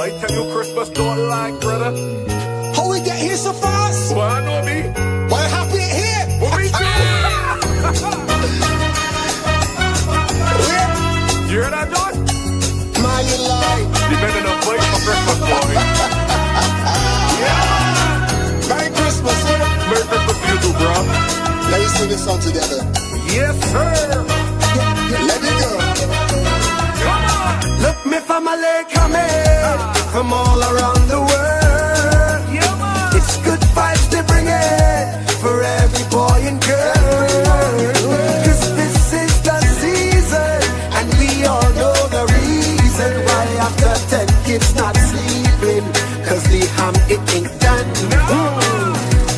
boy, tell you Christmas don't like, brother. How we get here so fast? Well, I know me. Why happy it here? What we do? You hear that, John? Man, you lie. You better not wait for Christmas, boy. Yeah. Merry Christmas, sir. Merry Christmas to you too, bro. Let's sing this song together. Yes, sir. Let it go. Come on. Look, me family coming from all around the world. Yeah, man. It's good vibes they bring it for every boy and girl. Cause this is the season, and we all know the reason why after 10 kids not sleeping. Cause the ham, it ain't done.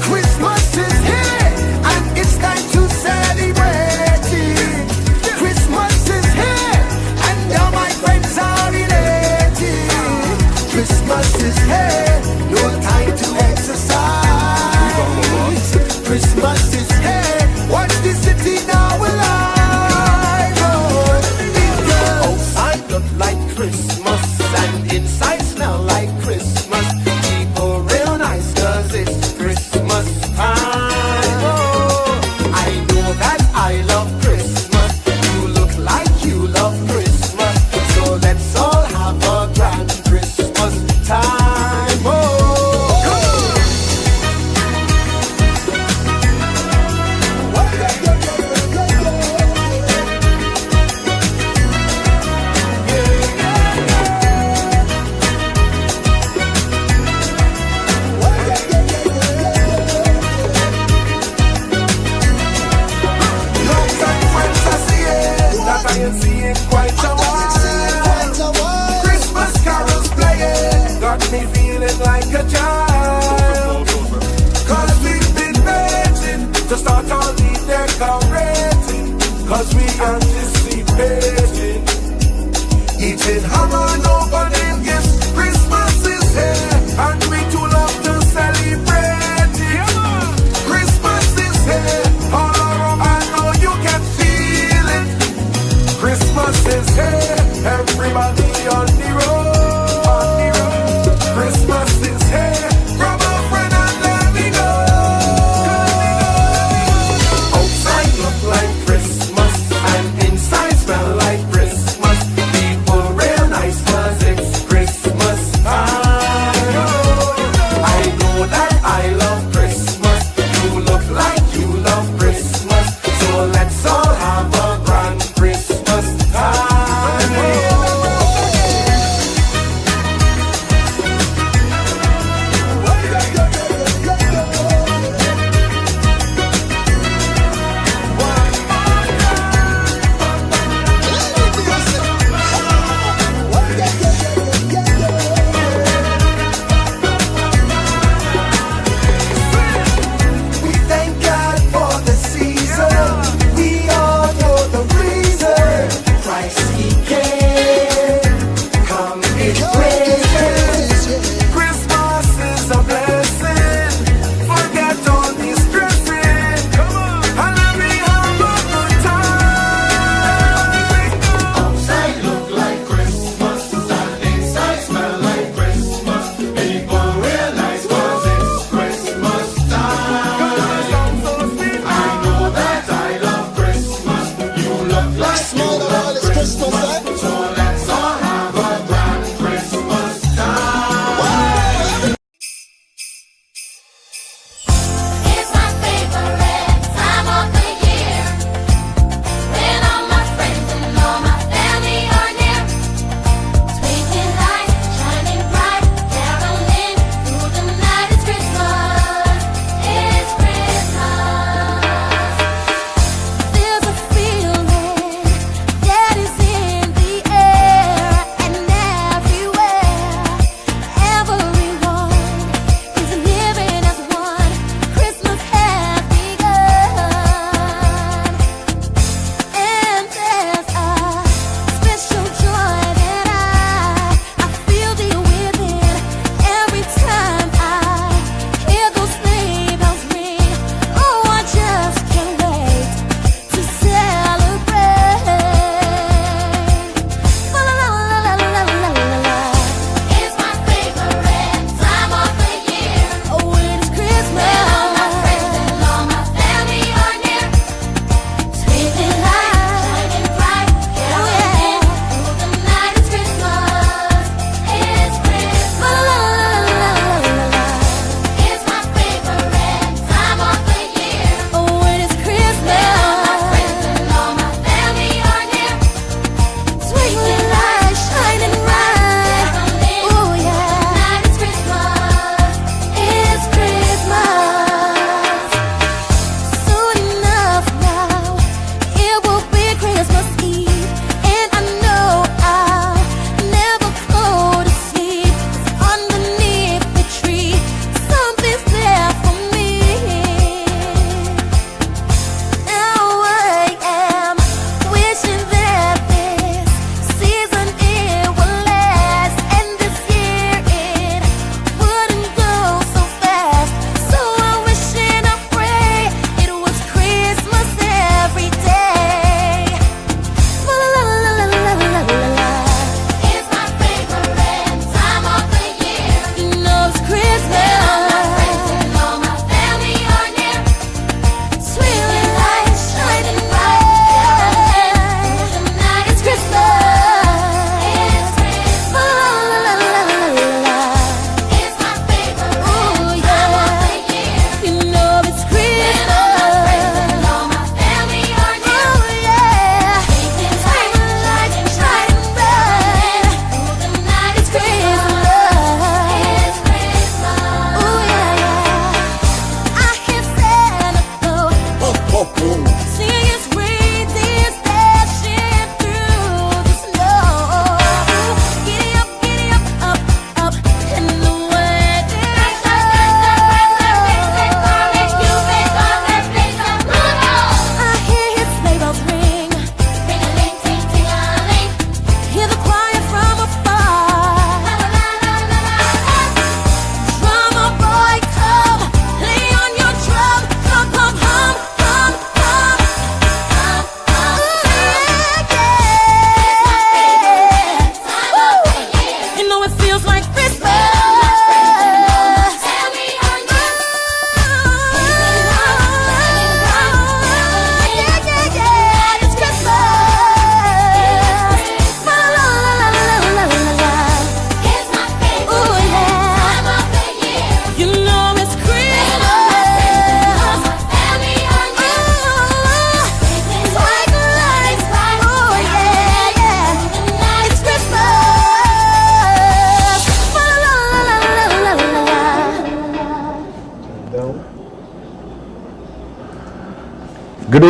Christmas is here, and it's time to celebrate it. Christmas is here, and all my friends are related. Christmas is here, no time to exercise. Christmas is here, watch the city now alive. Oh, outside look like Christmas, and inside smell like Christmas. People real nice, cause it's Christmas time. Oh, I know that I love Christmas. You look like you love Christmas. So let's all have a grand Christmas time. Oh, long-time friends I see it, that I ain't seen quite a while. Christmas carols playing got me feeling like a child. Cause we've been waiting to start all the decorating. Cause we anticipating eating ham and opening gifts. Christmas is here, and we too love to celebrate it. Christmas is here, all around, I know you can feel it. Christmas is here, everybody on the road. Christmas is here,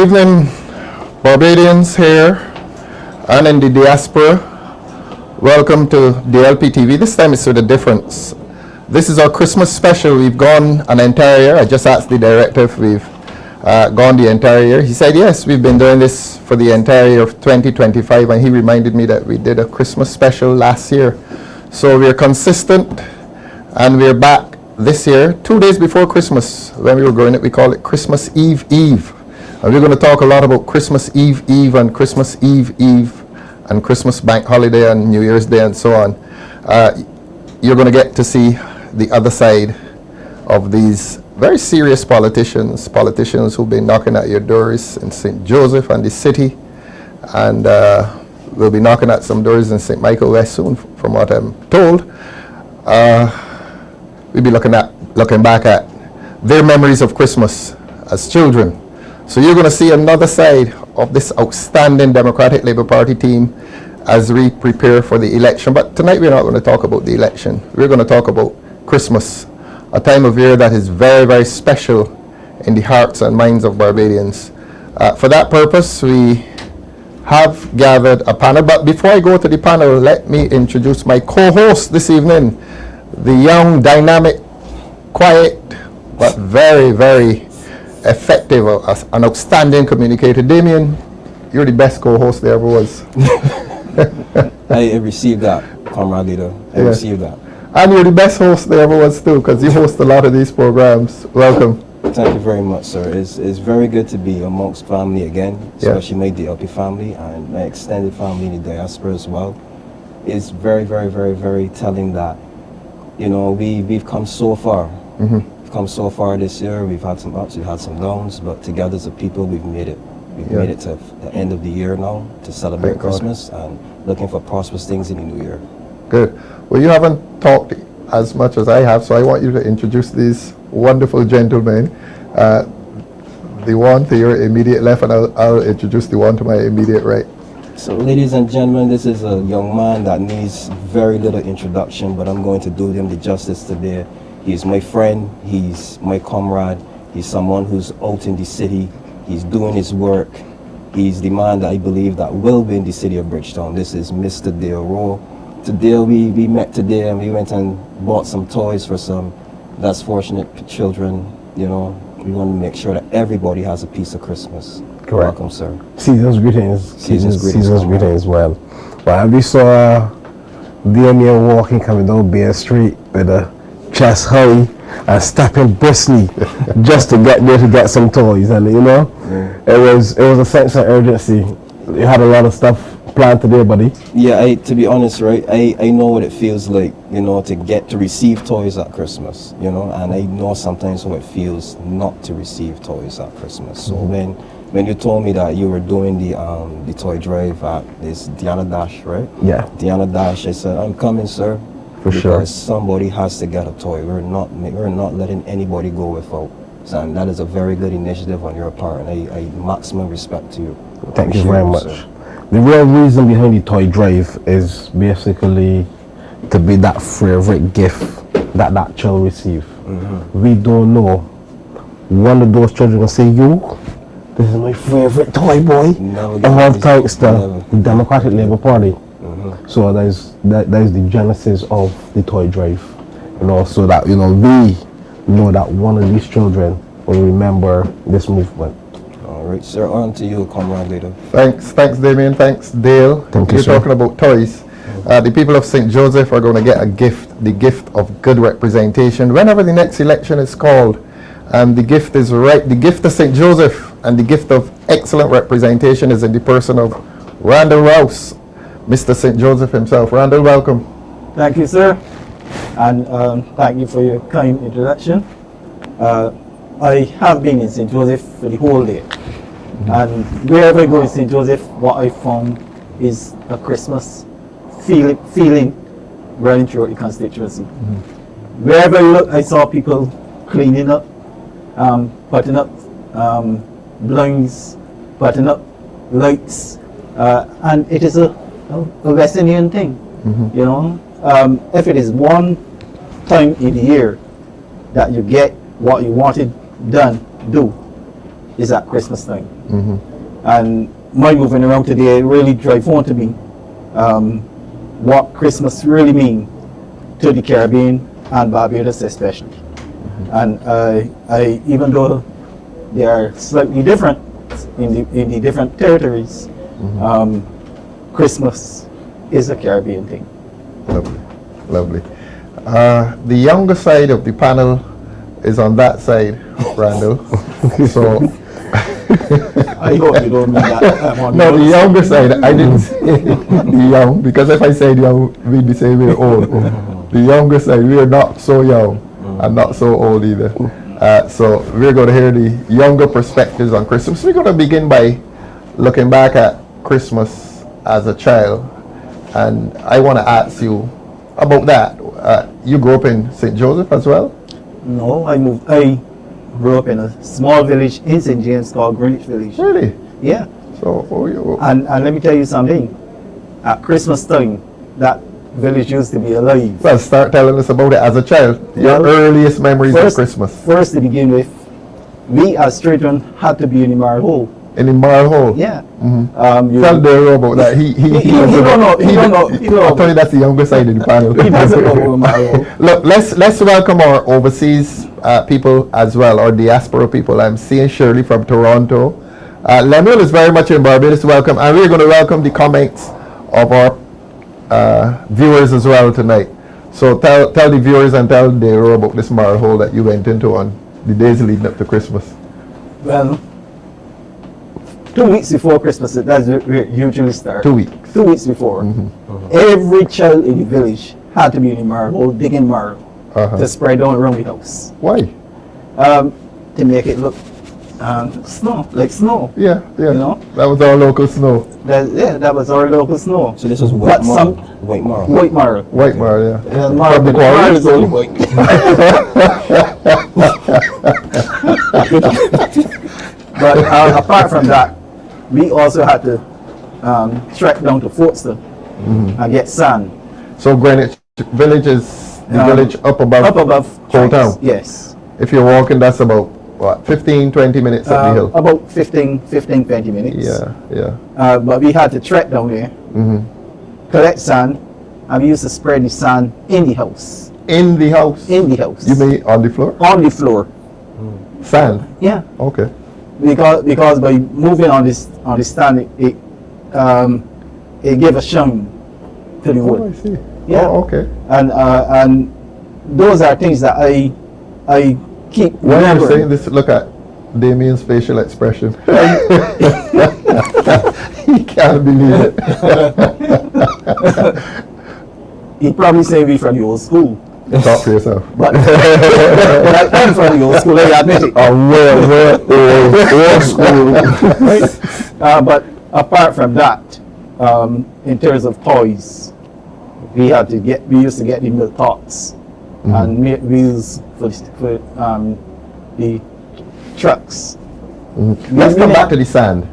evening, Barbadians here and in the diaspora. Welcome to DLP TV. This time it's with a difference. This is our Christmas special. We've gone an entire year. I just asked the director if we've gone the entire year. He said yes, we've been doing this for the entire year of 2025, and he reminded me that we did a Christmas special last year. So we're consistent, and we're back this year, 2 days before Christmas. When we were growing it, we call it Christmas Eve Eve. And we're going to talk a lot about Christmas Eve Eve and Christmas Eve Eve and Christmas Bank Holiday and New Year's Day and so on. You're going to get to see the other side of these very serious politicians who've been knocking at your doors in St. Joseph and the city, and we'll be knocking at some doors in St. Michael West soon, from what I'm told. We'll be looking back at their memories of Christmas as children. So you're going to see another side of this outstanding Democratic Labour Party team as we prepare for the election. But tonight we're not going to talk about the election. We're going to talk about Christmas, a time of year that is very, very special in the hearts and minds of Barbadians. For that purpose, we have gathered a panel. But before I go to the panel, let me introduce my co-host this evening, the young, dynamic, quiet, but very, very effective, an outstanding communicator. Damien, you're the best co-host there ever was. I received that, comrade leader. I received that. And you're the best host there ever was too, because you host a lot of these programs. Welcome. Thank you very much, sir. It's very good to be amongst family again, especially my DLP family and my extended family in the diaspora as well. It's very, very, very, very telling that, you know, we've come so far. We've come so far this year. We've had some ups, we've had some downs, but together as a people, we've made it. We've made it to the end of the year now to celebrate Christmas and looking for prosperous things in the new year. Good. Well, you haven't talked as much as I have, so I want you to introduce these wonderful gentlemen. The one to your immediate left, and I'll introduce the one to my immediate right. So, ladies and gentlemen, this is a young man that needs very little introduction, but I'm going to do him the justice today. He's my friend, he's my comrade, he's someone who's out in the city, he's doing his work, he's the man that I believe that will be in the city of Bridgetown. This is Mr. Dale Rowe. Today we met today and we went and bought some toys for some less fortunate children. You know, we want to make sure that everybody has a piece of Christmas. Correct. Welcome, sir. Season's greetings. Season's greetings as well. Well, we saw Damien walking coming down Bear Street with a chest high and stepping briskly just to get there to get some toys, and you know, it was a sense of urgency. You had a lot of stuff planned today, buddy. Yeah, to be honest, right, I know what it feels like, you know, to receive toys at Christmas, you know, and I know sometimes how it feels not to receive toys at Christmas. So when you told me that you were doing the toy drive at this Diana Dash, right? Yeah. Diana Dash, I said, I'm coming, sir. For sure. Because somebody has to get a toy. We're not letting anybody go without. And that is a very good initiative on your part, and I maximum respect to you. Thank you very much. Sir. The real reason behind the toy drive is basically to be that favorite gift that child receive. We don't know. One of those children will say, "You, this is my favorite toy, boy." All thanks to the Democratic Labour Party. So that is the genesis of the toy drive, you know, so that, you know, we know that one of these children will remember this movement. All right, sir. On to you, comrade leader. Thanks, Damien. Thanks, Dale. Thank you, You're sir. talking about toys. The people of St. Joseph are going to get a gift, the gift of good representation, whenever the next election is called. And the gift is right. The gift of St. Joseph and the gift of excellent representation is in the person of Randall Rouse, Mr. St. Joseph himself. Randall, welcome. Thank you, sir, and thank you for your kind introduction. I have been in St. Joseph for the whole day, and wherever I go in St. Joseph, what I found is a Christmas feeling running throughout the constituency. Wherever I look, I saw people cleaning up, putting up blinds, putting up lights, and it is a West Indian thing, you know. If it is one time in the year that you get what you wanted done, is at Christmas time. And my moving around today really drive home to me what Christmas really mean to the Caribbean and Barbados especially. And I even though they are slightly different in the different territories, Christmas is a Caribbean thing. Lovely, lovely. The younger side of the panel is on that side, Randall. So I hope you don't mean that. no, the younger side. I didn't say the young, because if I said young, we'd be saying we're old. The younger side, we are not so young and not so old either. So we're going to hear the younger perspectives on Christmas. We're going to begin by looking back at Christmas as a child, and I want to ask you about that. You grew up in St. Joseph as well? No, I grew up in a small village in St. James called Greenwich Village. Really? Yeah. So, And let me tell you something. At Christmas time, that village used to be alive. well, start telling us about it as a child. Your Well, earliest memories of Christmas. First, to begin with, we as children had to be in the Marl Hole. In the Marl Hole. Yeah. Tell Daryl about that. He don't know. He don't know. He don't know. I told you that's the younger side of the panel. He doesn't know about Marl Hole. Look, let's welcome our overseas people as well, or diaspora people. I'm seeing Shirley from Toronto. Lemuel is very much in Barbados. Welcome, and we're going to welcome the comments of our viewers as well tonight. So tell the viewers and tell Daryl about this Marl Hole that you went into on the days leading up to Christmas. Well, 2 weeks before Christmas, that's where it usually starts. 2 weeks. 2 weeks before. Every child in the village had to be in the Marl Hole, digging marl to spread down around the house. Why? To make it look snow, like snow. Yeah. You know? That was our local snow. That was our local snow. So this was But some white marl. white marl. White Marl, yeah. And marl, From the but marl quarry? is only white. But apart from that, we also had to trek down to Fortston and get sand. So Greenwich Village is the village up above Whole Town. Yes. If you're walking, that's about what, 15-20 minutes up the hill. About 15-20 minutes. Yeah. But we had to trek down there, collect sand, and we used to spread the sand in the house. In the house? In the house. You mean on the floor? On the floor. Sand? Yeah. Okay. Because by moving on this stand, it gave a shine to the wood. Oh, I see. Yeah. Oh, okay. And those are things that I keep When you're remembering. saying this, look at Damien's facial expression. He can't believe it. He probably say we from the old school. Talk for yourself. But I'm from the old school, I admit it. Old school. But apart from that, in terms of toys, we used to get the milk tots and make wheels for the trucks. Let's come back to the sand.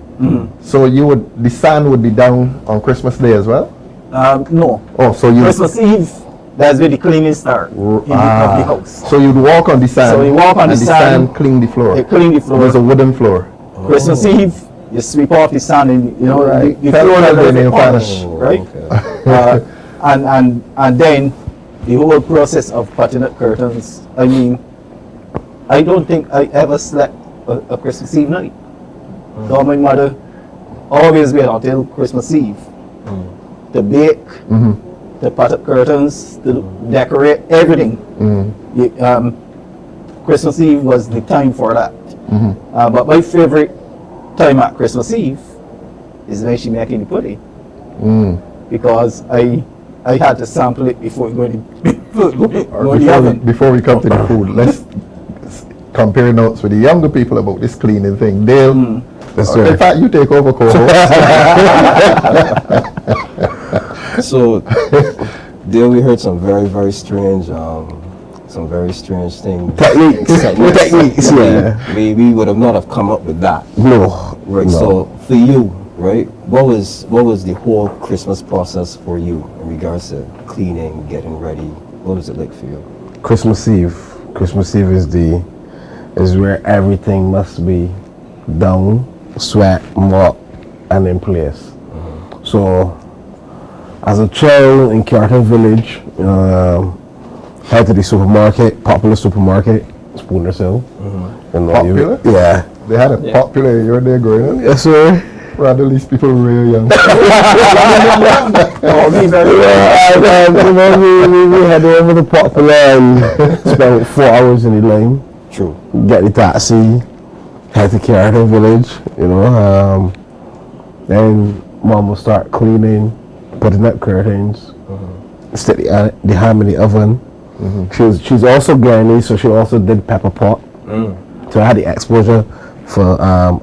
So the sand would be down on Christmas Day as well? No. Oh, so you Christmas Eve, that's where the cleaning starts of the house. So you'd walk on the sand. So we walk on and the sand, clean the floor. They clean the floor. There's a wooden floor. Christmas Eve, you sweep off the sand and the Tell floor them level the name is Fanus. right? Okay. And then the whole process of putting up curtains. I mean, I don't think I ever slept a Christmas Eve night. So my mother always wait until Christmas Eve to bake, to put up curtains, to decorate everything. Christmas Eve was the time for that. But my favorite time at Christmas Eve is when she making the pudding, because I had to sample it before going to the oven. Before we come to the food, let's compare notes with the younger people about this cleaning thing. Dale, in fact, you take over, co-host. So there we heard some very strange things. Techniques, yeah. We would have not have come up with that. No. Right. No. So for you, right, what was the whole Christmas process for you in regards to cleaning, getting ready? What was it like for you? Christmas Eve. Christmas Eve is where everything must be down, sweat, mop, and in place. So, as a child in Carter Village, head to the supermarket, popular supermarket, Spooner's Hill. You know, Popular? yeah. They had a popular you were there growing up. Yes, sir. Rather these people were real young. We head over to Popular and spent 4 hours in the lane. True. Get the taxi, head to Carter Village, you know. Then mom will start cleaning, putting up curtains, stick the ham in the oven. She's also Guyanese, so she also did pepper pot. So I had the exposure for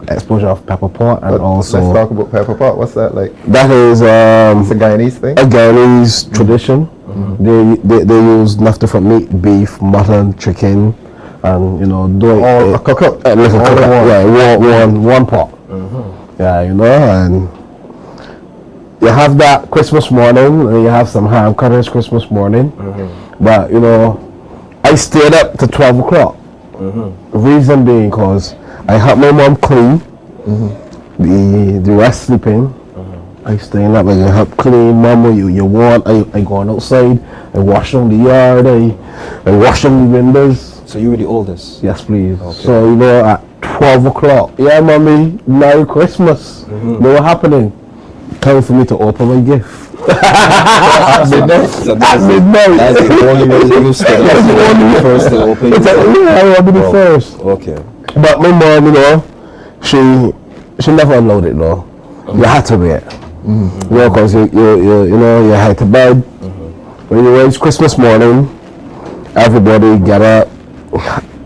exposure of pepper pot, and also let's talk about pepper pot. What's that like? that is It's a Guyanese thing. a Guyanese tradition. They use enough different meat, beef, mutton, chicken, and you know, do All it cook up. like a All cook in up, one. yeah, one pot. Yeah, you know, and you have that Christmas morning, and you have some ham cutters Christmas morning. But you know, I stayed up to 12 o'clock. Reason being, cause I helped my mom clean. The rest sleeping. I staying up and I help clean. Mama, you want? I going outside. I wash on the yard. I wash on the windows. So you were the oldest? Yes, please. Okay. So you know, at 12 o'clock, yeah, mommy, Merry Christmas. You know what happening? Time for me to open my gift. Midnight. So At midnight. that's the only way you used to That's the only way. first to open. It's like, yeah, I want to be Oh. first. Okay. But my mom, you know, she never allowed it though. You had to wait. You know, cause you know, you had to bed. When you it's Christmas morning, everybody get up,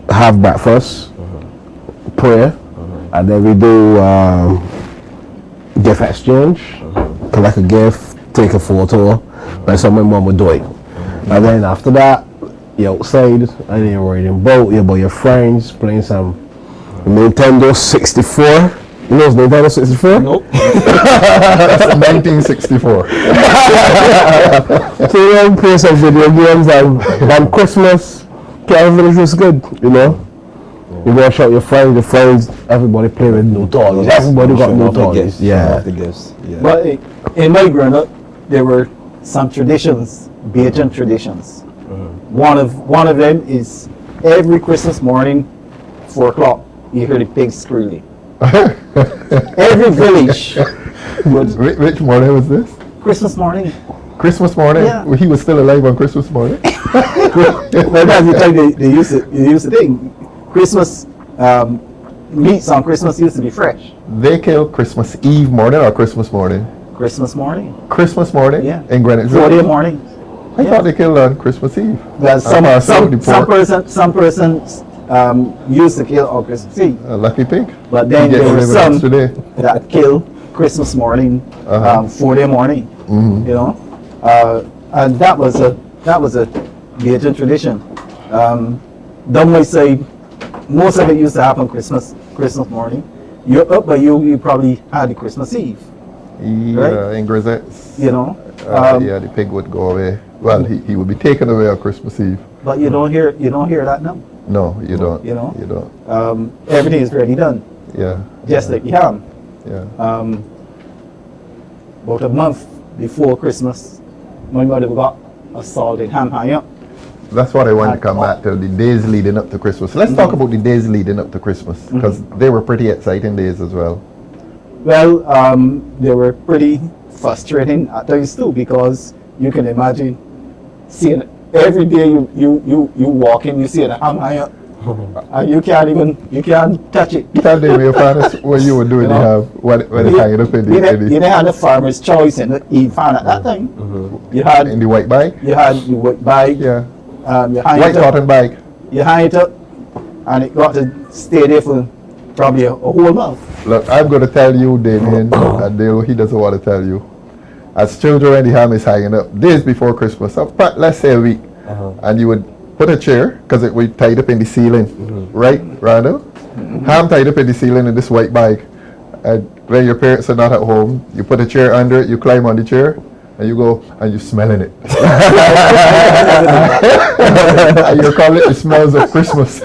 have breakfast, pray, and then we do gift exchange, collect a gift, take a photo. That's how my mom would do it. And then after that, you're outside and you're riding boat, you're by your friends, playing some Nintendo 64. You know Nintendo 64? Nope. That's 1964. So you know, play some video games and on Christmas, Carter Village was good, you know? You go shout your friends, everybody play with new toys. Everybody got new toys. Yeah. The gifts. Yeah. But in my growing up, there were some traditions, Bajan traditions. One of them is every Christmas morning, 4 o'clock, you hear the pigs squealing. Every village, Which morning was this? Christmas morning. Christmas morning? Yeah. He was still alive on Christmas morning? Well, that's the time they used to think. Christmas meats on Christmas used to be fresh. They killed Christmas Eve morning or Christmas morning? Christmas morning. Christmas morning? Yeah. In Greenwich 4 Village? morning. I thought they killed on Christmas Eve. Well, some persons used to kill on Christmas Eve, a lucky pig. but then You get there were to live an some extra day. that kill Christmas morning, 4-day morning. You know, and that was a Bajan tradition. Down my side, most of it used to happen Christmas morning. You're up, but you probably had the Christmas Eve. Yeah, Right? in Grisettes. You know, Yeah, the pig would go away. Well, he would be taken away on Christmas Eve. but you don't hear that now. No, you don't. You know? You don't. Everything is ready done, Yeah. just like the ham. Yeah. About a month before Christmas, my mother got a salted ham high up. That's what I want to come back to, the days leading up to Christmas. Let's talk about the days leading up to Christmas, because they were pretty exciting days as well. Well, they were pretty frustrating at times too, because you can imagine seeing every day you walk in, you see the ham high up, and you can't touch it. Tell Damien Fanus what you were doing, You know? when it's hanging up in You the didn't have the farmer's choice in the fan at that time. You had in the white bag. you had the white bag, Yeah. you hang White it up, cotton bag. you hang it up, and it got to stay there for probably a whole month. Look, I'm going to tell you, Damien, and Dale, he doesn't want to tell you. As children, when the ham is hanging up, days before Christmas, let's say a week, and you would put a chair, because it would tied up in the ceiling, right, Randall? Ham tied up in the ceiling in this white bag. And when your parents are not at home, you put a chair under it, you climb on the chair, and you go, and you're smelling it. And you call it the smells of Christmas.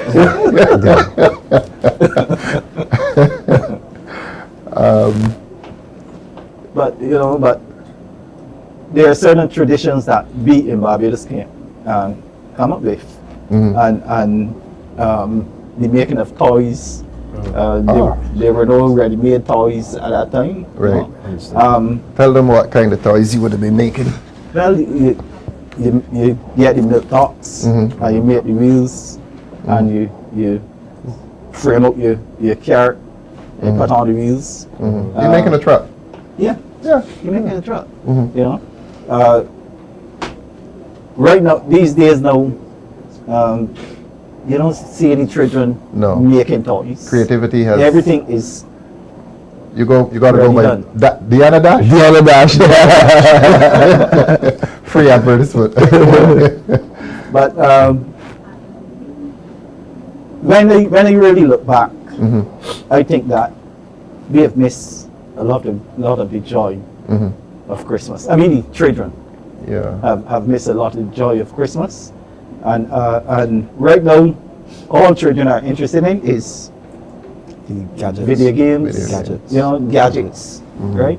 But you know, but there are certain traditions that we in Barbados can come up with, and the making of toys. There were no ready-made toys at that time. Right. You know. Tell them what kind of toys you would have been making. Well, you get the milk tops, and you make the wheels, and you frame up your carrot, and put on the wheels. You're making a truck. Yeah, Yeah. you're making a truck. You know, right now, these days now, you don't see any children making toys. Creativity has. Everything is. You got to go by done. Diana Dash. Diana Dash. Free advertisement. But when I really look back, I think that we have missed a lot of the joy of Christmas. I mean, the children have missed a lot of the joy of Christmas, and right now, all children are interested in is Gadgets. video games, Gadgets. you know, gadgets, right?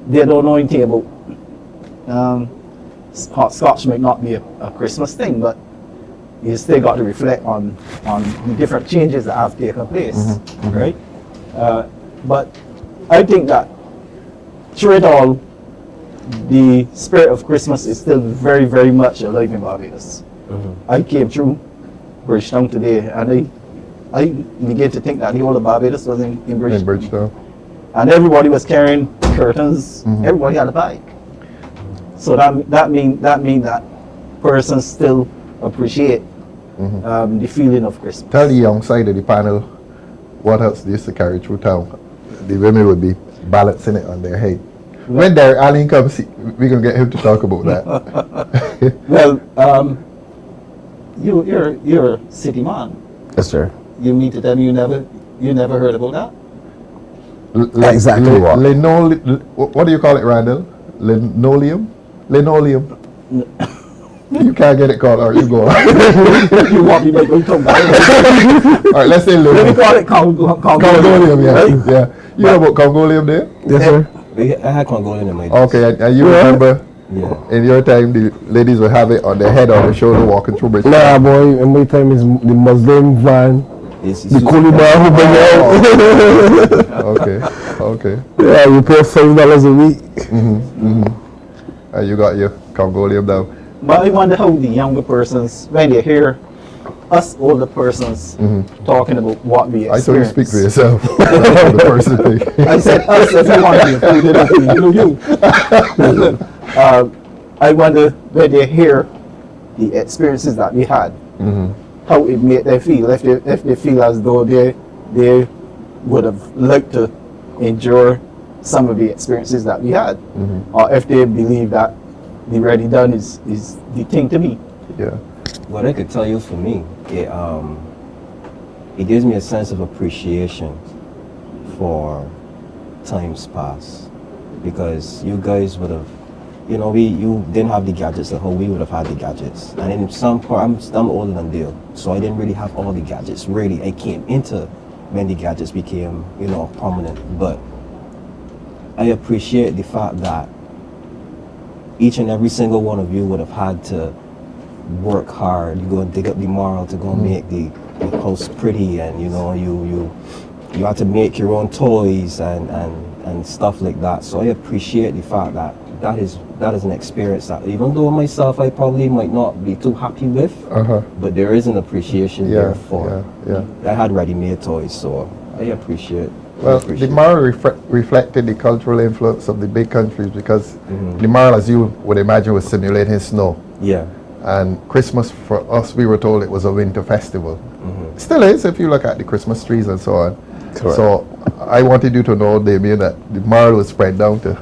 They don't know anything about hopscotch might not be a Christmas thing, but you still got to reflect on the different changes that have taken place, right? But I think that through it all, the spirit of Christmas is still very, very much alive in Barbados. I came through Bridgetown today, and I began to think that the whole of Barbados was in Bridgetown. In Bridgetown. And everybody was carrying curtains. Everybody had a bike. So that mean that persons still appreciate the feeling of Christmas. Tell the young side of the panel what else they used to carry through town. The women would be balancing it on their head. When Derek Allen comes, we're gonna get him to talk about that. Well, you're a city man. Yes, sir. You mean to tell me you never heard about that? Exactly what? What do you call it, Randall? Linoleum? Linoleum. You can't get it called, or you go. You want me to go talk about it? All right, let's say Let me linoleum. call it Congolium, yeah. Yeah. You know about Congolium there? Yes, sir. I had Congolian in my days. Okay, and you remember Yeah. in your time the ladies would have it on their head or their shoulder walking through Bridge. Nah, boy, in my time is the Muslim van, It's the coolie bar who bring out. Okay. Yeah, you pay $5 a week. You got your Congolium now. But I wonder how the younger persons, when they hear us older persons talking about what we I told you experience. speak for yourself. The person thing. I said us if you want to include you. I wonder when they hear the experiences that we had, how it made them feel. If they feel as though they would have liked to endure some of the experiences that we had, or if they believe that the ready done is the thing to be. Yeah. What I could tell you for me, it gives me a sense of appreciation for times past, because you guys would have, you didn't have the gadgets the whole we would have had the gadgets, and in some part, I'm older than Dale, so I didn't really have all the gadgets. Really, I came into when the gadgets became, prominent, but I appreciate the fact that each and every single one of you would have had to work hard. You go and dig up the marl to go and make the house pretty, and you had to make your own toys and stuff like that. So I appreciate the fact that is an experience that, even though myself I probably might not be too happy with, but there is an appreciation there for. I had ready-made toys, so I appreciate. Well, the marl reflected the cultural influence of the big countries, because the marl, as you would imagine, was simulating snow. Yeah. And Christmas for us, we were told it was a winter festival. Still is, if you look at the Christmas trees and so on. Correct. So I wanted you to know, Damien, that the marl was spread down to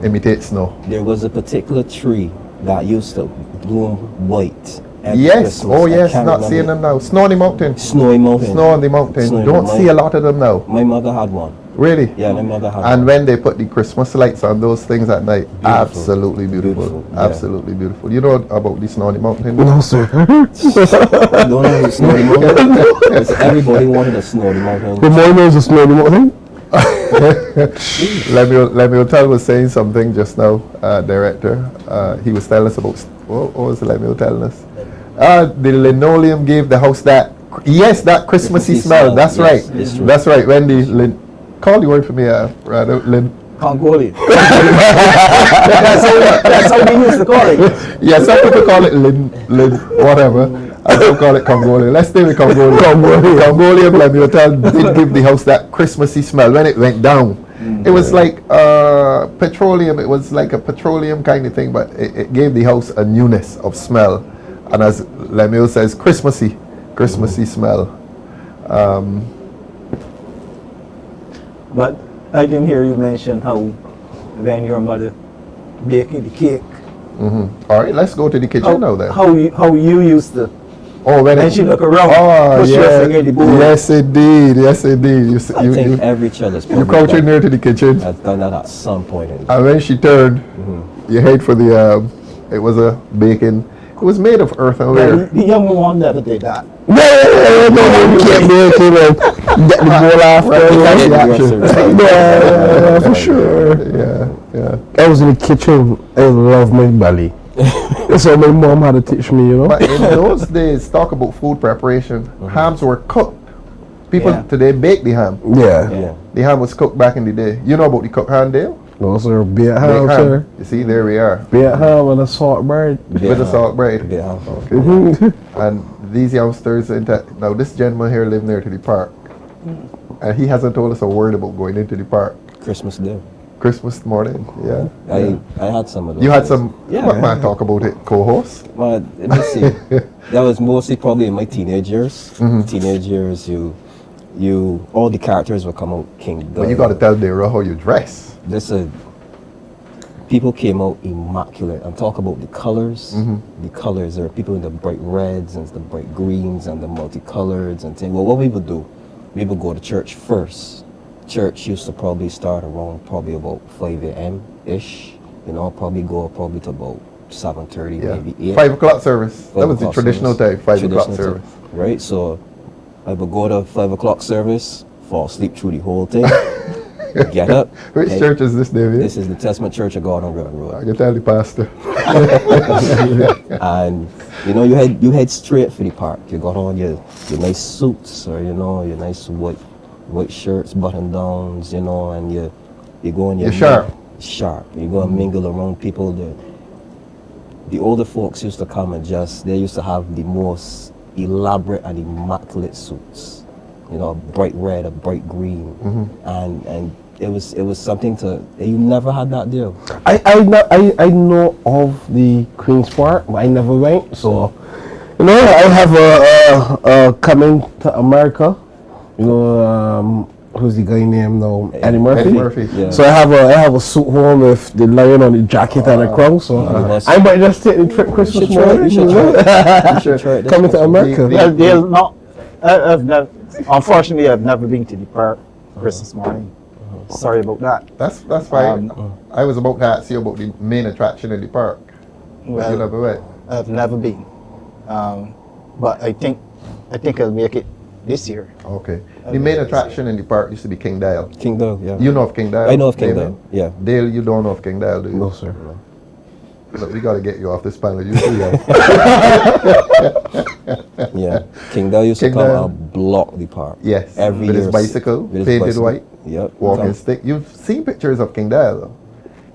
imitate snow. There was a particular tree that used to bloom white. every Yes, Christmas. oh I yes, can't not remember seeing it. them now. Snow on the mountain. Snowy Mountain. Snow on the mountain. Snowy Don't Mountain. see a lot of them now. My mother had one. Really? Yeah, my mother had And one. when they put the Christmas lights on those things at night, absolutely beautiful. Beautiful, yeah. Absolutely beautiful. You know about the Snow on the mountain? No, sir. I don't know the Snowy Mountain. Everybody wanted a Snowy Mountain. The morning is a snowy mountain. Lemuel Tell was saying something just now, director. He was telling us about, what was Lemuel telling us? The linoleum gave the house that, yes, that Christmassy smell. That's Yes, right. it's true. That's right. Wendy, call the word for me, Congolian. that's how we used to call it. yeah, some people call it whatever. I don't call it Congolian. Let's stay with Congolian. Congolian Lemuel Tell did give the house that Christmassy smell when it went down. It was like petroleum. It was like a petroleum kind of thing, but it gave the house a newness of smell. And as Lemuel says, Christmassy smell. But I didn't hear you mention how when your mother baking the cake. All right, let's go to the kitchen now then. How you used to. Oh, when And she look around, Oh, push your yeah. finger in the bowl. Yes, indeed. Yes, indeed. I think every child is You crouch in there to the kitchen, has done that at some point. and when she turned, you head for the. It was a bacon. It was made of earthenware. The younger one never did that. No, you can't make it and get the ball off. Yeah, for sure. Yeah. I was in the kitchen. I love my belly. So my mom had to teach me, you know. But in those days, talk about food preparation. Hams were cooked. People Yeah. today bake the ham. Yeah. Yeah. The ham was cooked back in the day. You know about the cooked ham, Dale? No, sir. Beer Baked ham, sir. You see, there we are. Beer ham and a salt bread. With the salt bread. Yeah. And these youngsters, now this gentleman here lived near to the park. And he hasn't told us a word about going into the park. Christmas Day. Christmas morning, yeah. I had some of those. You had days. some, Yeah. man, talk about it, co-host. Well, let me see. That was mostly probably in my teenage years. Teenage years, all the characters would come out King. But you got to tell Dara how you dress. People came out immaculate and talk about the colors. The colors, there are people in the bright reds and the bright greens and the multicoloreds and things. Well, what we would do, we would go to church first. Church used to probably start around probably about 5 a.m.-ish. Probably go to about 7:30, Yeah. maybe 8. 5 o'clock service. That 5 was the o'clock traditional service. time, 5 o'clock Traditional service. time, right? So I would go to 5 o'clock service, fall asleep through the whole thing, get up. Which hey, church is this, David? This is the Testament Church of God on Grand I Road. can tell the pastor. And you head straight for the park. You got on your nice suits or your nice white shirts, button downs, and you go and You're sharp. Sharp. You go and mingle around people. The older folks used to come and they used to have the most elaborate and immaculate suits. A bright red, a bright green, and it was something you never had that deal. I know of the Queen's Park, but I never went. So, I have a coming to America. Who's the guy named now? Eddie Murphy. Eddie Murphy. Yeah. So I have a suit home with the lion on the jacket and the crown. So I might just take the trip Christmas morning. You should try it. Coming to America. Well, they'll not. Unfortunately, I've never been to the park Christmas morning. Sorry about that. That's fine. I was about to ask you about the main attraction in the park. Well, You never went. I've never been, but I think I'll make it this year. Okay. The main attraction in the park used to be King Dial. King Doug, yeah. You know of King Dial? I know of King Damien? Doug, yeah. Dale, you don't know of King Dial, do you? No, sir. Look, we got to get you off this panel. You see that? Yeah, King Doug used King to come Doug. and block the park. Yes. Every With his year. bicycle, With his painted bicycle. white, Yep. walking Come. stick. You've seen pictures of King Dial, though.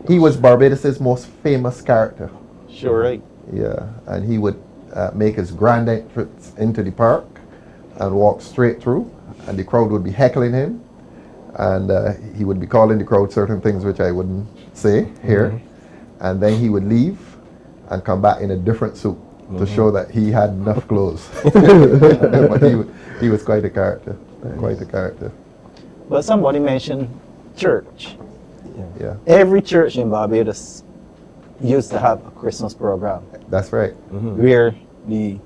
He was Barbados' most famous character. Sure, right. Yeah, and he would make his grand entrance into the park and walk straight through, and the crowd would be heckling him, and he would be calling the crowd certain things which I wouldn't say here, and then he would leave and come back in a different suit to show that he had enough clothes. But he was quite a character, quite a character. But somebody mentioned church. Yeah, Every church in Barbados used to have a Christmas program that's right. where the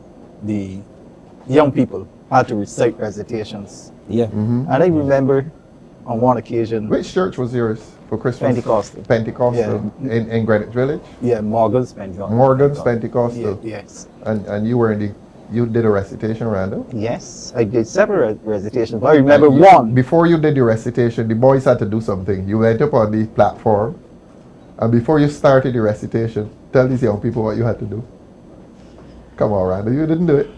young people had to recite recitations. Yeah. Mm-hmm. And I remember on one occasion, Which church was yours for Christmas? Pentecostal. Pentecostal in Greenwich Village. Yeah, Morgan's Pentecostal. Morgan's Pentecostal. Yes. And you were in the You did a recitation, Randall? Yes, I did several recitations, but I remember one. Before you did the recitation, the boys had to do something. You went up on the platform, and before you started the recitation, tell these young people what you had to do. Come on, Randall, you didn't do it.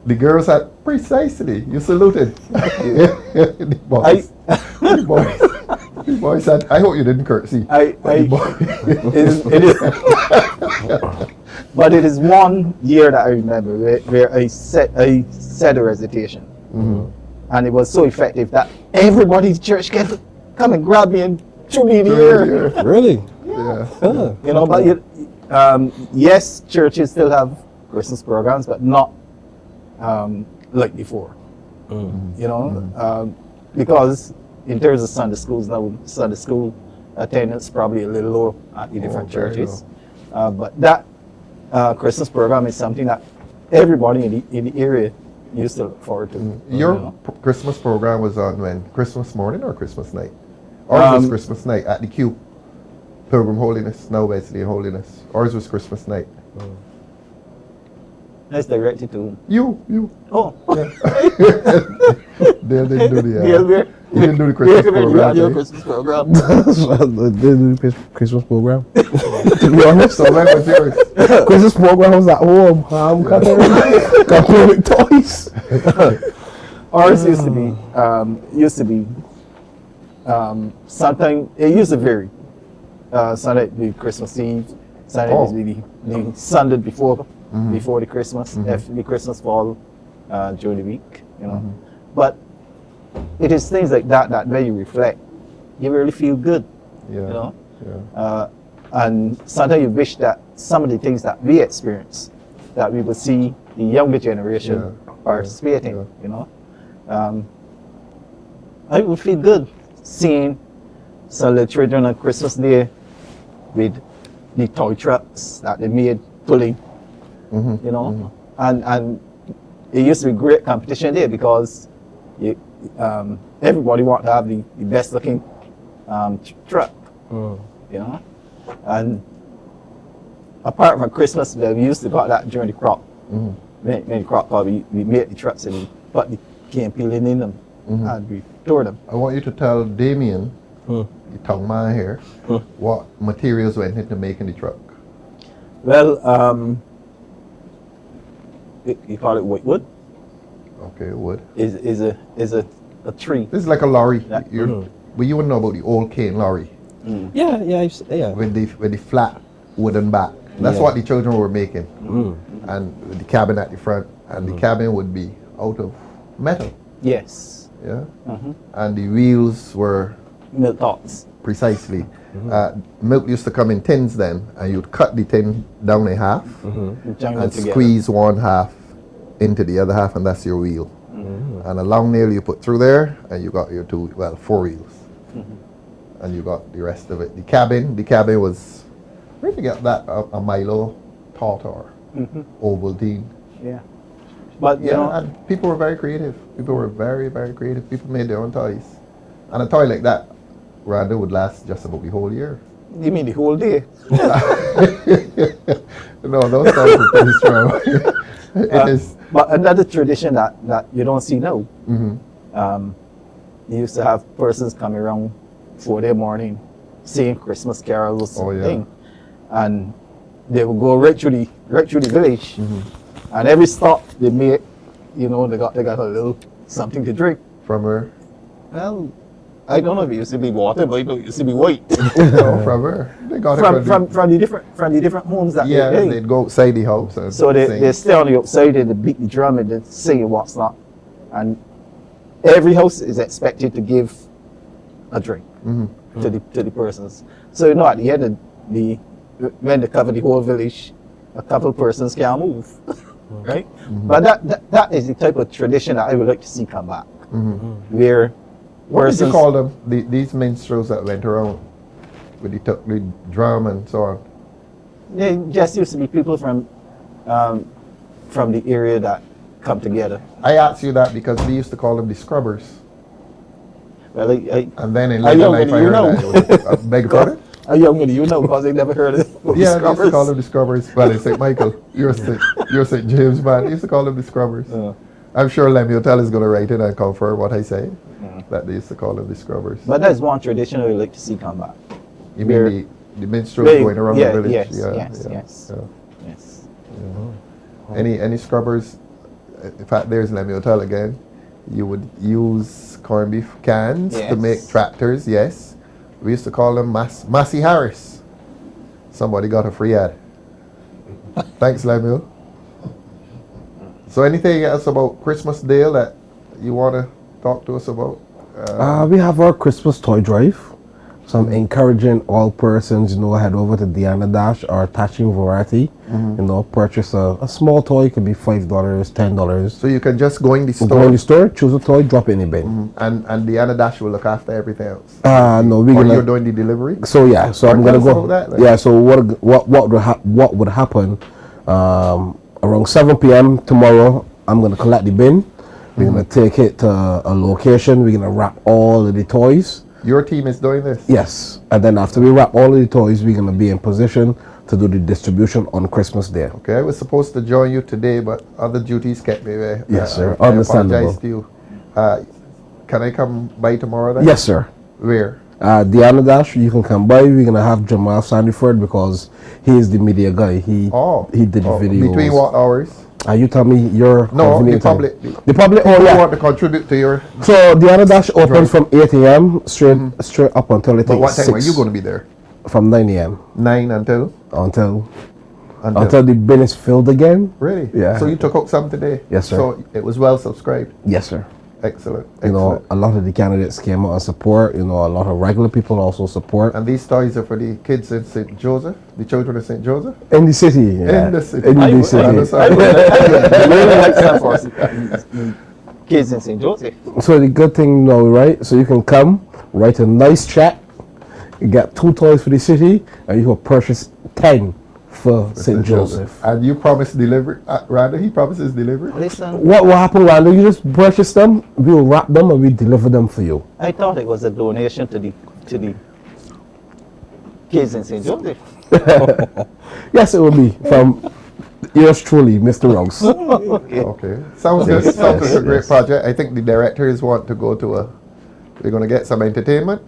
The girls had precisely. You saluted. The boys. The boys said, I hope you didn't curtsy. But it is one year that I remember where I said a recitation. And it was so effective that everybody in church came to come and grab me and threw me in the air. Really? Yeah. You know, but yes, churches still have Christmas programs, but not like before. You know, because in terms of Sunday schools now, Sunday school attendance probably a little low at the different churches. But that Christmas program is something that everybody in the area used to look forward to. Your Christmas program was on when? Christmas morning or Christmas night? Or was Christmas night at the Q? Pilgrim Holiness, now Wesley Holiness. Ours was Christmas night. That's directed to You. Oh. Yeah. Dale didn't do the he didn't do the Christmas program. They did the Christmas program. To be honest, So when was yours? Christmas program was at home. I'm got play with toys. Ours used to be sometimes it used to vary. Sunday be Christmas Eve, Sunday used to be the Sunday before the Christmas, if the Christmas fall during the week, you know. But it is things like that that when you reflect, you really feel good, Yeah. you know. Yeah. And sometimes you wish that some of the things that we experience, that we would see the younger generation participating, you know. I would feel good seeing some of the children on Christmas Day with the toy trucks that they made pulling, you know. And it used to be great competition there because everybody wanted to have the best looking truck, you know. And apart from Christmas, we used to got that during the crop. When the crop, we made the trucks and we put the cane peeling in them and we tore them. I want you to tell Damien, the tongue man here, what materials went into making the truck. Well, you call it whitewood. Okay, wood. Is a tree. This is like a lorry. Yeah. But you wouldn't know about the old cane lorry Yeah. with the flat wooden back. That's what the children were making. And with the cabin at the front, and the cabin would be out of metal. Yes. Yeah. And the wheels were Milk tops. precisely. Milk used to come in tins then, and you'd cut the tin down in half and squeeze one half into the other half, and that's your wheel. And a long nail you put through there, and you got your four wheels. And you got the rest of it. The cabin was, where did you get that? A Milo Tartar, Ovaltine. Yeah. But you know, and people were very creative. People were very, very creative. People made their own toys. And a toy like that, Randall, would last just about the whole year. you mean the whole day? No, those toys are pretty strong. It is. But another tradition that you don't see now. You used to have persons coming around 4 day morning singing Christmas carols or something. And they would go right through the village. And every stop they make, you know, they got a little something to drink. From her? Well, I don't know if it used to be water, but it used to be white. No, from her. They got it from the different homes that they'd go outside the house and so sing. they stay on the outside and they beat the drum and they sing and what's not. And every house is expected to give a drink to the persons. So you know at the end of when they cover the whole village, a couple persons can't move. Right? But that is the type of tradition that I would like to see come back. Where what did you call them? These minstrels that went around with the drum and so on? They just used to be people from the area that come together. I asked you that because we used to call them the scrubbers. Well, and then in later life I heard that. Beg your pardon? A young lady, you know, because they never heard of the Yeah, they used to Scrubbers. call them the Scrubbers. Well, it's St. Michael. You're St. James, man. They used to call them the Scrubbers. I'm sure Lemuel is going to write it and confirm what I say. That they used to call them the Scrubbers. But that's one tradition we like to see come back. You mean the minstrels going around the village? Yes. Any Scrubbers? In fact, there's Lemuel again. You would use corned beef cans to make tractors, yes. We used to call them Massey Harris. Somebody got a free ad. Thanks, Lemuel. So anything else about Christmas Day that you want to talk to us about? We have our Christmas toy drive. So I'm encouraging all persons, head over to Diana Dash or Attaching Variety, purchase a small toy. It could be $5, $10. So you can just go in the store. Go in the store, choose a toy, drop it in the bin. And Diana Dash will look after everything else. No, you're doing the delivery. So yeah, so I'm gonna go. That, so what would happen? Around 7 p.m. tomorrow, I'm gonna collect the bin. We're gonna take it to a location. We're gonna wrap all of the toys. Your team is doing this? Yes, and then after we wrap all of the toys, we're gonna be in position to do the distribution on Christmas Day. Okay, I was supposed to join you today, but other duties kept me away. Yes, sir. I Understandable. apologize to you. Can I come by tomorrow then? Yes, sir. Where? Diana Dash, you can come by. We're gonna have Jamal Sandiford because he is the media guy. He did the video. Between what hours? You tell me your No, the convenient time. public. The public. Oh, Oh, you yeah. want to contribute to your? So Diana Dash opens from 8 a.m. straight up until it But what takes time are 6. you going to be there? From 9 a.m. 9 until until the bin is filled again. Really? Yeah. So you took up some today? Yes, sir. So it was well subscribed. Yes, sir. Excellent. A lot of the candidates came out and support. A lot of regular people also support. And these toys are for the kids in St. Joseph, the children of St. Joseph? In the city. Yeah. In the city. In the I city. understand. Really like that for us. Kids in St. Joseph. So the good thing now, right? So you can come, write a nice check, you get 2 toys for the city, and you can purchase 10 for St. Joseph. And you promise delivery. Rather, he promises delivery. Listen, What will happen, Randall? You just purchase them, we'll wrap them, and we deliver them for you. I thought it was a donation to the kids in St. Joseph. Yes, it will be from yours truly, Mr. Ruggs. Okay. Sounds good. Sounds like a great project. I think the directors want to go to we're going to get some entertainment.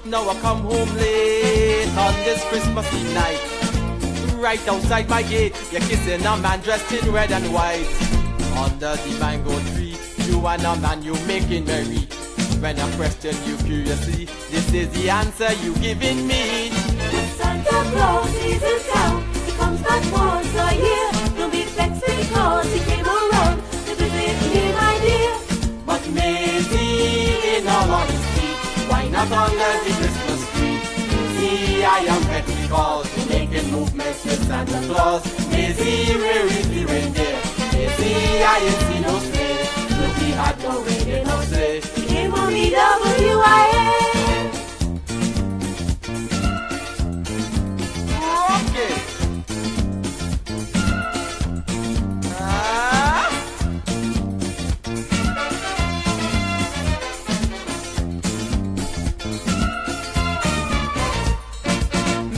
Now I come home late on this Christmas Eve night. Right outside my gate, you're kissing a man dressed in red and white. Under the mango tree, you and a man, you making merry. When I question you curiously, this is the answer you giving me. Santa Claus is in town, he comes back once a year. Don't be vexed because he came around to visit me, my dear. But Maisie, in all honesty, why not under the Christmas tree? See, I am vexed because making movements with Santa Claus. Maisie, where is the reindeer? Maisie, I ain't seen no sleigh. Look, we had no reindeer, no sleigh. He came on the WIA. Okay.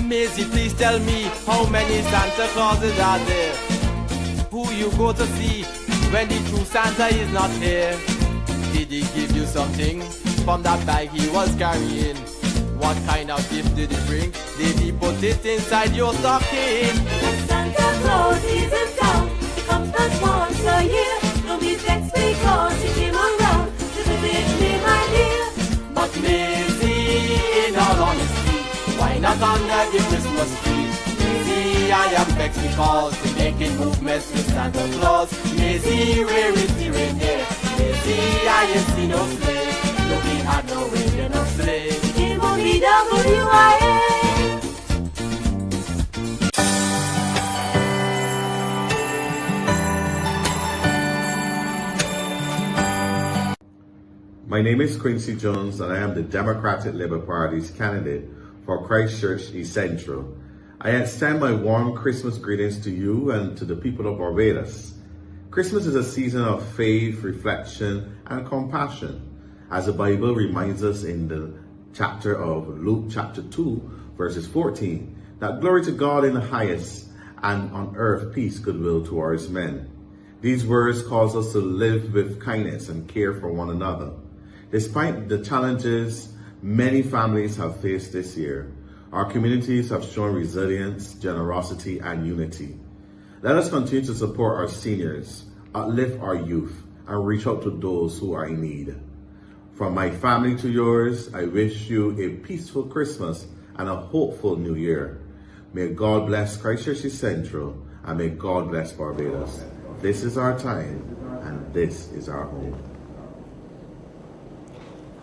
Maisie, please tell me how many Santa Clauses are there? Who you go to see when the true Santa is not here? Did he give you something from that bag he was carrying? What kind of gift did he bring? Did he put it inside your stocking? Santa Claus is in town, he comes back once a year. Don't be vexed because he came around to visit me, my dear. But Maisie, in all honesty, why not under the Christmas tree? Maisie, I am vexed because they're making movements with Santa Claus. Maisie, where is the reindeer? Maisie, I ain't seen no sleigh. No, we had no reindeer, no sleigh. He came on the WIA. My name is Quincy Jones and I am the Democratic Labour Party's candidate for Christchurch East Central. I extend my warm Christmas greetings to you and to the people of Barbados. Christmas is a season of faith, reflection and compassion, as the Bible reminds us in the chapter of Luke chapter 2 verses 14, that glory to God in the highest and on earth peace, goodwill towards men. These words cause us to live with kindness and care for one another. Despite the challenges many families have faced this year, our communities have shown resilience, generosity, and unity. Let us continue to support our seniors, uplift our youth, and reach out to those who are in need. From my family to yours, I wish you a peaceful Christmas and a hopeful New Year. May God bless Christchurch East Central, and may God bless Barbados. This is our time, and this is our home.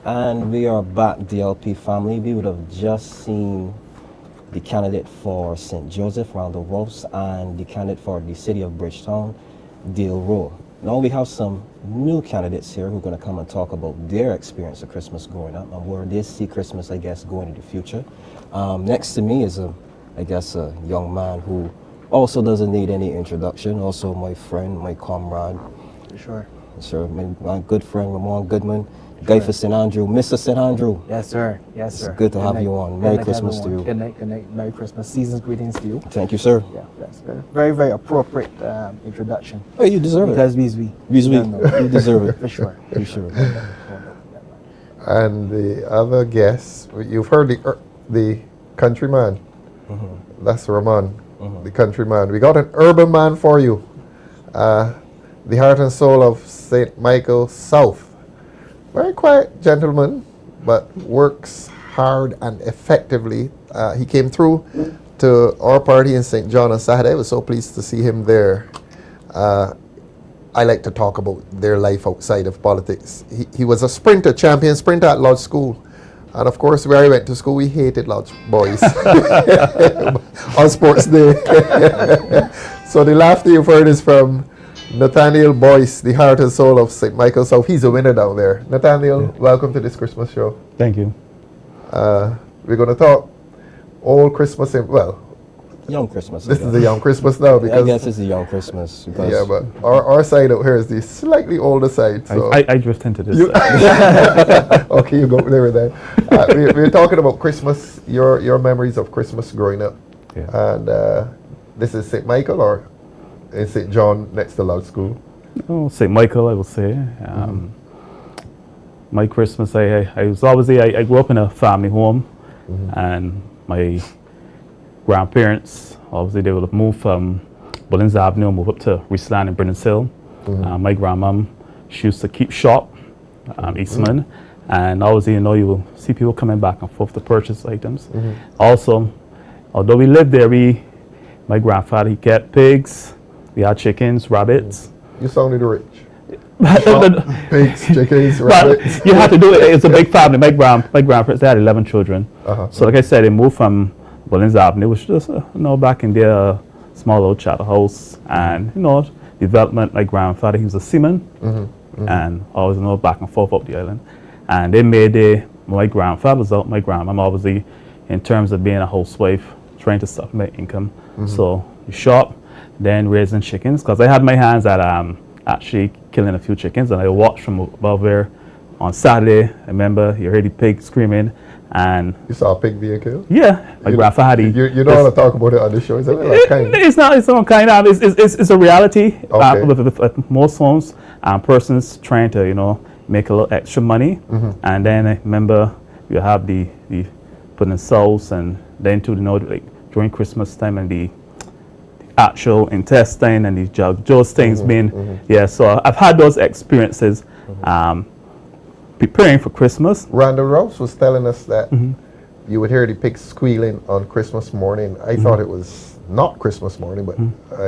And we are back, DLP family. We would have just seen the candidate for St. Joseph, Randall Ross, and the candidate for the city of Bridgetown, Dale Rowe. Now we have some new candidates here who are going to come and talk about their experience of Christmas growing up and where they see Christmas, I guess, going into the future. Next to me is, a young man who also doesn't need any introduction. Also my friend, my comrade. Sure. Sir, my good friend, Ramon Goodman. Guy for St. Andrew, Mr. St. Andrew. Yes, sir. Yes, sir. It's good to have you on. Merry Christmas to you. Good night, good night. Merry Christmas. Season's greetings to you. Thank you, sir. Yeah, that's good. Very, very appropriate introduction. Oh, you deserve because it. Because you deserve it. For sure. For sure. And the other guest, you've heard the countryman. Mm-hmm. That's Ramon, the countryman. We got an urban man for you. The heart and soul of St. Michael South. Very quiet gentleman, but works hard and effectively. He came through to our party in St. John on Saturday. I was so pleased to see him there. I like to talk about their life outside of politics. He was a champion sprinter at Lodge School. And of course, where I went to school, we hated Lodge boys on sports day. So the laughter you've heard is from Nathaniel Boyce, the heart and soul of St. Michael South. He's a winner down there. Nathaniel, welcome to this Christmas show. Thank you. We're going to talk old Christmas, young Christmas. This is the young Christmas now. Because I guess it's the young Christmas. Yeah, but our side out here is the slightly older side. So I drift into this side. Okay, you go there then. We're talking about Christmas, your memories of Christmas growing up. Yeah. And this is St. Michael or in St. John next to Lodge School? Oh, St. Michael, I will say. My Christmas, I was obviously, I grew up in a family home, and my grandparents, obviously they would have moved from Bullins Avenue, moved up to Richland and Brennan's Hill. My grandmom, she used to keep shop, Eastman, and obviously, you will see people coming back and forth to purchase items. Also, although we lived there, my grandfather, he kept pigs, we had chickens, rabbits. You sounded rich. Pigs, chickens, rabbits. You had to do it. It's a big family. My grandparents, they had 11 children. So like I said, they moved from Bullins Avenue, which was back in their small old chattel house, and development. My grandfather, he was a seaman, and always back and forth up the island. And they made my grandfather's out. My grandmom, obviously, in terms of being a housewife, trying to supplement income. So you shop, then raising chickens, because I had my hands at actually killing a few chickens, and I watched from above there on Saturday. I remember you heard the pig screaming, and you saw a pig being killed. Yeah, my grandfather had. You don't want to talk about it on the show. Is it like kind? It's not. It's not kind of. It's a reality. Okay. With most homes, persons trying to make a little extra money, and then I remember you have the putting sauce, and then during Christmas time and the actual intestine and those things being so I've had those experiences preparing for Christmas. Randall Rouse was telling us that you would hear the pigs squealing on Christmas morning. I thought it was not Christmas morning, but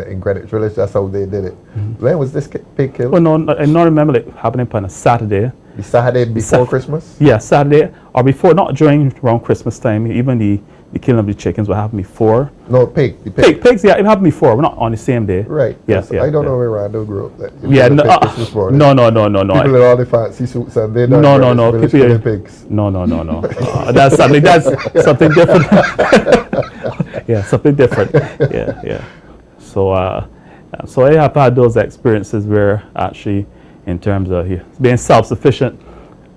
in Greenwich Village, that's how they did it. When was this pig killed? Well, no, I don't remember it happening on a Saturday. The Saturday before Christmas? Yeah, Saturday or before, not around Christmas time. Even the killing of the chickens will happen before. No, pig. The pig. Pigs, yeah, it happened before. We're not on the same day. Right. Yes, So yeah. I don't know where Randall grew up. Yeah, no, no. no. People in all the fancy suits and they don't No. People pigs. No. That's something different. Yeah, something different. Yeah. So I have had those experiences where actually, in terms of being self-sufficient,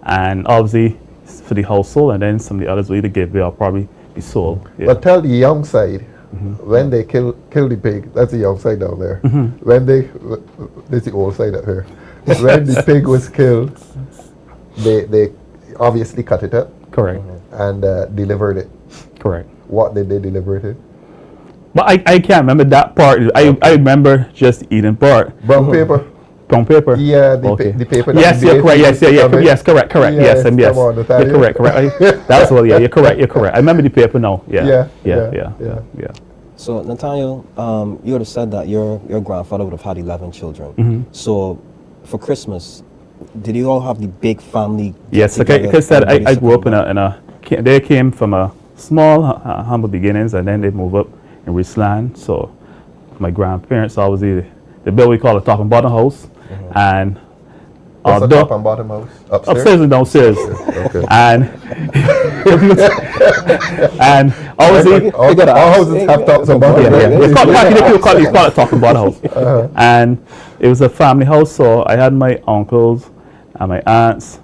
and obviously for the household, and then some of the others will either give away or probably be sold. Yeah. But tell the young side, when they kill the pig, that's the young side down there. When this is the old side up here. When the pig was killed, they obviously cut it up. Correct. And delivered it. Correct. What did they deliver it in? But I can't remember that part. I remember just eating part. Brown paper. Brown paper. Yeah, the paper. Yes, you're correct. Yes, correct. Yes, Yes, come on, you're correct. That's what. Yeah, you're correct. I remember the paper now. Yeah. So Nathaniel, you would have said that your grandfather would have had 11 children. So for Christmas, did you all have the big family? Yes, like I said, I grew up in a. They came from a small, humble beginnings, and then they moved up in Richland. So my grandparents always they built what we call a top and bottom house, and what's a top and bottom house? Upstairs and downstairs. Okay. And obviously all houses have tops and bottoms. Yeah. You call it top and bottom house. And it was a family house, so I had my uncles and my aunts,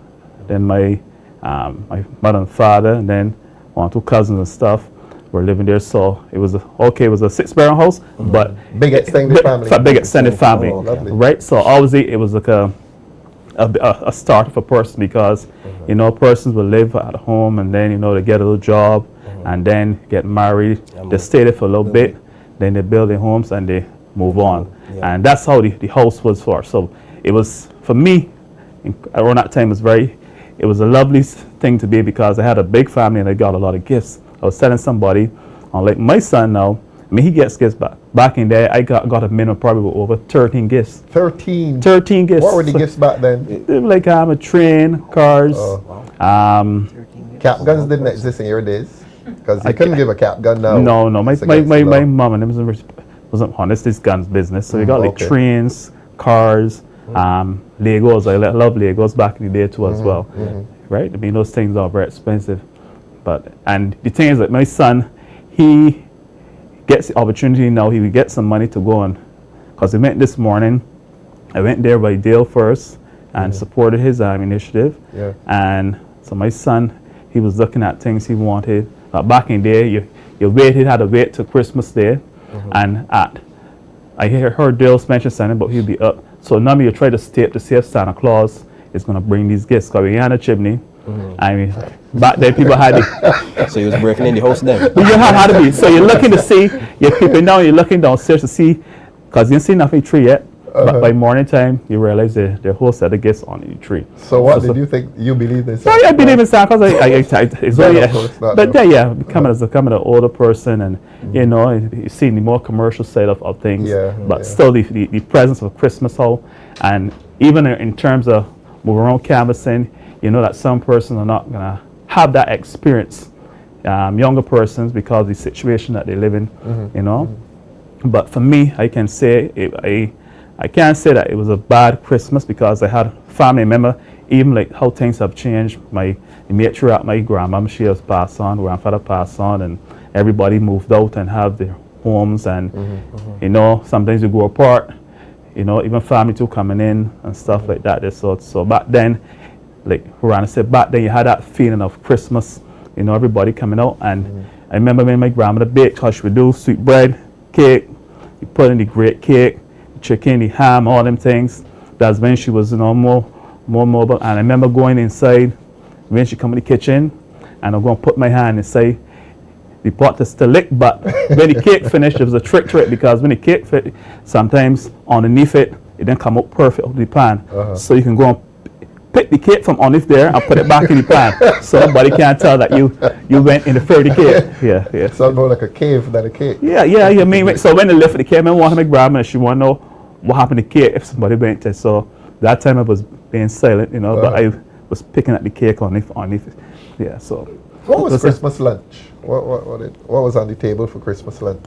then my mother and father, and then 1 or 2 cousins and stuff were living there. So it was a 6-bedroom house, but big extended family. Big extended family, lovely. So obviously it was like a start of a person, because persons will live at home, and then they get a little job, and then get married. They stay there for a little bit, then they build their homes and they move on. And that's how the house was for. So it was, for me, around that time, it was a lovely thing to be, because I had a big family and I got a lot of gifts. I was telling somebody, like my son now, he gets gifts back. Back in there, I got a minimum probably with over 13 gifts. 13 gifts. What were the gifts back then? Like a train, cars. Cap guns didn't exist in your days, because you couldn't give a cap gun now. No. My mom and them wasn't honest. This guns business. So we got like trains, cars, Legos. I love Legos back in the day too as well. Right? I mean, those things are very expensive. And the thing is that my son, he gets the opportunity now. He will get some money to go on, because I went this morning. I went there by Dale first and supported his initiative. And so my son, he was looking at things he wanted. Back in there, you had to wait till Christmas Day, and I heard Dale mention something about he'll be up. So now you try to stay up to see if Santa Claus is going to bring these gifts, because we had a chimney. I mean, back then people had it. So he was breaking in the house then. But you have to be. So you're looking to see, you're peeping down, you're looking downstairs to see, because you didn't see nothing tree yet. But by morning time, you realize there's a whole set of gifts on the tree. So what did you think? You believe in Santa Claus? I believe in Santa Claus. But coming an older person, and you see the more commercial side of things. But still the presence of Christmas home, and even in terms of moving around canvassing, that some persons are not gonna have that experience. Younger persons, because of the situation that they live in, But for me, I can say I can't say that it was a bad Christmas, because I had a family member, even like how things have changed. My matriarch, my grandmama, she has passed on, grandfather passed on, and everybody moved out and have their homes, and sometimes you go apart, even family too coming in and stuff like that. So back then, like Rana said, back then you had that feeling of Christmas, everybody coming out. And I remember when my grandmother baked, how she would do sweet bread, cake, you put in the great cake, chicken, the ham, all them things. That's when she was more mobile. And I remember going inside when she come in the kitchen, and I'm going to put my hand inside the pot to still lick. But when the cake finished, there was a trick to it, because when the cake fit, sometimes underneath it didn't come out perfect of the pan. So you can go and pick the cake from underneath there and put it back in the pan, so nobody can tell that you went in the further cake. Yeah. So more like a cave than a cake. Yeah. I mean, so when they lifted the cake, I remember one of my grandma, and she want to know what happened to the cake if somebody went there. So that time I was being silent, but I was picking at the cake on it. Yeah, so. What was Christmas lunch? What was on the table for Christmas lunch?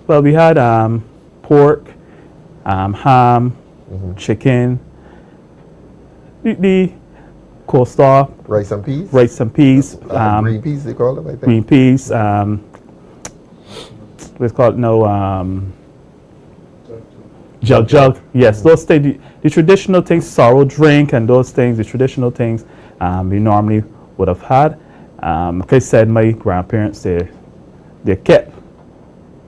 Well, we had pork, ham, chicken, the coleslaw, rice and peas. Green peas, they call them, I think. Green peas. What's called jug. Yes, those things. The traditional things, sorrow drink, and those things. The traditional things we normally would have had. Like I said, my grandparents they kept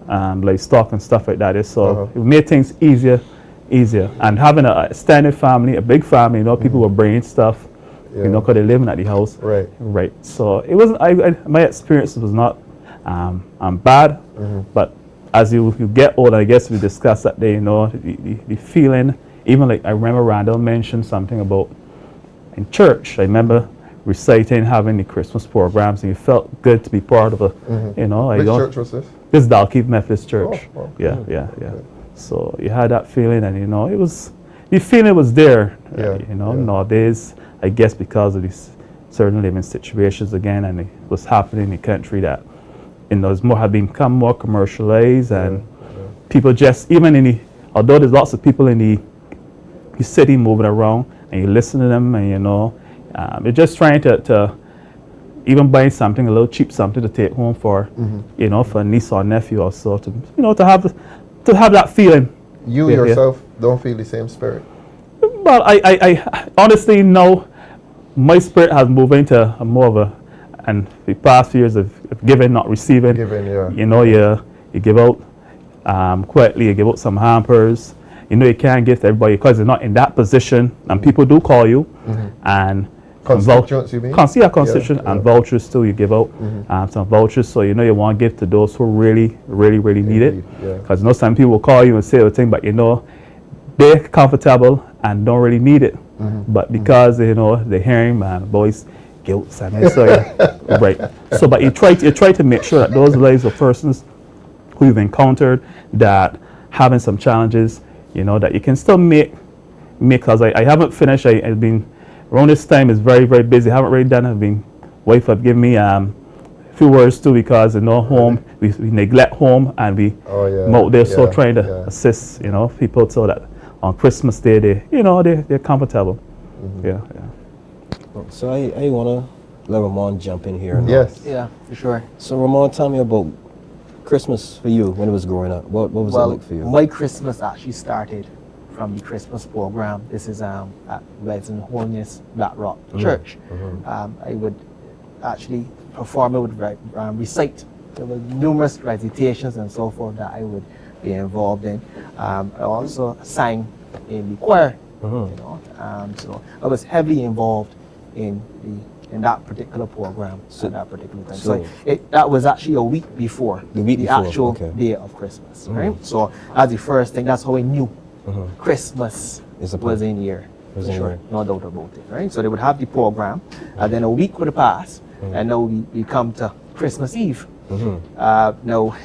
like stock and stuff like that. So it made things easier. And having a extended family, a big family, people were bringing stuff, because they're living at the house. Right. So it wasn't. My experience was not bad, but as you get older, I guess we discussed that day. The feeling. Even like I remember Randall mentioned something about in church. I remember reciting, having the Christmas programs, and you felt good to be part of a, Which church was this? This is Dalkeith Methodist Church. Oh, okay. Yeah. So you had that feeling, and it was, the feeling was there. Nowadays, I guess because of these certain living situations again, and it was happening in the country that, have become more commercialized, and people just, although there's lots of people in the city moving around, and you listen to them, and they're just trying to even buy something, a little cheap something to take home for, for a niece or nephew or so, to have that feeling. You yourself don't feel the same spirit? Well, I honestly know my spirit has moved into more of and the past few years of giving, not receiving. You give out quietly, you give out some hampers. You can't give to everybody because they're not in that position, and people do call you, and constituents, you mean? Constituents and vouchers too. You give out some vouchers, so you want to give to those who really need it. Because some people will call you and say a thing, but they're comfortable and don't really need it. But because they're hearing voice, guilt, and so right. So, but you try to make sure that those lives of persons who you've encountered that having some challenges, that you can still make. Because I haven't finished. I've been around this time is very, very busy. I haven't really done. Wife have given me a few words too, because home we neglect home, and we out there so trying to assist people so that on Christmas Day they're comfortable. So I wanna let Ramon jump in here. Yes. Yeah, for sure. So Ramon, tell me about Christmas for you when it was growing up. What was it like for you? My Christmas actually started from the Christmas program. This is at Wedding Holiness Black Rock Church. I would actually perform, I would recite. There were numerous recitations and so forth that I would be involved in. I also sang in the choir. So I was heavily involved in that particular program at that particular time. So that was actually a week before the actual day of Christmas, right? So as the first thing, that's how I knew Christmas was in here, for sure, no doubt about it, right? So they would have the program, and then a week would pass, and now we come to Christmas Eve. Now,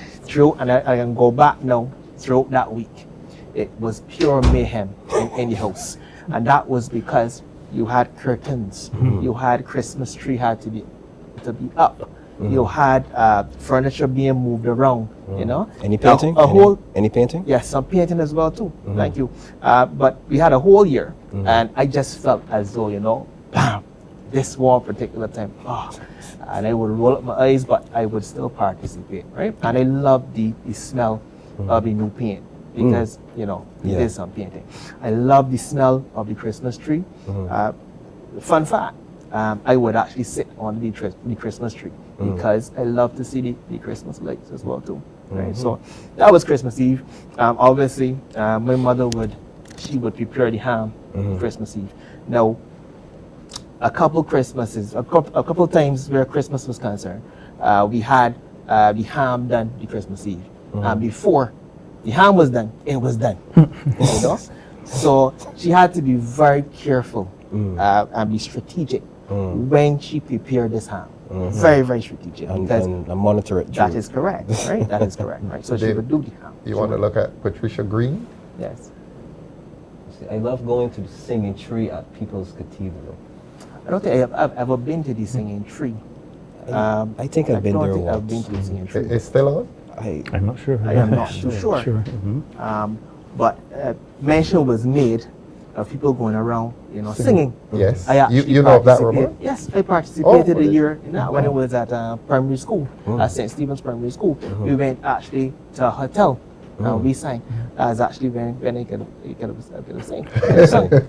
and I can go back now, throughout that week, it was pure mayhem in the house, and that was because you had curtains, you had Christmas tree had to be up, you had furniture being moved around, Any painting? Any painting? Yes, some painting as well too. Thank you. But we had a whole year, and I just felt as though, bam, this one particular time, and I would roll up my eyes, but I would still participate, right? And I love the smell of the new paint. Because it is some painting. I love the smell of the Christmas tree. Fun fact, I would actually sit on the Christmas tree because I love to see the Christmas lights as well too. Right, so that was Christmas Eve. Obviously, my mother would prepare the ham Christmas Eve. Now, a couple times where Christmas was concerned, we had the ham done the Christmas Eve, and before the ham was done, it was done. So she had to be very careful and be strategic when she prepared this ham. Very, very strategic. And monitor it. That is correct, right? That is correct, right? So she would do the ham. You want to look at Patricia Green? Yes. I love going to the singing tree at People's Cathedral. I don't think I've ever been to the singing tree. I think I've been don't there think I've once. been to the singing tree. It's still on? I'm not sure. I am not too sure. But mention was made of people going around, singing. Yes. I actually You know of that, participated- Ramon? Yes, I participated a okay. year in that when I was at primary school, at St. Stephen's Primary School. We went actually to a hotel. We sang. That's actually when I could sing.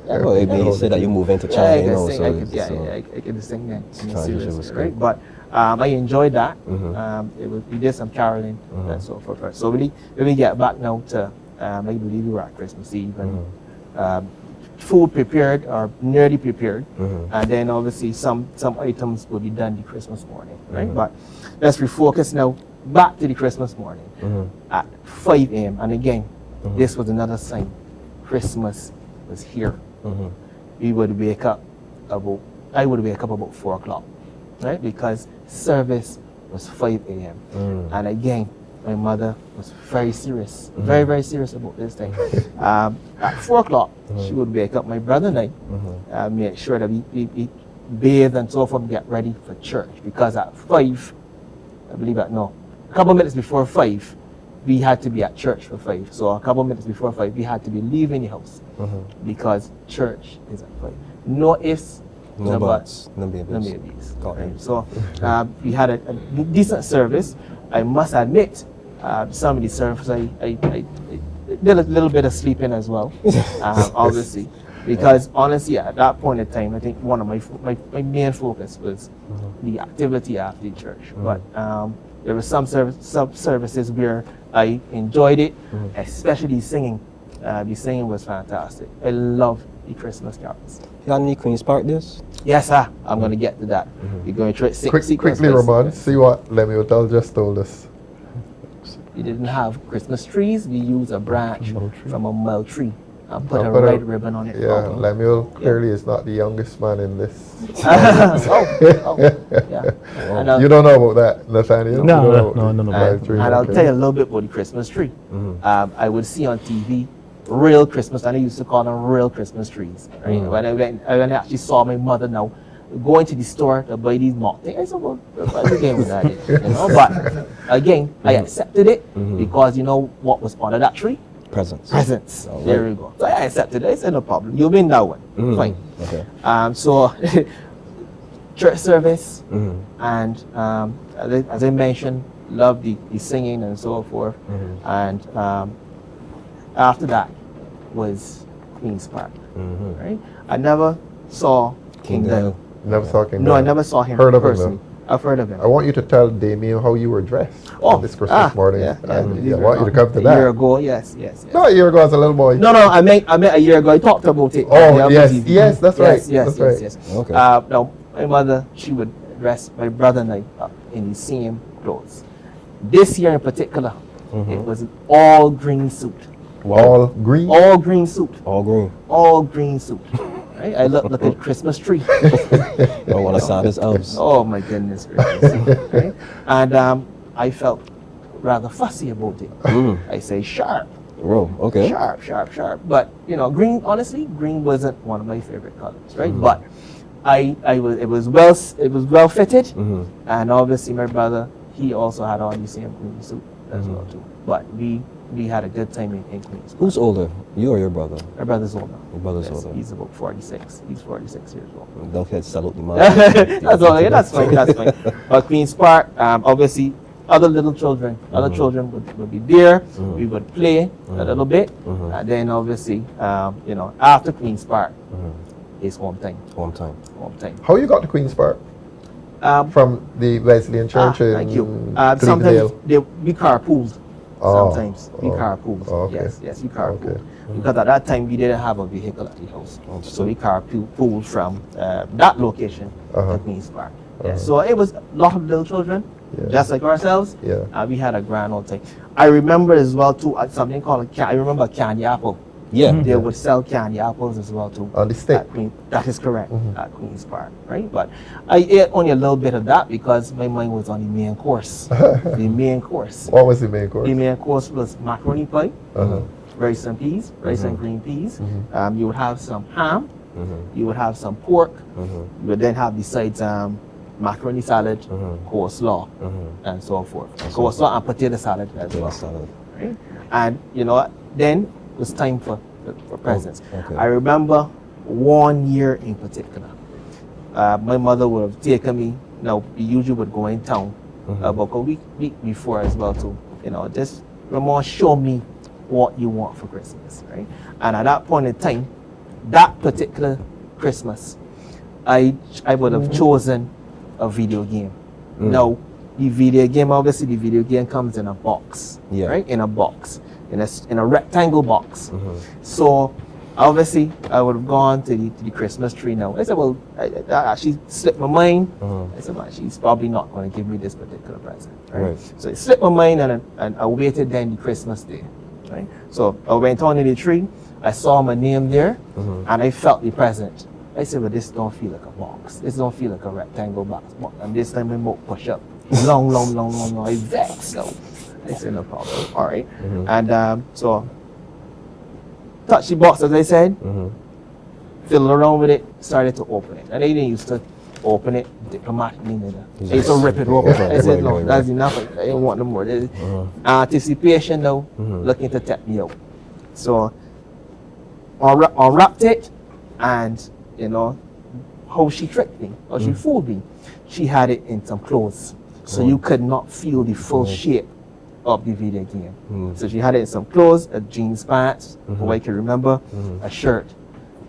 Well, you said that you move into Yeah, I China, could so sing. I could sing then. transition was Right? good. But I enjoyed that. We did some caroling and so forth. So when we get back now to, I believe we were at Christmas Eve and food prepared or nearly prepared, and then obviously some items will be done the Christmas morning, right? But let's refocus now back to the Christmas morning at 5 a.m. And again, this was another sign. Christmas was here. We would wake up I would wake up about 4 o'clock, right? Because service was 5 a.m. And again, my mother was very serious, very, very serious about this thing. At 4 o'clock, she would wake up my brother and I, make sure that we bathe and so forth and get ready for church. Because at 5, I believe that, no, a couple minutes before 5, we had to be at church for 5. So a couple minutes before 5, we had to be leaving the house because church is at 5. No ifs, no buts, no babies. no babies. Got it. Right? So we had a decent service. I must admit, some of the service I did a little bit of sleeping as well, obviously, because honestly at that point in time, I think one of my main focus was the activity after the church. But there were some services where I enjoyed it, especially singing. The singing was fantastic. I love the Christmas carols. You had any Queen's Park this? Yes, sir. I'm going to get to that. We're going to try Quickly, Ramon, see what Lemuel just told us. We didn't have Christmas trees. We used a branch from a mile tree and put I'll a put red ribbon on it. Yeah, Lemuel clearly is not the youngest man in this. Yeah. And You don't know about that, Nathaniel? No, You don't no, know no, about no. the tree, And I'll okay. tell you a little bit about the Christmas tree. I would see on TV real Christmas, and I used to call them real Christmas trees. Right? When I actually saw my mother now going to the store to buy these mock things, I said, well, what's the game with that? But again, I accepted it because you know what was under that tree? Presents. Presents. There we go. So I accepted it. I said, no problem. You'll win that one. Fine. Okay. So church service, and as I mentioned, love the singing and so forth. And after that was Queen's Park. Right? I never saw King Dale. Never saw King No, I Dale. never saw him Heard of him, personally. I've heard of him. I want you to tell Damien how you were dressed on this Christmas morning. Yeah, And I want you to come to a that. year ago, yes. No, a year ago as a little boy. No, I meant a year ago. I talked about it. Oh, on the yes, TV. yes, that's right. Yes. That's right. Okay. Now, my mother, she would dress my brother and I up in the same clothes. This year in particular, it was an all green suit. All green? All green suit. All green. All green suit. Right? I look like a Christmas tree. I want to sound as elves. Oh my goodness gracious. Right? And I felt rather fussy about it. I say sharp. Whoa, okay. Sharp. But you know, green, honestly, green wasn't one of my favorite colors, right? But it was well fitted, and obviously my brother, he also had on the same green suit as well too. But we had a good time in Queens. Who's older, you or your brother? My brother's older. Your brother's Yes, older. He's about 46. He's 46 years old. Don't get salute the man. That's all. Yeah, that's fine. But Queen's Park, obviously, other little children, would be there. We would play a little bit, and then obviously, after Queen's Park, is home time. Home time. How you got to Queen's Park? From the Wesleyan Church thank you. in Sometimes Clevedale? we carpooled. Sometimes we carpooled. Oh, okay. Yes, we carpooled. Because at that time we didn't have a vehicle at the house, so we carpooled from that location to Queen's Park. Yeah, so it was a lot of little children, just like ourselves. We had a grand old time. I remember as well too something called I remember candy apple. Yeah. They would sell candy apples as well too. On the stick. That is correct, at Queen's Park, right? But I ate only a little bit of that because my mind was on the main course. The main course. What was the main course? The main course was macaroni pie, rice and peas, rice and green peas. You would have some ham, You would have some pork. You would then have besides macaroni salad, coleslaw, and so forth. Coleslaw and potato salad as well. Right? And you know, then it was time for presents. I remember one year in particular. My mother would have taken me. Now we usually would go in town about a week before as well to, you know, just Ramon, show me what you want for Christmas, right? And at that point in time, that particular Christmas, I would have chosen a video game. Now, the video game, obviously the video game comes in a box, right? In a box, in a rectangle box. So obviously I would have gone to the Christmas tree now. I said, well, that actually slipped my mind. I said, well, she's probably not going to give me this particular present, right? So it slipped my mind, and I waited then the Christmas day, right? So I went on in the tree, I saw my name there, and I felt the present. I said, well, this don't feel like a box. This don't feel like a rectangle box. And this time I won't push up. Long. I vexed. So I said, no problem. All right. And so touch the box, as I said, fiddle around with it, started to open it. And I didn't used to open it diplomatically neither. I used to rip it open. I said, no, that's enough. I didn't want no more. Anticipation now, looking to tap me out. So I wrapped it, and you know how she tricked me, how she fooled me. She had it in some clothes, so you could not feel the full shape of the video game. So she had it in some clothes, a jeans pants, I can remember, a shirt,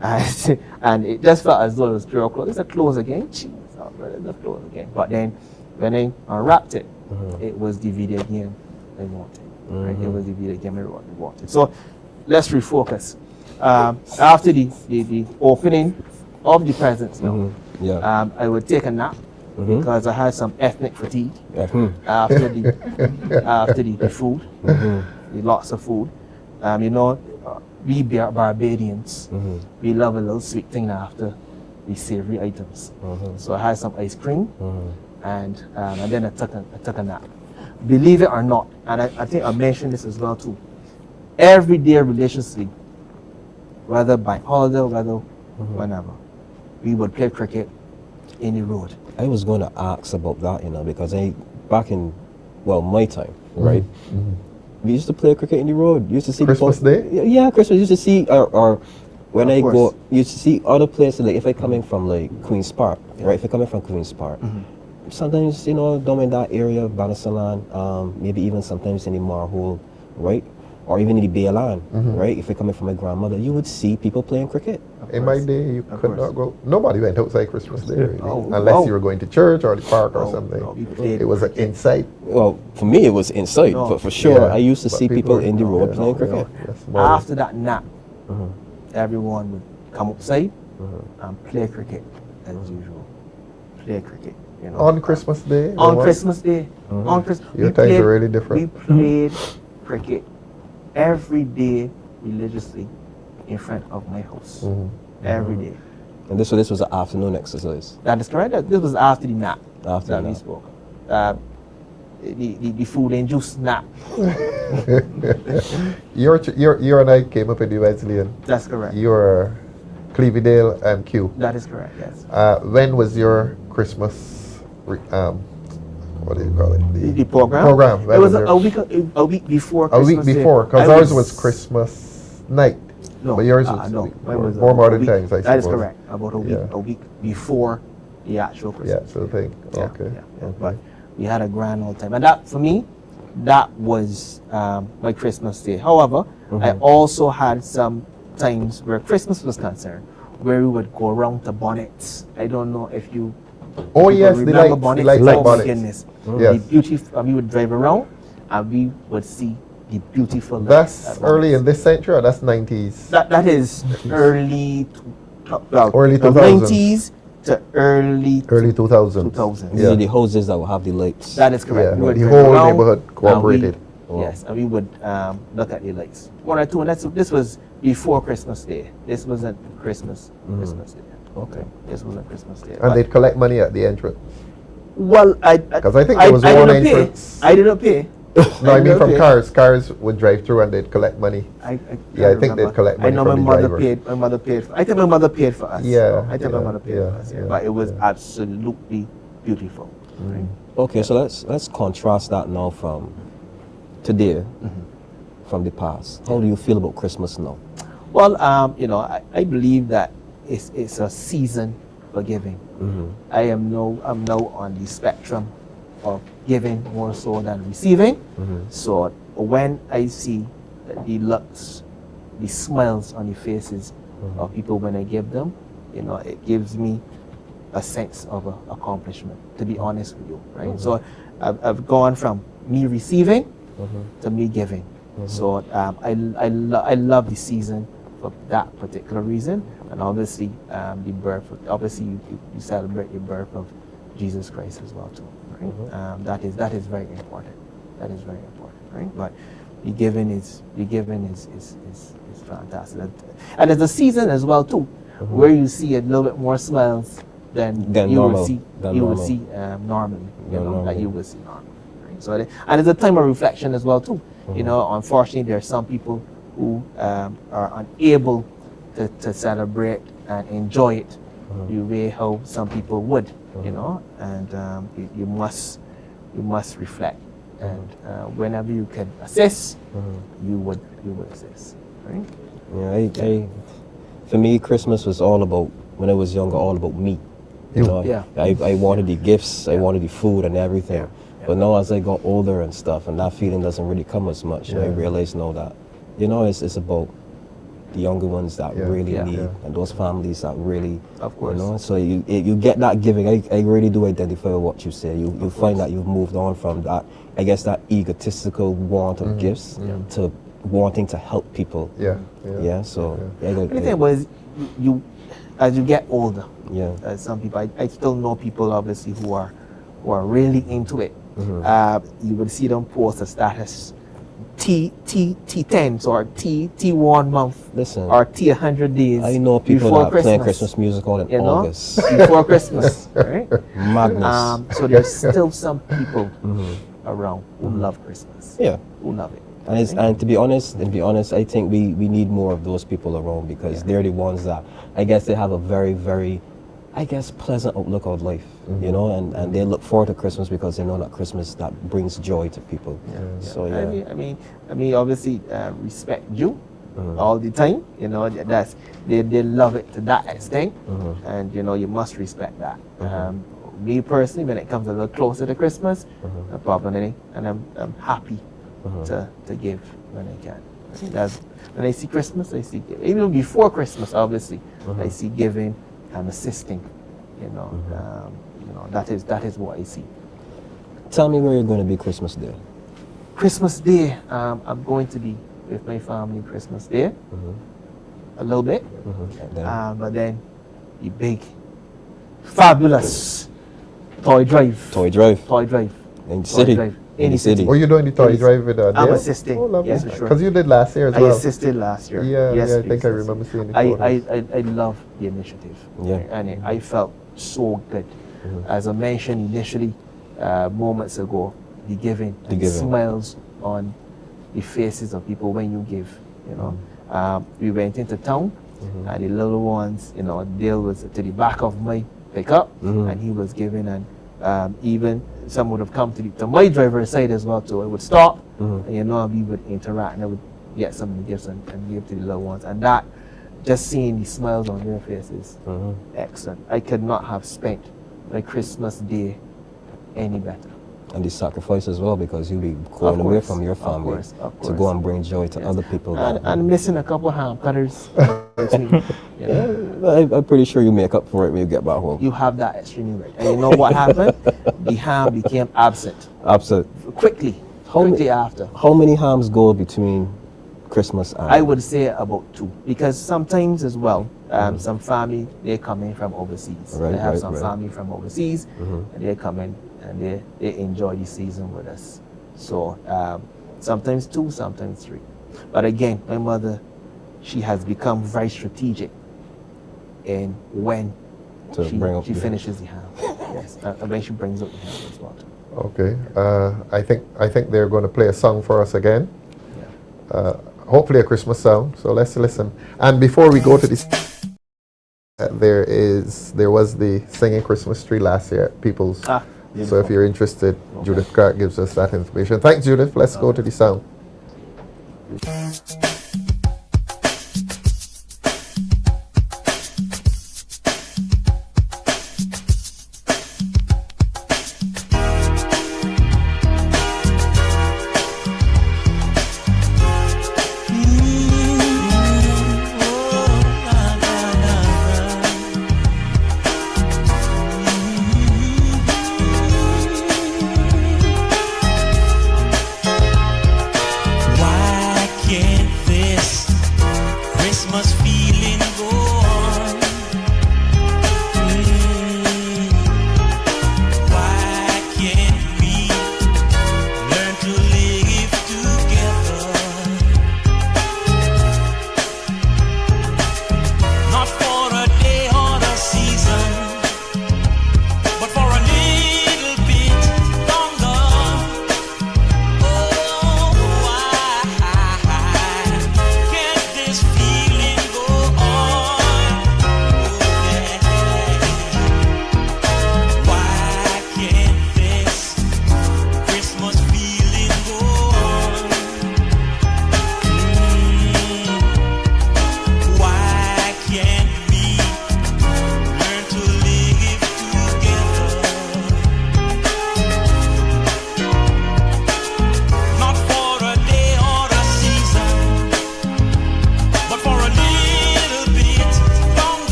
and it just felt as though it was pure clothes. It's a clothes again, jeez, the clothes again. But then when I unwrapped it, it was the video game I wanted. Right? It was the video game I wanted. So let's refocus. After the opening of the presents now, I would take a nap because I had some ethnic fatigue after the food, the lots of food. You know, we Barbadians, we love a little sweet thing after the savory items. So I had some ice cream, and then I took a nap. Believe it or not, and I think I mentioned this as well too, every day religiously, whether by holiday or whether whenever, we would play cricket in the road. I was going to ask about that, you know, because back in, my time, right? We used to play cricket in the road. You used to see Christmas Day? Yeah, Christmas. You used to see, or when I go, you used to see other places, like if I coming from like Queen's Park, right? If I coming from Queen's Park, sometimes, you know, down in that area, Banasalan, maybe even sometimes in the Marhole, right? Or even in the Bay Land, right? If you're coming from my grandmother, you would see people playing cricket. In my day, you could not go. Nobody went outside Christmas Day, really, unless you were going to church or the park or something. It was inside. Well, for me, it was inside, but for sure, I used to see people in the road playing cricket. After that nap, everyone would come outside and play cricket as usual. Play cricket. You know, on Christmas Day? On Christmas Day. On Christmas. Your times are really different. We played cricket every day religiously in front of my house. Every day. And this was an afternoon exercise? That is correct. This was after the nap we spoke. The food and juice nap. You and I came up in the Wesleyan. That's correct. You were Cleverdale and Q. That is correct, yes. When was your Christmas, what do you call it? The program? It was a week before Christmas. A week before, because ours was Christmas night. No, but yours was more modern times, I suppose. That is correct. About a week before the actual Christmas. Yeah, so thing. Okay. But we had a grand old time. And that, for me, that was my Christmas day. However, I also had some times where Christmas was concerned, where we would go around to bonnets. I don't know if you yes, remember the bonnets. lights Oh my bonnets. goodness. Yes. We would drive around and we would see the beautiful lights. That's at early bonnets. in this century, or that's 90s? That is early 2000s. 90s to early 2000s. 2000s. Yeah. The houses that will have the lights. That is correct. Yeah, the whole neighborhood cooperated. Yes, and we would look at the lights. One or two, and this was before Christmas Day. This wasn't Christmas Day. Okay. This wasn't Christmas Day. And they'd collect money at the entrance. Well, because I think there was one entrance. I didn't pay. No, I mean from Okay. cars. Cars would drive through and they'd collect money. I Yeah, I think remember. they'd collect I money know from my the mother driver. paid. My mother paid. I think my mother paid for us. Yeah, I think my yeah, mother paid yeah, for us. Yeah. yeah, But it was yeah. absolutely beautiful. Right? Okay, so let's contrast that now from today, from the past. How do you feel about Christmas now? Well, I believe that it's a season for giving. I'm now on the spectrum of giving more so than receiving. So when I see the looks, the smiles on the faces of people when I give them, it gives me a sense of accomplishment, to be honest with you, right? So I've gone from me receiving to me giving. So I love the season for that particular reason, and obviously the birth. Obviously, you celebrate the birth of Jesus Christ as well too, right? That is very important. That is very important, right? But the giving is fantastic, and it's a season as well too, where you see a little bit more smiles than you normal. would see Than you would normal. see normally, Than that you would see normally. Right? So and it's a time of reflection as well too. Unfortunately, there are some people who are unable to celebrate and enjoy it the way how some people would, and you must reflect, and whenever you can assist, you would assist, right? Yeah, for me, Christmas was all about, when I was younger, all about me. Yeah. I wanted the gifts, I wanted the food and everything. Yeah. But now as I got older and stuff, and that feeling doesn't really come as much, I realize now that, it's about the younger ones that really need, and those families that really, Of course. So you get that giving. I really do identify with what you say. You find that you've moved on from that, I guess, that egotistical want of gifts to wanting to help people. So The thing was, you as you get older, yeah. some people, I still know people obviously who are really into it. You will see them post a status T10s or T1 month, Listen, or T100 days. I know people before that play Christmas music all in August. before Christmas, right? Madness. So there's still some people around who love Christmas. Yeah. Who love it. And to be honest, I think we need more of those people around, because they're the ones that, I guess, they have a very, very, I guess, pleasant outlook on life, and they look forward to Christmas because they know that Christmas, that brings joy to people. So yeah. I mean, obviously, respect you all the time. That's they love it to that extent, and you must respect that. Me personally, when it comes a little closer to Christmas, no problem, and I'm happy to give when I can. I think that's when I see Christmas, I see giving. Even before Christmas, obviously, I see giving and assisting. That is what I see. Tell me where you're going to be Christmas Day. Christmas Day, I'm going to be with my family Christmas Day, a little bit, but then the big, fabulous toy drive. Toy drive. In the city. In the city. Oh, you're doing the toy drive with I'm Dale? assisting. Oh, lovely. Yes, for sure. Because you did last year as I well. assisted last year. Yeah, I think I please. remember seeing the photos. I love the initiative. Yeah. And I felt so good. As I mentioned initially, moments ago, the giving. Smiles on the faces of people when you give. We went into town, and the little ones, Dale was to the back of my pickup, and he was giving, and even some would have come to my driver's side as well too. I would stop, and we would interact, and I would get some of the gifts and give to the little ones, and that, just seeing the smiles on their faces, excellent. I could not have spent my Christmas Day any better. And the sacrifice as well, because you'll be going away from your family to go and bring joy to other people. And missing a couple of ham cutters. I'm pretty sure you make up for it when you get back home. You have that extremely right. And you know what happened? The ham became absent. Quickly after. How many hams go between Christmas and... I would say about 2, because sometimes as well, some family, they come in from overseas. They have some family from overseas, and they come in and they enjoy the season with us. So sometimes 2, sometimes 3. But again, my mother, she has become very strategic in when she finishes the ham. Yes, and when she brings up the ham as well. Okay. I think they're going to play a song for us again. Hopefully a Christmas song. So let's listen. And before we go to this, there was the singing Christmas tree last year at People's. So if you're interested, Judith Clark gives us that information. Thanks, Judith. Let's go to the sound.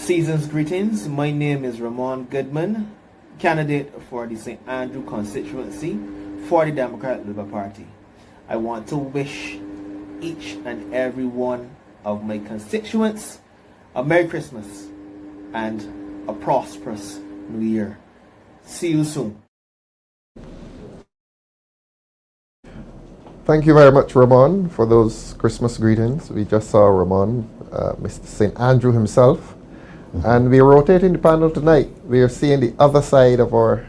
Season's greetings. My name is Ramon Goodman, candidate for the St. Andrew constituency for the Democrat Labour Party. I want to wish each and every one of my constituents a Merry Christmas and a prosperous New Year. See you soon. Thank you very much, Ramon, for those Christmas greetings. We just saw Ramon, Mr. St. Andrew himself. And we are rotating the panel tonight. We are seeing the other side of our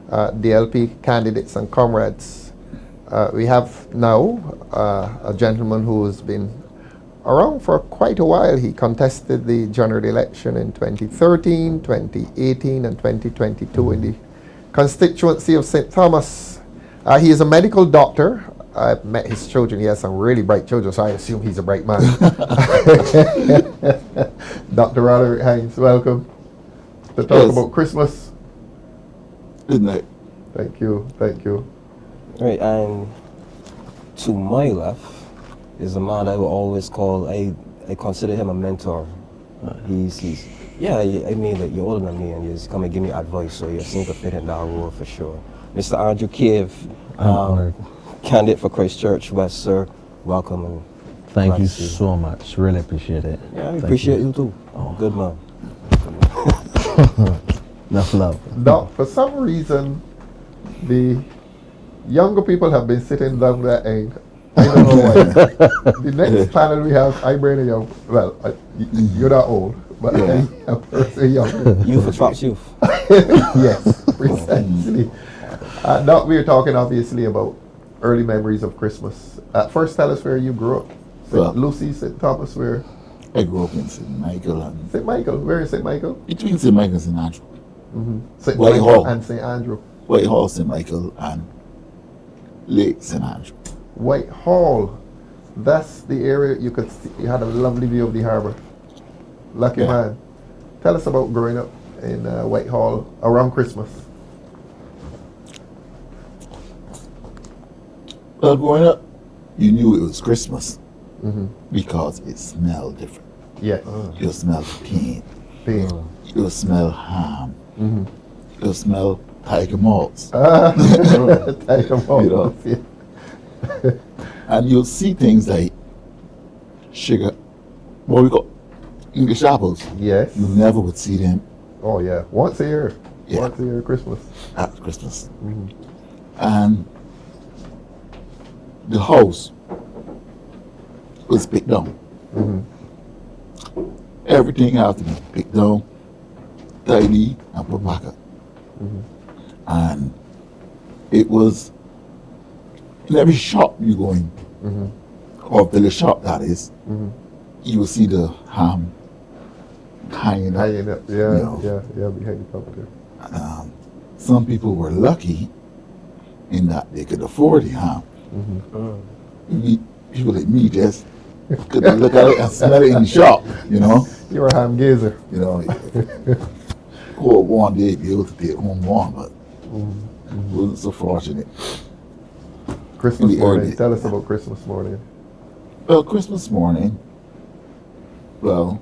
DLP candidates and comrades. We have now a gentleman who has been around for quite a while. He contested the general election in 2013, 2018, and 2022 in the constituency of St. Thomas. He is a medical doctor. I've met his children. He has some really bright children, so I assume he's a bright man. Dr. Roderick Hines, welcome to talk about Christmas. Good night. Thank you, thank you. Right, and to my left is a man I will always call, I consider him a mentor. He's yeah, I mean, like, you're older than me and you just come and give me advice, so you seem to fit in that role for sure. Mr. Andrew Cave, candidate for Christchurch West, sir. Welcome and Thank you so much. Really appreciate it. Yeah, I appreciate you too. Oh. Good man. Enough love. Now, for some reason, the younger people have been sitting down that end. I don't know why. The next panel we have, I'm really young. Well, you're not old, but I'm a person younger. Youth attracts youth. Yes, precisely. Now we're talking obviously about early memories of Christmas. First, tell us where you grew up. St. Lucy, St. Thomas, where? I grew up in St. Michael. And St. Michael, where is St. Michael? Between St. Michael and St. Andrew. St. Whitehall. Michael and St. Andrew. Whitehall, St. Michael, and Lake St. Andrew. Whitehall, that's the area you could see. You had a lovely view of the harbor. Lucky man. Tell us about growing up in Whitehall around Christmas. Well, growing up, you knew it was Christmas because it smelled different. Yes. You'll smell paint. You'll smell ham. You'll smell tiger malts. Tiger malts. You know? And you'll see things like sugar, what we call English apples. Yes. You never would see them. Oh yeah, once a year. Yeah. Once a year, Christmas. At Christmas. And the house was picked down. Everything had to be picked down, tidy, and put back up. And it was in every shop you go in, or village shop that is, you will see the ham hanging up. Hanging up, yeah, you know. yeah, behind the counter. And, some people were lucky in that they could afford the ham. People like me just could look at it and smell it in the shop, you know. You're a ham gazer. You know, hope one day be able to take home one, but wasn't so fortunate. Christmas morning, tell us about Christmas morning. Well, Christmas morning, well,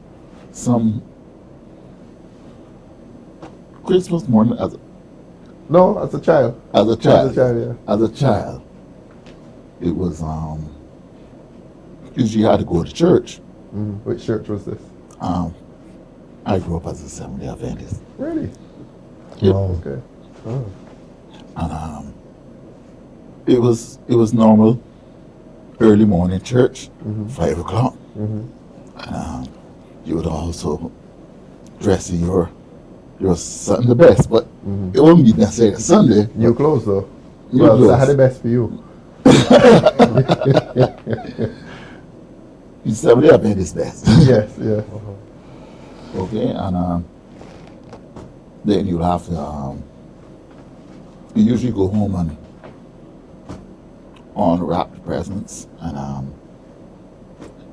Christmas morning as a child. As a child, yeah. As a child, it was usually you had to go to church. Which church was this? I grew up as a Seventh-day Adventist. Really? Yep. Oh, okay. Oh. And it was normal early morning church, 5 o'clock. And you would also dress in your Sunday best, but it wouldn't be necessarily Sunday. New clothes though. New Well, clothes. Saturday best for you. You Seventh-day Adventist best. Yes, yes. Okay, and then you'll have to you usually go home and unwrap the presents, and I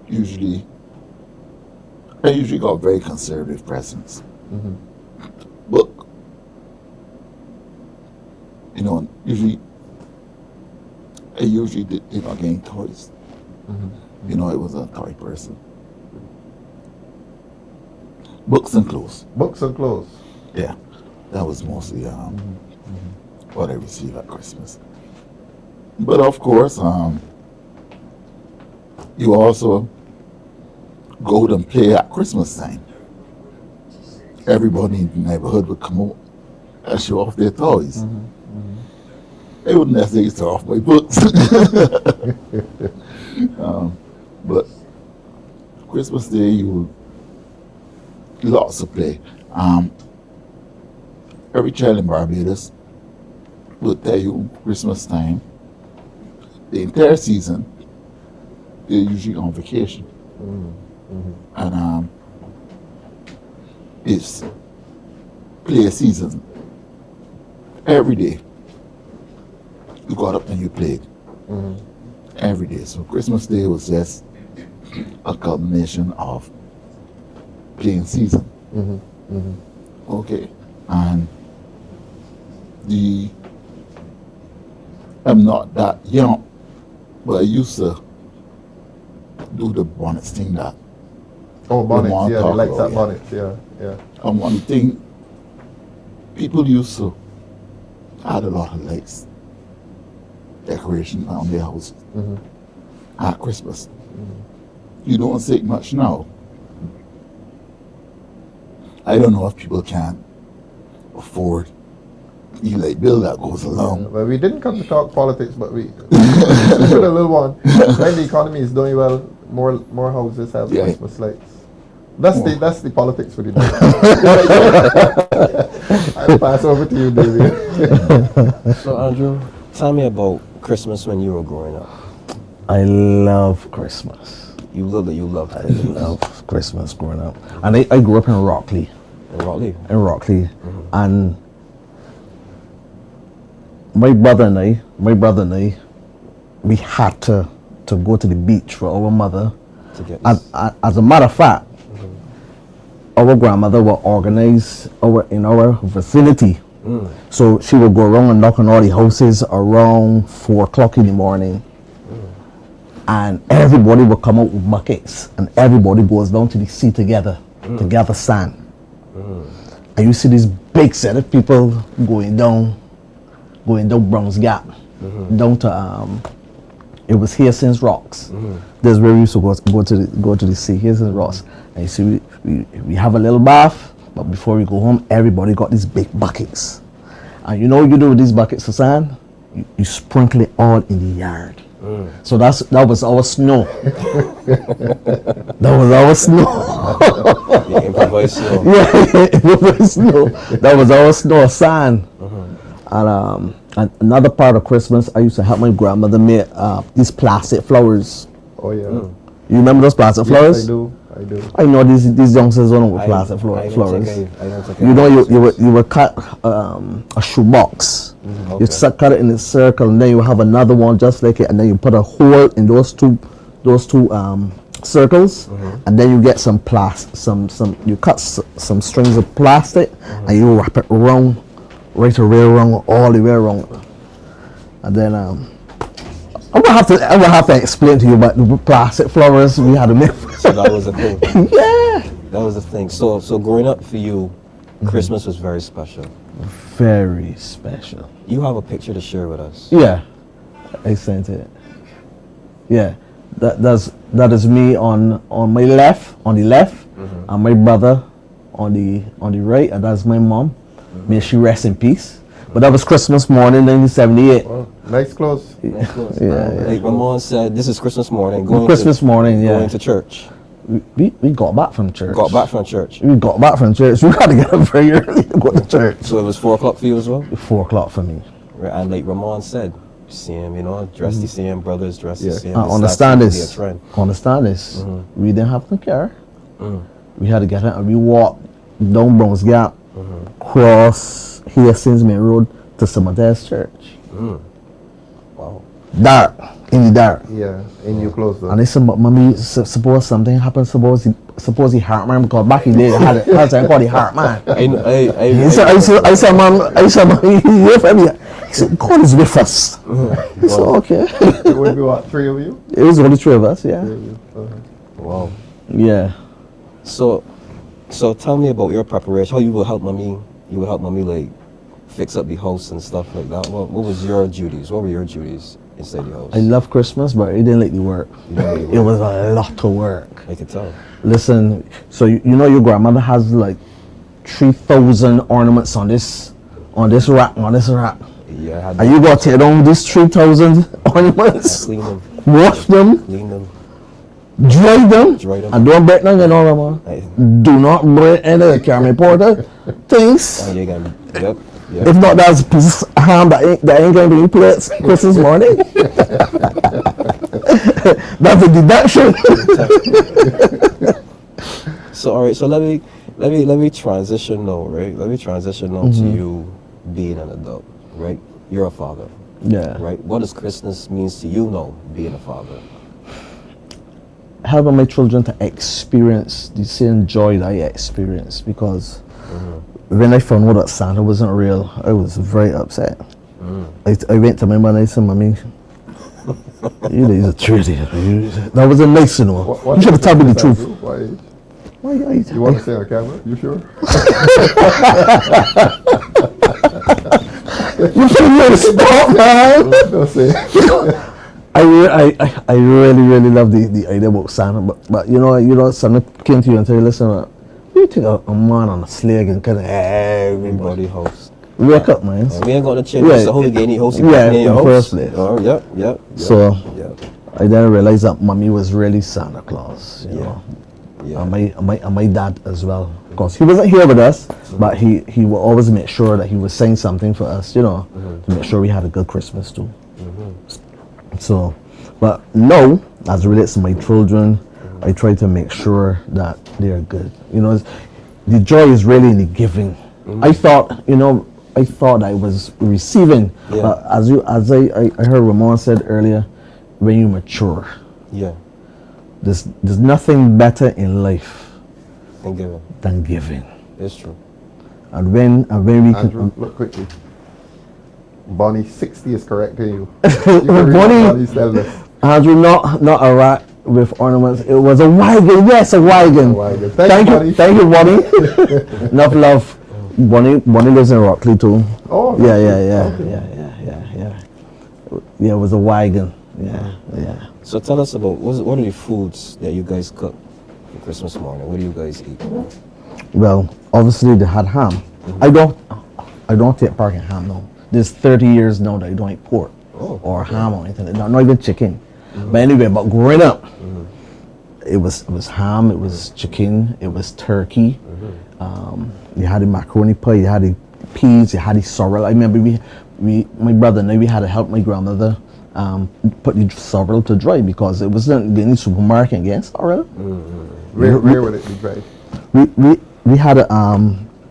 usually got very conservative presents. Book, you know, I usually did not getting toys. You know, I was a toy person. Books and clothes. Books and clothes. Yeah, that was mostly what I received at Christmas. But of course, you also go out and play at Christmas time. Everybody in the neighborhood would come out and show off their toys. They wouldn't necessarily show off my books. But Christmas Day, you lots of play. Every child in Barbados will tell you Christmas time, the entire season, they're usually on vacation. And it's play season. Every day, you got up and you played. Every day. So Christmas Day was just a culmination of playing season. Okay. And I'm not that young, but I used to do the bonnets thing that. Oh, bonnets, yeah, they like that yeah. bonnets, yeah. And one thing, people used to add a lot of lights, decoration around their house at Christmas. You don't see it much now. I don't know if people can afford the light bill that goes along. Well, we didn't come to talk politics, but we put a little one. When the economy is doing well, more houses have Christmas lights. That's the politics for the day. I'll pass over to you, David. So Andrew, tell me about Christmas when you were growing up. I love Christmas. You love I love Christmas growing up. And I grew up in Rockley. In Rockley? And my brother and I, we had to go to the beach for our mother. As a matter of fact, our grandmother will organize in our vicinity. So she would go around and knock on all the houses around 4 o'clock in the morning. And everybody will come out with buckets and everybody goes down to the sea together to gather sand. And you see this big set of people going down Browns Gap, down to it was Hastings Rocks. There's where we used to go to the sea, Hastings Rocks. And you see we have a little bath, but before we go home, everybody got these big buckets. And you know what you do with these buckets of sand? You sprinkle it all in the yard. So that was our snow. That was our snow. Yeah, improvised snow. Yeah, improvised snow. That was our snow sand. And another part of Christmas, I used to help my grandmother make these plastic flowers. Oh yeah. You remember those plastic flowers? Yes, I do. I know these youngsters don't know what plastic flowers. You know, you would cut a shoebox. You cut it in a circle, and then you have another one just like it, and then you put a hole in those two circles, and then you get some you cut some strings of plastic, and you wrap it around, right around, all the way around, and then I will have to explain to you about the plastic flowers we had to make. So that was the thing. Yeah. That was the thing. So growing up for you, Christmas was very special. Very special. You have a picture to share with us. Yeah, I sent it. Yeah, that is me on my left, and my brother on the right, and that's my mom. May she rest in peace. But that was Christmas morning, 1978. Wow, nice clothes. Yeah. Like Ramon said, this is Christmas morning. Going to church. We got back from church. We got back from church. We got to get up very early to go to church. So it was 4 o'clock for you as well? 4 o'clock for me. Right, and like Ramon said, same, dressed the same, brothers dressed the same. Understand this. We didn't have no car. We had to get out and we walked down Browns Gap, cross Hastings Main Road to Cemetery's Church. Wow. Dark, in the dark. Yeah, in your clothes though. And they said, but mommy, suppose something happens, suppose he heart man, because back in the day, had a time called the heart man. I said, mom, you for me? He said, God is with us. I said, okay. It would be what, 3 of you? It was only 3 of us, yeah. Wow. Yeah. So, So tell me about your preparation. How you will help mommy? You will help mommy like fix up the house and stuff like that. What was your duties? What were your duties inside the house? I love Christmas, but it didn't like the work. It was a lot of work. I can tell. Listen, so you know your grandmother has like 3,000 ornaments on this rack. Yeah. And you got to tear down these 3,000 ornaments, clean them, wash them, clean them, dry them, them. and don't break none, you know, man. Do not break any of the Carmen Porter things. Yep. If not, that's a piece of ham that ain't going to be in plates Christmas morning. That's a deduction. So all right, so let me transition now, right? Let me transition now to you being an adult, right? You're a father. Yeah. Right? What does Christmas means to you now, being a father? Helping my children to experience the same joy that I experienced, because when I found out that Santa wasn't real, I was very upset. I went to my mother and I said, Mommy, you know, he's a traitor. That wasn't nice, you know. You should have told me the truth. Why you want to say on camera? You sure? You put me on the spot, man. Don't say. I really love the idea about Santa, but you know, Santa came to you and tell you, listen, you take a man on a sleigh and kind of everybody house. Wake up, man. We ain't gonna change the whole game. House in the first place. Oh, yep. So I then realized that Mommy was really Santa Claus, you know. Yeah. And my dad as well. Of course, he wasn't here with us, but he will always make sure that he was saying something for us, you know, to make sure we had a good Christmas too. So, but no, as it relates to my children, I try to make sure that they're good. You know, the joy is really in the giving. I thought I was receiving. But as I heard Ramon said earlier, when you mature, there's nothing better in life than giving. It's true. And when we can look quickly. Bonnie 60 is correcting you. Bonnie, Andrew, not a rat with ornaments. It was a wagon. Yes, a wagon. Thank you, Bonnie. Enough love. Bonnie lives in Rockley too. Oh, yeah. Yeah, it was a wagon. Yeah. So tell us about what are the foods that you guys cook for Christmas morning? What do you guys eat? Well, obviously they had ham. I don't take part in ham now. There's 30 years now that I don't eat pork or ham or anything. Not even chicken. But anyway, but growing up, it was ham, it was chicken, it was turkey. You had the macaroni pie, you had the peas, you had the sorrel. I remember my brother and I, we had to help my grandmother put the sorrel to dry because it wasn't in the supermarket and get sorrel. Where would it be dried? We had a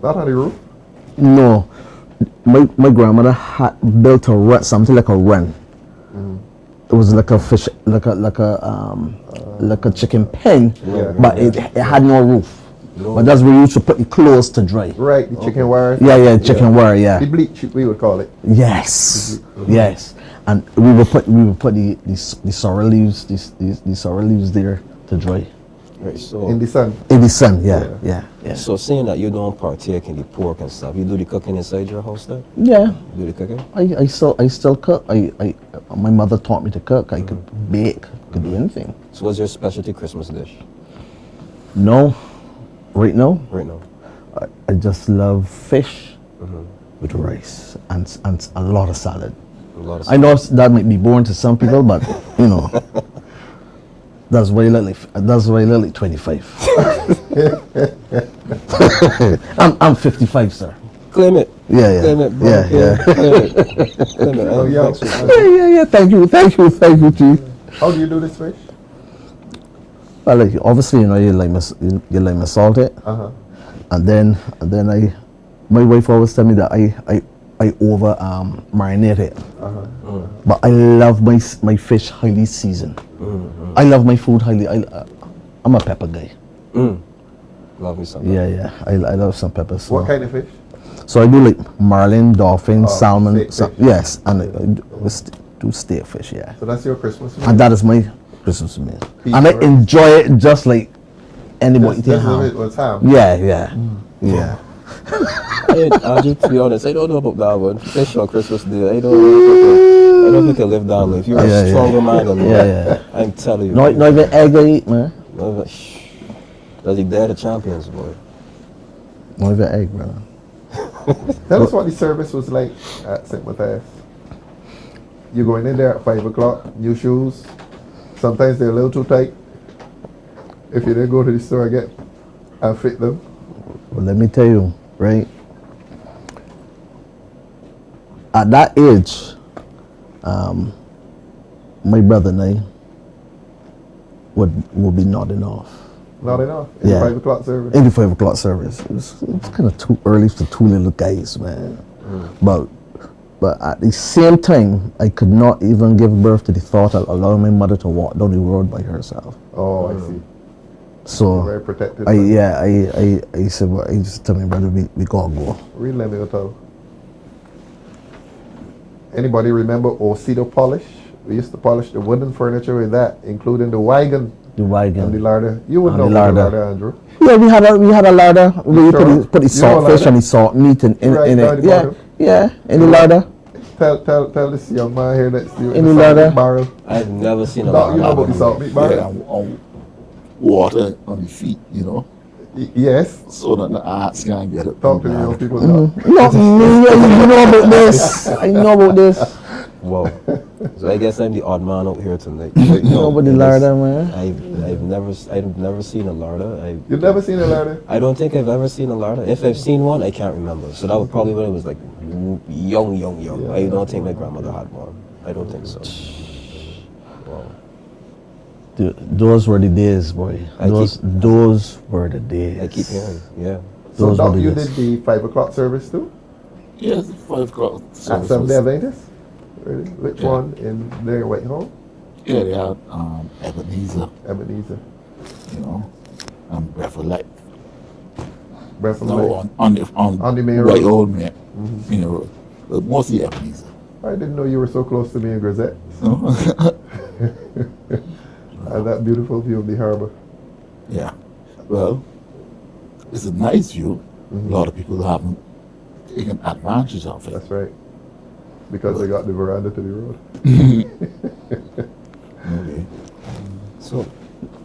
not on the roof? No. My grandmother had built a run, something like a run. It was like a fish, like a chicken pen, but it had no roof. But that's where you used to put the clothes to dry. Right, the chicken wire. Chicken wire. Yeah. The bleach, we would call it. Yes. Yes. And we would put the sorrel leaves, the sorrel leaves there to dry. Right, so in the sun. In the sun, yeah. So saying that you don't partake in the pork and stuff, you do the cooking inside your house then? Yeah. You do the cooking? I still cook. My mother taught me to cook. I could bake, could do anything. So what's your specialty Christmas dish? No. Right now? Right now. I just love fish with rice and a lot of salad. I know that might be boring to some people, but you know. That's why I look like 25. I'm 55, sir. Claim it. Yeah. Claim it, bro. Claim it. Yeah. Thank you, Chief. How do you do this fish? Well, like, obviously, you know, you like me salted, and then my wife always tell me that I over marinate it. But I love my fish highly seasoned. I love my food highly. I'm a pepper guy. Love me some. Yeah. I love some peppers. So. What kind of fish? So I do like marlin, dolphin, salmon. Yes, and I do steak fish. Yeah. So that's your Christmas meal. And that is my Christmas meal. And I enjoy it just like anybody eating Just ham. it was ham. Yeah. To be honest, I don't know about that one. Fish on Christmas Day, I don't think I live that life. You're a stronger man than me. I'm telling you. Not even egg I eat, man. Does he dare the champions, boy? Not even egg, brother. Tell us what the service was like at St. Matthias. You're going in there at 5 o'clock, new shoes. Sometimes they're a little too tight. If you didn't go to the store again and fit them. Well, let me tell you, right? At that age, my brother and I would be nodding off. Not enough. In the 5 o'clock service. In the 5 o'clock service. It was kind of too early for two little guys, man. But at the same time, I could not even give birth to the thought of allowing my mother to walk down the road by herself. Oh, I see. So very protected. I said, well, I just tell my brother we gotta go. Really, let me tell. Anybody remember Osido polish? We used to polish the wooden furniture with that, including the wagon. The wagon. And the larder. You would know the the larder, Andrew. Yeah, we had a larder. We put the salt fish and the salt meat in it. Yeah, in the larder. Tell this young man here next to you. In the larder. Barrel. I've never seen a larder. You know about the salt meat barrel? Water on the feet, you know. Yes. So that the arts can't get it. Talk to the young people. Not me. You know about this. I know about this. Whoa. So I guess I'm the odd man out here tonight. You know about the larder, man? I've never seen a larder. You've never seen a larder? I don't think I've ever seen a larder. If I've seen one, I can't remember. So that was probably when I was like young. Yeah. I don't think my grandmother had one. I don't think so. Wow. Those were the days, boy. Those were the days. I keep hearing, yeah. So Doc, you did the 5 o'clock service too? Yes, 5 o'clock service. At Seventh-day Adventist? Really? Which one in their White Hall? Yeah, they had Ebenezer. Ebenezer. You know, and Breath of Life. Breath of Life. On the main road. White Old Man. Main road. But mostly Ebenezer. I didn't know you were so close to me in Grisette. And that beautiful view of the harbor. Yeah. Well, it's a nice view. A lot of people haven't taken advantage of it. That's right. Because they got the veranda to the road. Okay. So,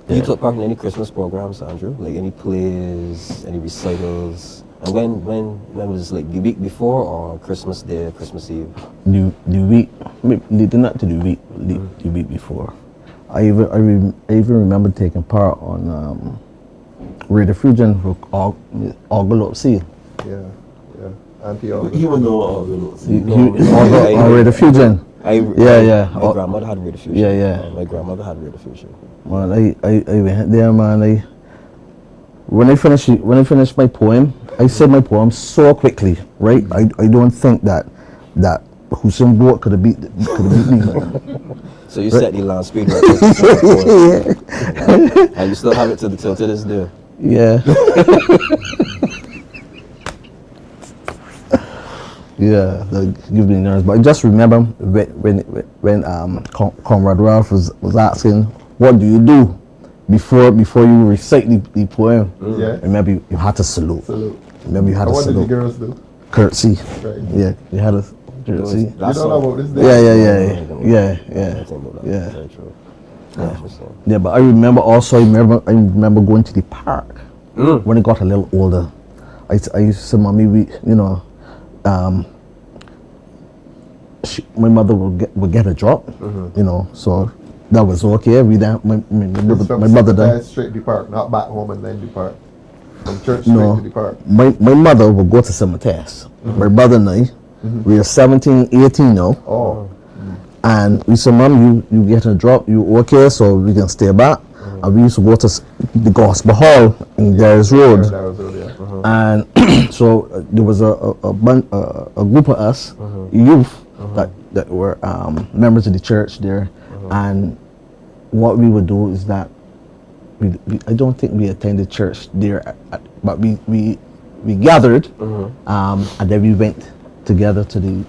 you took part in any Christmas programs, Andrew? Like any plays, any recitals? And when was this, like the week before or Christmas Day, Christmas Eve? The week, leading up to the week before. I even remember taking part on Radio Fusion for August Sea. Yeah. Auntie August. You would know August. Radio Fusion. Yeah. My grandmother had Radio Fusion. Yeah. My grandmother had Radio Fusion. Man, I went there, man. When I finished my poem, I said my poem so quickly, right? I don't think that Hussein Bolt could have beat me. So you set the land speed right and you still have it till this day. Yeah. Yeah, give me nerves. But I just remember when Comrade Ralph was asking, "What do you do before you recite the poem?" Yeah. Remember you had to salute. Remember you had to salute. What did the girls do? Curtsy. Right. Yeah, you had to curtsy. You don't know about this day? Yeah, but I remember going to the park when I got a little older. I used to say, "Mommy, my mother would get a drop, so that was okay. My mother died. Straight to the park, not back home and then the park. From church straight to the park. My mother would go to cemeteries. My brother and I, we are 17, 18 now. Oh. And we said, "Mom, you get a drop, you okay, so we can stay back." And we used to go to the Gospel Hall in Darius Road. And so there was a group of us, youth, that were members of the church there. And what we would do is that I don't think we attended church there, but we gathered, and then we went together to the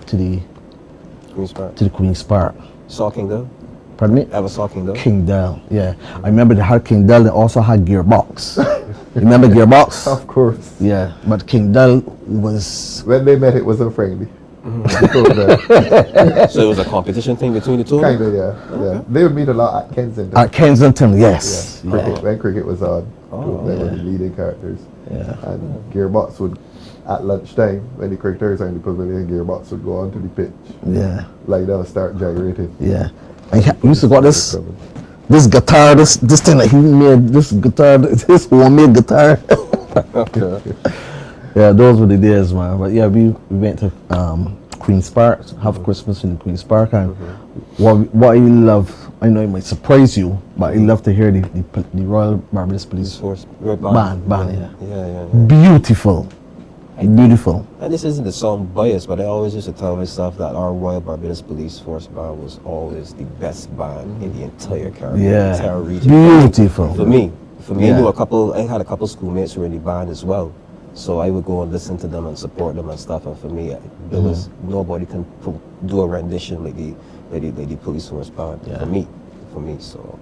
Queen's Park. Saw Kingdom? Pardon me? Ever saw King Del? King Del, yeah. I remember they had King Del, they also had Gearbox. Remember Gearbox? Of course. Yeah, but King Del was... When they met, it was unfriendly. So it was a competition thing between the two? Kind of, yeah. Yeah. They would meet a lot at Kensington. At Kensington, yes. Yeah. Cricket, when cricket was on, they were yeah. the leading characters. Yeah. And Gearbox would, at lunchtime, when the cricketers are in the pavilion, Gearbox would go onto the pitch. Yeah. Lie down, start gyrating. Yeah. And we used to got this guitar, this thing that he made, this guitar, this homemade guitar. Okay. Yeah, those were the days, man. But yeah, we went to Queen's Park, have Christmas in Queen's Park, and what I love, I know it might surprise you, but I love to hear the Royal Barbados Police Force band. Yeah. Beautiful. Beautiful. And this isn't to sound biased, but I always used to tell myself that our Royal Barbados Police Force band was always the best band in the entire Caribbean, Yeah. entire region. Beautiful. For me, Yeah. I had a couple schoolmates who were in the band as well. So I would go and listen to them and support them and stuff. And for me, there was nobody can do a rendition like the police force band. Yeah. For me. So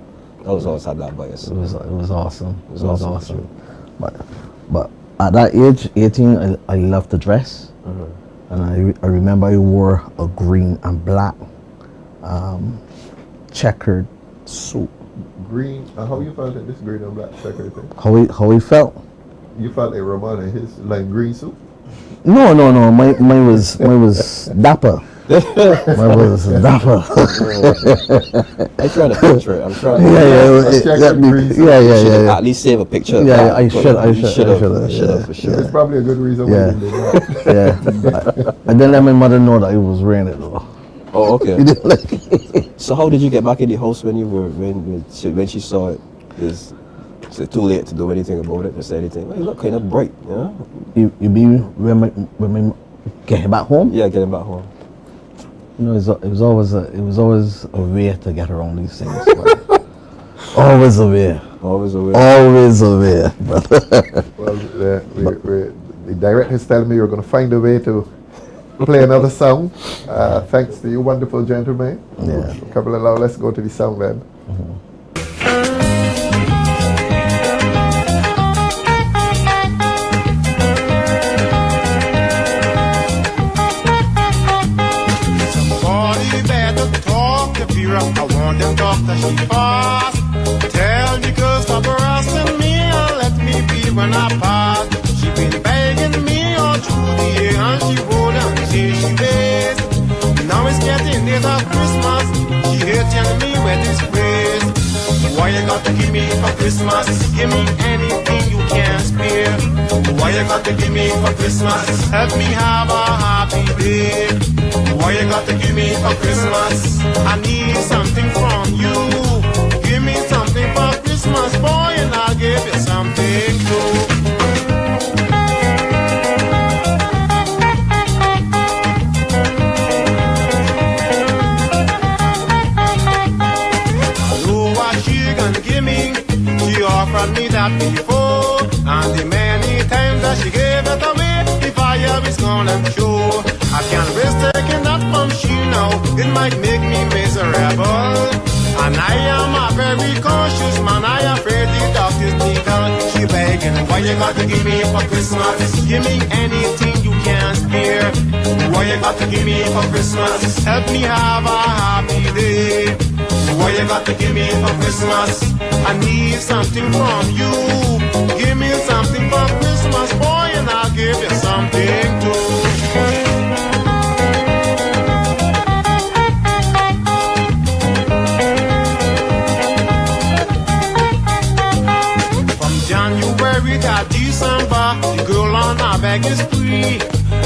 I was always had that bias. It was awesome. It was awesome. But at that age, 18, I loved to dress. And I remember I wore a green and black checkered suit. Green, how you felt at this green and black checkered thing? How he felt? You felt like Roman in his like green suit? No. Mine was dapper. Mine was dapper. I'm trying to picture it. I'm trying to. Yeah. At least save a picture. Yeah, I should have For sure. It's probably a good reason why you did that. I didn't let my mother know that it was raining though. Oh, okay. So how did you get back in the house when she saw it? Is it too late to do anything about it? To say anything? Well, you look kind of bright, you know. You mean when my getting back home? Yeah, getting back home. You know, it was always a way to get around these things. Always a way. Always a way. Always a way, brother. Well, the director's telling me you're going to find a way to play another song. Thanks to you, wonderful gentlemen. Yeah. Couple of now, let's go to the song then. Somebody better talk to Vera. I want them talk that she fast. Tell me cause stop harassing me and let me be when I pass. She been begging me all through the year and she would until she pays. Now it's getting near the Christmas. She here telling me where this place. Why you got to give me for Christmas? Give me anything you can spare. Why you got to give me for Christmas? Help me have a happy day. Why you got to give me for Christmas? I need something from you. Give me something for Christmas, boy, and I'll give you something too. She offered me that before, and the many times that she gave it away, the fire is gonna show. I can't risk taking that from she now, it might make me miserable. And I am a very cautious man, I afraid the doctor's legal. She begging, why you got to give me for Christmas? Give me anything you can spare. Why you got to give me for Christmas? Help me have a happy day. Why you got to give me for Christmas? I need something from you. Give me something for Christmas, boy, and I'll give you something too. From January to December, the girl on her bag is free.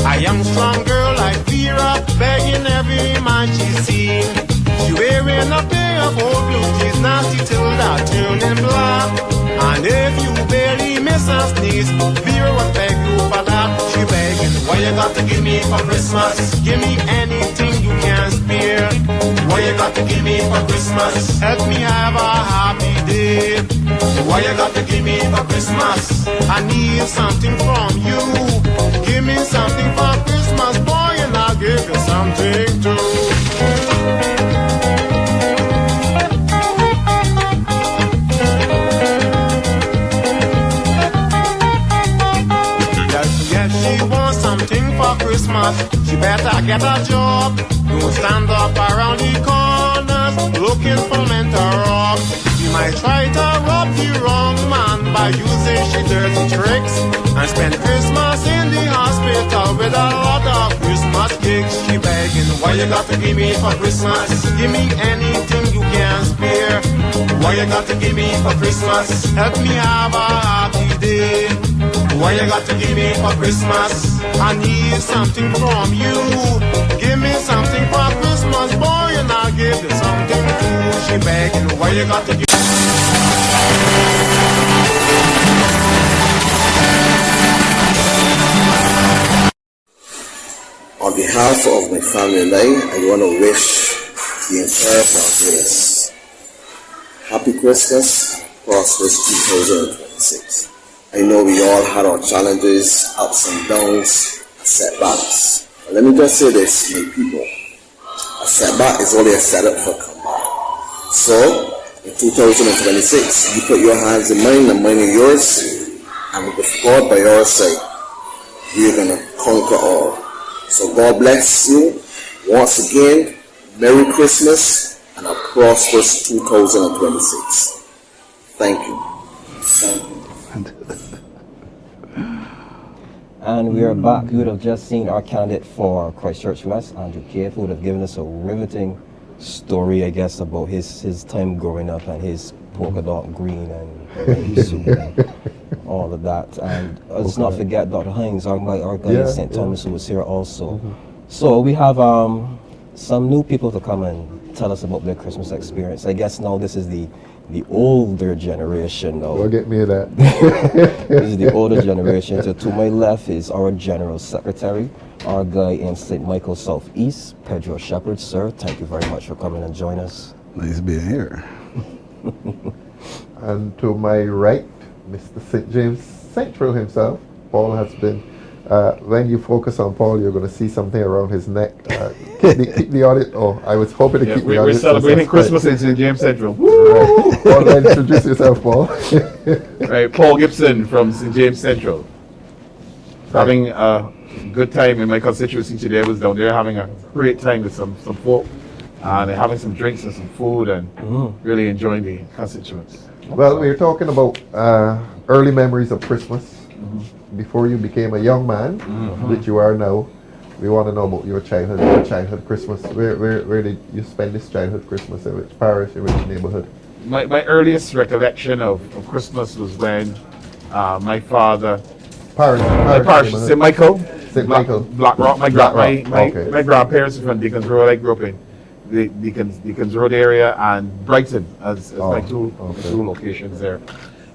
A young strong girl like Vera, begging every man she's seen. She wearing a pair of old blue jeans, nasty till that turning black. And if you barely miss her sneeze, Vera will beg you for that. She begging, why you got to give me for Christmas? Give me anything you can spare. Why you got to give me for Christmas? Help me have a happy day. Why you got to give me for Christmas? I need something from you. Give me something for Christmas, boy, and I'll give you something too. might try to rob the wrong man by using she dirty tricks and spend Christmas in the hospital with a lot of Christmas cakes. She begging, why you got to give me for Christmas? Give me anything you can spare. Why you got to give me for Christmas? Help me have a happy day. Why you got to give me for Christmas? I need something from you. Give me something for Christmas, boy, and I'll give you something too. She begging, why you got to give On behalf of my family and I want to wish the entire Barbados happy Christmas and prosperous 2026. I know we all had our challenges, ups and downs, setbacks. But let me just say this, my people. A setback is only a setup for comeback. So, in 2026, you put your hands in mine and mine in yours, and with God by our side, we're going to conquer all. So God bless you. Once again, Merry Christmas and a prosperous 2026. Thank you. Thank you. And we are back. You would have just seen our candidate for Christchurch West, Andrew Cave, who would have given us a riveting story, I guess, about his time growing up and his polka dot green and soup and all of that. And let's not forget Dr. Hines, our guy in St. Thomas, who was here also. So we have some new people to come and tell us about their Christmas experience. I guess now this is the older generation now. Don't get me that. This is the older generation. So to my left is our General Secretary, our guy in St. Michael Southeast, Pedro Shepherd. Sir, thank you very much for coming and joining us. Nice being here. And to my right, Mr. St. James Central himself. Paul has been, when you focus on Paul, you're going to see something around his neck. Keep the audience, I was hoping to keep the audience. We're celebrating Christmas in St. James Central. Right. Paul, introduce yourself, Paul. Right, Paul Gibson from St. James Central. Having a good time in my constituency today. I was down there having a great time with some folk. And having some drinks and some food and really enjoying the constituents. Well, we were talking about early memories of Christmas before you became a young man, which you are now. We want to know about your childhood Christmas. Where did you spend this childhood Christmas? In which parish, in which neighborhood? My earliest recollection of Christmas was when my father... Parish, St. Michael. St. Michael. Black Rock. My grandparents are from Deacons Road. I grew up in the Deacons Road area and Brighton as my two locations there.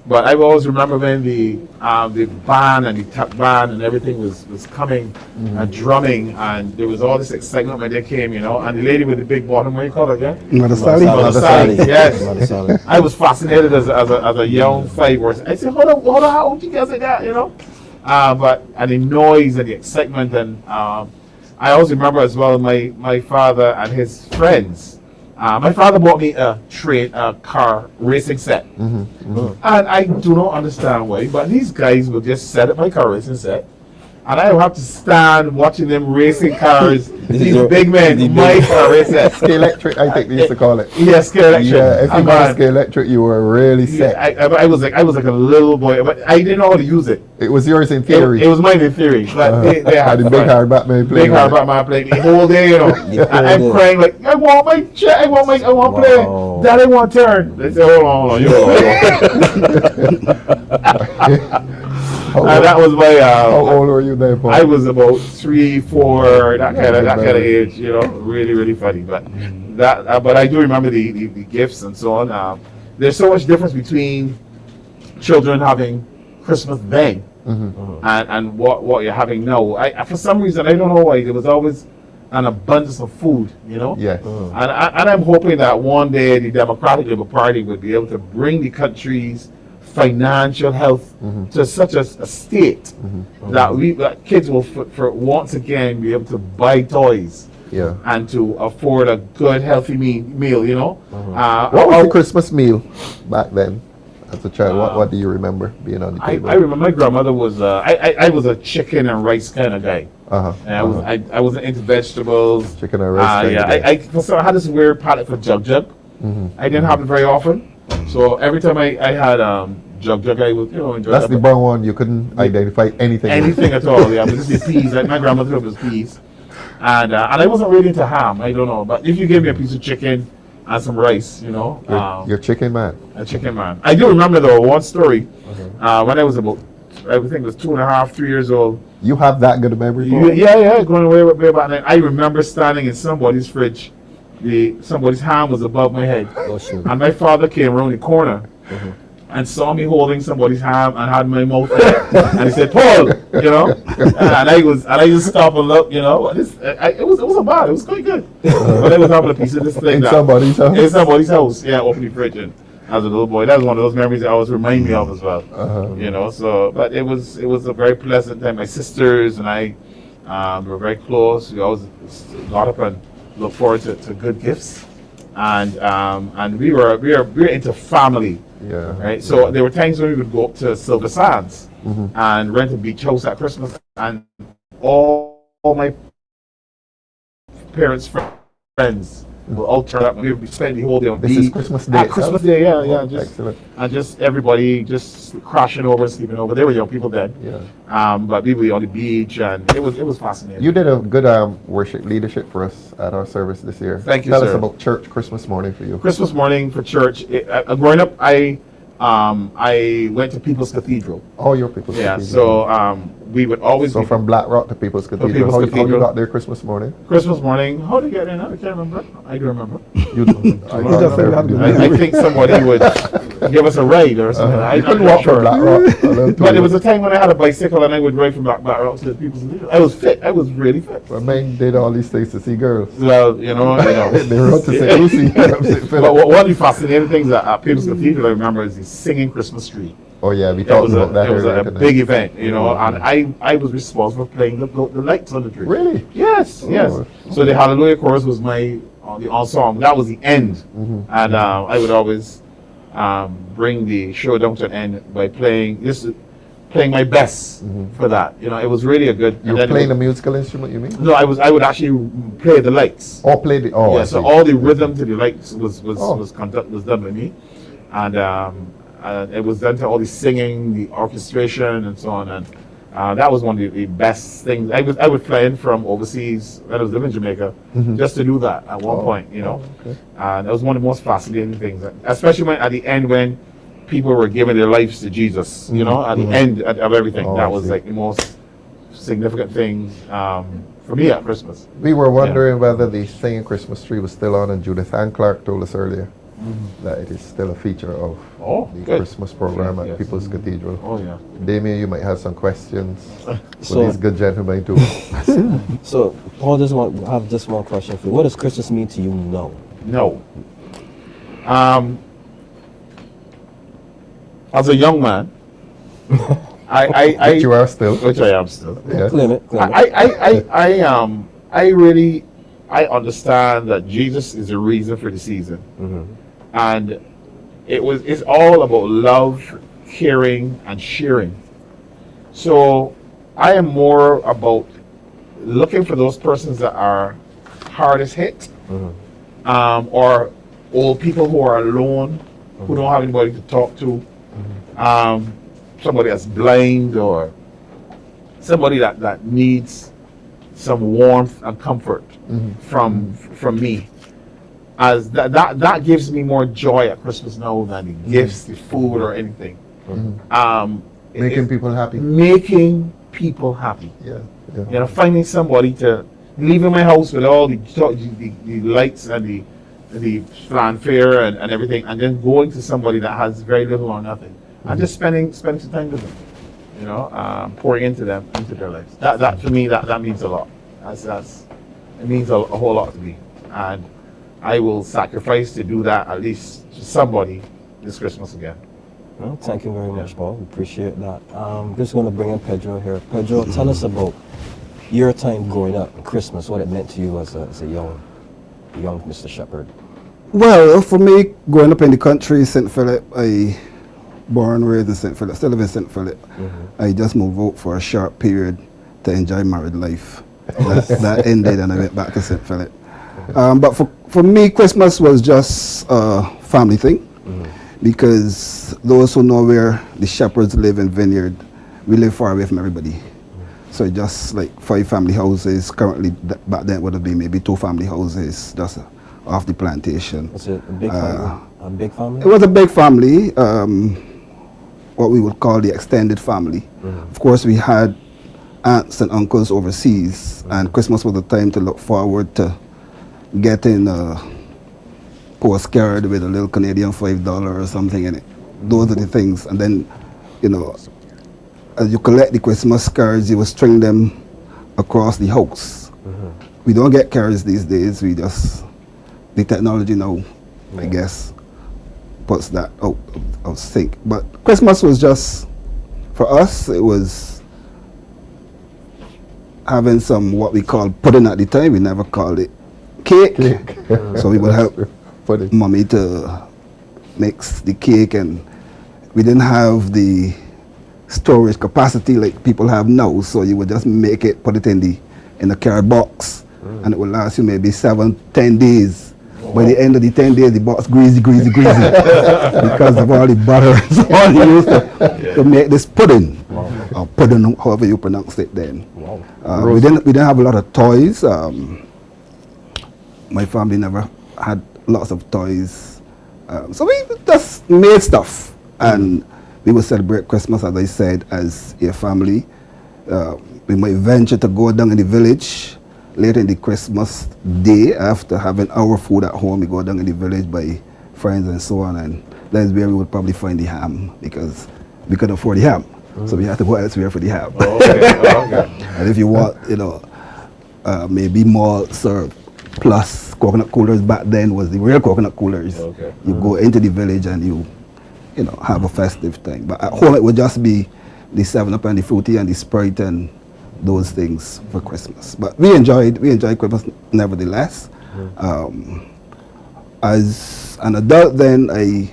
But I always remember when the band and the tuck band and everything was coming and drumming, and there was all this excitement when they came, and the lady with the big bottom, what do you call it again? Mother Sally. Yes. I was fascinated as a young 5-year-old. I said, hold on, how old you guys like that, and the noise and the excitement, and I always remember as well my father and his friends. My father bought me a car racing set. And I do not understand why, but these guys will just set up my car racing set. And I will have to stand watching them racing cars, these big men, my car racing set. Scale electric, I think they used to call it. Yeah, scale electric. Yeah, if you got scale electric, you were really set. Yeah, I was like a little boy, but I didn't know how to use it. It was yours in theory. It was mine in theory. But they had the big hardback man playing. Big hardback man playing the whole day, And I'm crying like, I want my chair, I want to play. Dad, I want to turn. They say, hold on. That was my. How old were you then, Paul? I was about 3, 4, that kind of age. Really, really funny. But but I do remember the gifts and so on. There's so much difference between children having Christmas then and what you're having now. For some reason, I don't know why, there was always an abundance of food. Yes. And I'm hoping that one day the Democratic Labour Party would be able to bring the country's financial health to such a state that kids will for once again be able to buy toys and to afford a good healthy meal. What was the Christmas meal back then as a child? What do you remember being on the table? I remember my grandmother was I was a chicken and rice kind of guy. And I wasn't into vegetables. Chicken and rice. I had this weird palate for jug. I didn't have it very often. So every time I had jug, I would, enjoy That's that. the brown one. You couldn't identify anything. Anything at all, yeah. But just the peas. Like my grandmother was peas. And I wasn't really into ham, I don't know. But if you gave me a piece of chicken and some rice, You're chicken man. A chicken man. I do remember though one story when I was about, I think it was 2.5, 3 years old. You have that good a memory, Paul? Yeah, going way back then. I remember standing in somebody's fridge. Somebody's hand was above my head. And my father came around the corner and saw me holding somebody's hand and had my mouth there. And he said, Paul, and I just stopped and looked, it wasn't bad, it was quite good. But I was having a piece of this thing in somebody's house. In somebody's house, yeah, open the fridge. And as a little boy, that was one of those memories that always remind me of as well. So but it was a very pleasant time. My sisters and I were very close. We always got up and looked forward to good gifts. And we were into family. Yeah. Right. So there were times when we would go up to Silver Sands and rent a beach house at Christmas, and all my parents' friends would all turn up, and we would spend the whole day on the beach. This is Christmas Day. Christmas Day, yeah. Excellent. And just everybody just crashing over, sleeping over. They were young people then. Yeah. But we were on the beach, and it was fascinating. You did a good worship leadership for us at our service this year. Thank you, Tell sir. us about church Christmas morning for you. Christmas morning for church. Growing up, I went to People's Cathedral. Oh, your People's Cathedral. Yeah, so we would always So from Black Rock to People's Cathedral. How you got there Christmas morning? Christmas morning. How did I get in? I can't remember. I do remember. I I think somebody would give us a ride or something. I couldn't walk from Black Rock. But it was a time when I had a bicycle and I would ride from Black Rock to People's Cathedral. I was fit. I was really fit. Well, men did all these things to see girls. Well, they were out to say Lucy. But one of the fascinating things at People's Cathedral, I remember, is the singing Christmas tree. Oh yeah, we talked about that. It was a big event, and I was responsible for playing the lights on the tree. Really? Yes. So the Hallelujah chorus was the ensemble. That was the end, and I would always bring the show down to an end by playing my best for that. It was really a good. You were playing a musical instrument, you mean? No, I would actually play the lights. Or play the yeah. So all the rhythm to the lights was done by me, and it was done to all the singing, the orchestration, and so on. And that was one of the best things. I would fly in from overseas when I was living in Jamaica just to do that at one point. Okay. And that was one of the most fascinating things, especially at the end when people were giving their lives to Jesus. At the end of everything, that was like the most significant thing for me at Christmas. We were wondering whether the singing Christmas tree was still on, and Judith Ann Clark told us earlier that it is still a feature of the Christmas program at People's Cathedral. Oh yeah. Damien, you might have some questions for these good gentlemen too. So Paul, I have just one question for you. What does Christmas mean to you now? No. As a young man, which you are still. Which I am still. Yes. Claim it. I understand that Jesus is the reason for the season, and it's all about love, caring, and sharing. So I am more about looking for those persons that are hardest hit, or old people who are alone, who don't have anybody to talk to, somebody that's blind, or somebody that needs some warmth and comfort from me. As that gives me more joy at Christmas now than the gifts, the food, or anything. Making people happy. Making people happy. Yeah. Finding somebody to leave in my house with all the lights and the fanfare and everything, and then going to somebody that has very little or nothing, and just spending some time with them. Pouring into them, into their lives. That for me, that means a lot. It means a whole lot to me, and I will sacrifice to do that at least to somebody this Christmas again. Well, thank you very much, Paul. We appreciate that. Just going to bring in Pedro here. Pedro, tell us about your time growing up and Christmas, what it meant to you as a young Mr. Shepherd. Well, for me, growing up in the country, St. Philip, I born and raised in St. Philip, still live in St. Philip. I just moved out for a short period to enjoy married life. That ended and I went back to St. Philip. But for me, Christmas was just a family thing. because those who know where the shepherds live in Vineyard, we live far away from everybody. So just like 5 family houses. Currently, back then it would have been maybe 2 family houses just off the plantation. Was it a big family? A big family? It was a big family, what we would call the extended family. Of course, we had aunts and uncles overseas, and Christmas was the time to look forward to getting a postcard with a little Canadian $5 or something in it. Those are the things. And then, you know, as you collect the Christmas cards, you will string them across the house. We don't get cards these days. We just, the technology now, I guess, puts that out of sync. But Christmas was just, for us, it was having some what we call pudding at the time. We never called it cake. So we would help mommy to mix the cake, and we didn't have the storage capacity like people have now. So you would just make it, put it in a card box, and it would last you maybe 7-10 days. By the end of the 10 days, the box greasy because of all the butter and so on you used to make this pudding, or pudding, however you pronounce it then. We didn't have a lot of toys. My family never had lots of toys, so we just made stuff, and we would celebrate Christmas, as I said, as a family. We might venture to go down in the village later in the Christmas day. After having our food at home, we go down in the village by friends and so on, and that's where we would probably find the ham, because we couldn't afford the ham. So we had to go elsewhere for the ham. And if you want, you know, maybe malt syrup plus coconut coolers, back then was the real coconut coolers. You go into the village and you know, have a festive thing. But at home it would just be the 7-Up and the Fruity and the Sprite and those things for Christmas. But we enjoyed Christmas nevertheless. As an adult then, I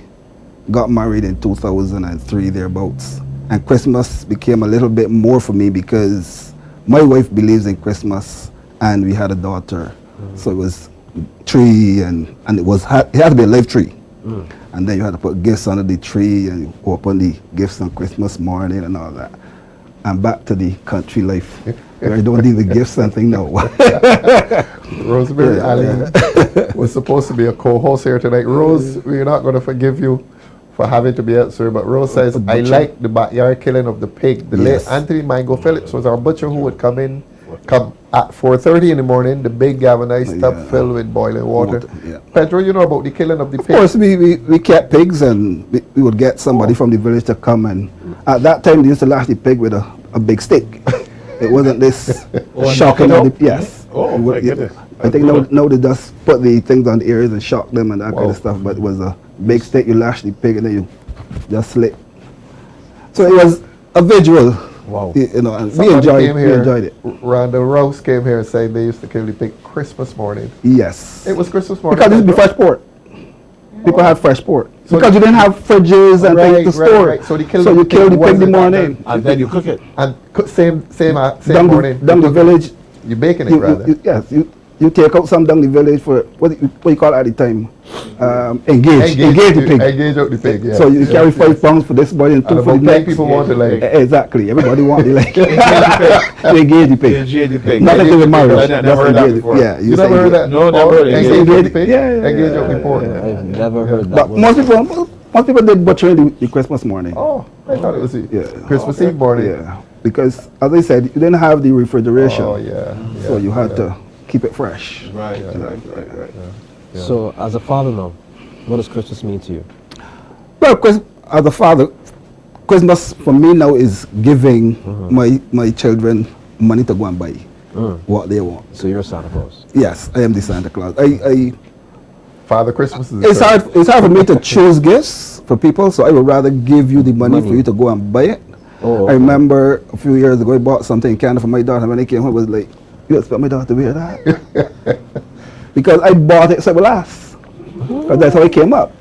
got married in 2003 thereabouts, and Christmas became a little bit more for me because my wife believes in Christmas, and we had a daughter. So it was tree, and it had to be a live tree. And then you had to put gifts under the tree and open the gifts on Christmas morning and all that. And back to the country life, where I don't need the gifts and thing now. Rosemary Allen was supposed to be a co-host here tonight. Rose, we're not going to forgive you for having to be elsewhere, but Rose says, I like the backyard killing of the pig. The late Anthony Mango Phillips was our butcher who would come at 4:30 in the morning, the big galvanized tub filled with boiling water. Pedro, you know about the killing of the pig? Of course, we kept pigs, and we would get somebody from the village to come, and at that time they used to lash the pig with a big stick. It wasn't this shocking of the, yes. My goodness. I think now they just put the things on the ears and shock them and that kind of stuff, but it was a big stick. You lash the pig and then you just slit. So it was a visual. You know, and we enjoyed it. Randall Rouse came here and said they used to kill the pig Christmas morning. Yes. It was Christmas morning. Because it would be fresh pork. People had fresh pork. So because you didn't have fridges and things to store. So you kill the pig in the morning. And then you cook it. And same morning. Down the village. You're baking it, rather. Yes. You take out some down the village for, what you call it at the time? Engage the pig. Engage out the pig, yeah. So you carry 5 pounds for this body and 2 for the next. People want the leg. Exactly. Everybody want the leg. Engage the pig. Engage the pig. Nothing to do with marriage. I never heard that before. Yeah. You never heard that? No, never heard it. Engage the pig? Yeah. Engage out the pork. I've never heard that. But most people did butchering the Christmas morning. Oh, I thought it was Christmas Eve morning. Yeah. Because, as I said, you didn't have the refrigeration. Oh, yeah. So you had to keep it fresh. Right. So, as a father now, what does Christmas mean to you? Well, as a father, Christmas for me now is giving my children money to go and buy what they want. So you're Santa Claus? Yes, I am the Santa Claus. Father Christmas is it's hard for me to choose gifts for people, so I would rather give you the money for you to go and buy it. Oh, okay. I remember a few years ago I bought something candy for my daughter, and when I came home I was like, you expect my daughter to wear that? Because I bought it so it would last. Because that's how it came up.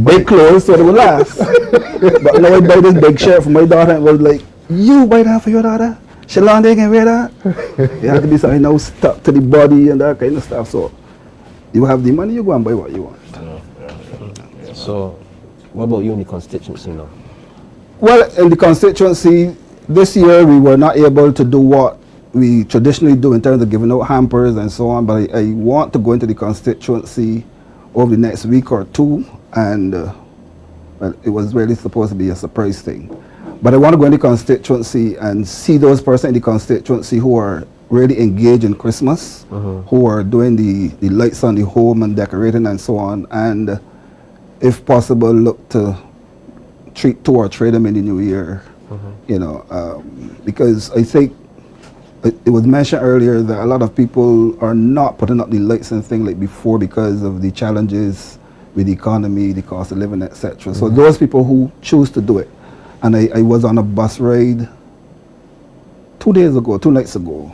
Big clothes so it would last. But now I buy this big shirt for my daughter, and it was like, you buy that for your daughter? Shalonda can wear that? It had to be something now stuck to the body and that kind of stuff. So you have the money, you go and buy what you want. So What about you in the constituency now? Well, in the constituency, this year we were not able to do what we traditionally do in terms of giving out hampers and so on, but I want to go into the constituency over the next week or two, and well, it was really supposed to be a surprise thing. But I want to go in the constituency and see those persons in the constituency who are really engaged in Christmas, who are doing the lights on the home and decorating and so on, and if possible, look to treat two or trade them in the new year, you know, because I think it was mentioned earlier that a lot of people are not putting up the lights and things like before because of the challenges with the economy, the cost of living, etc. So those people who choose to do it, and I was on a bus ride 2 nights ago,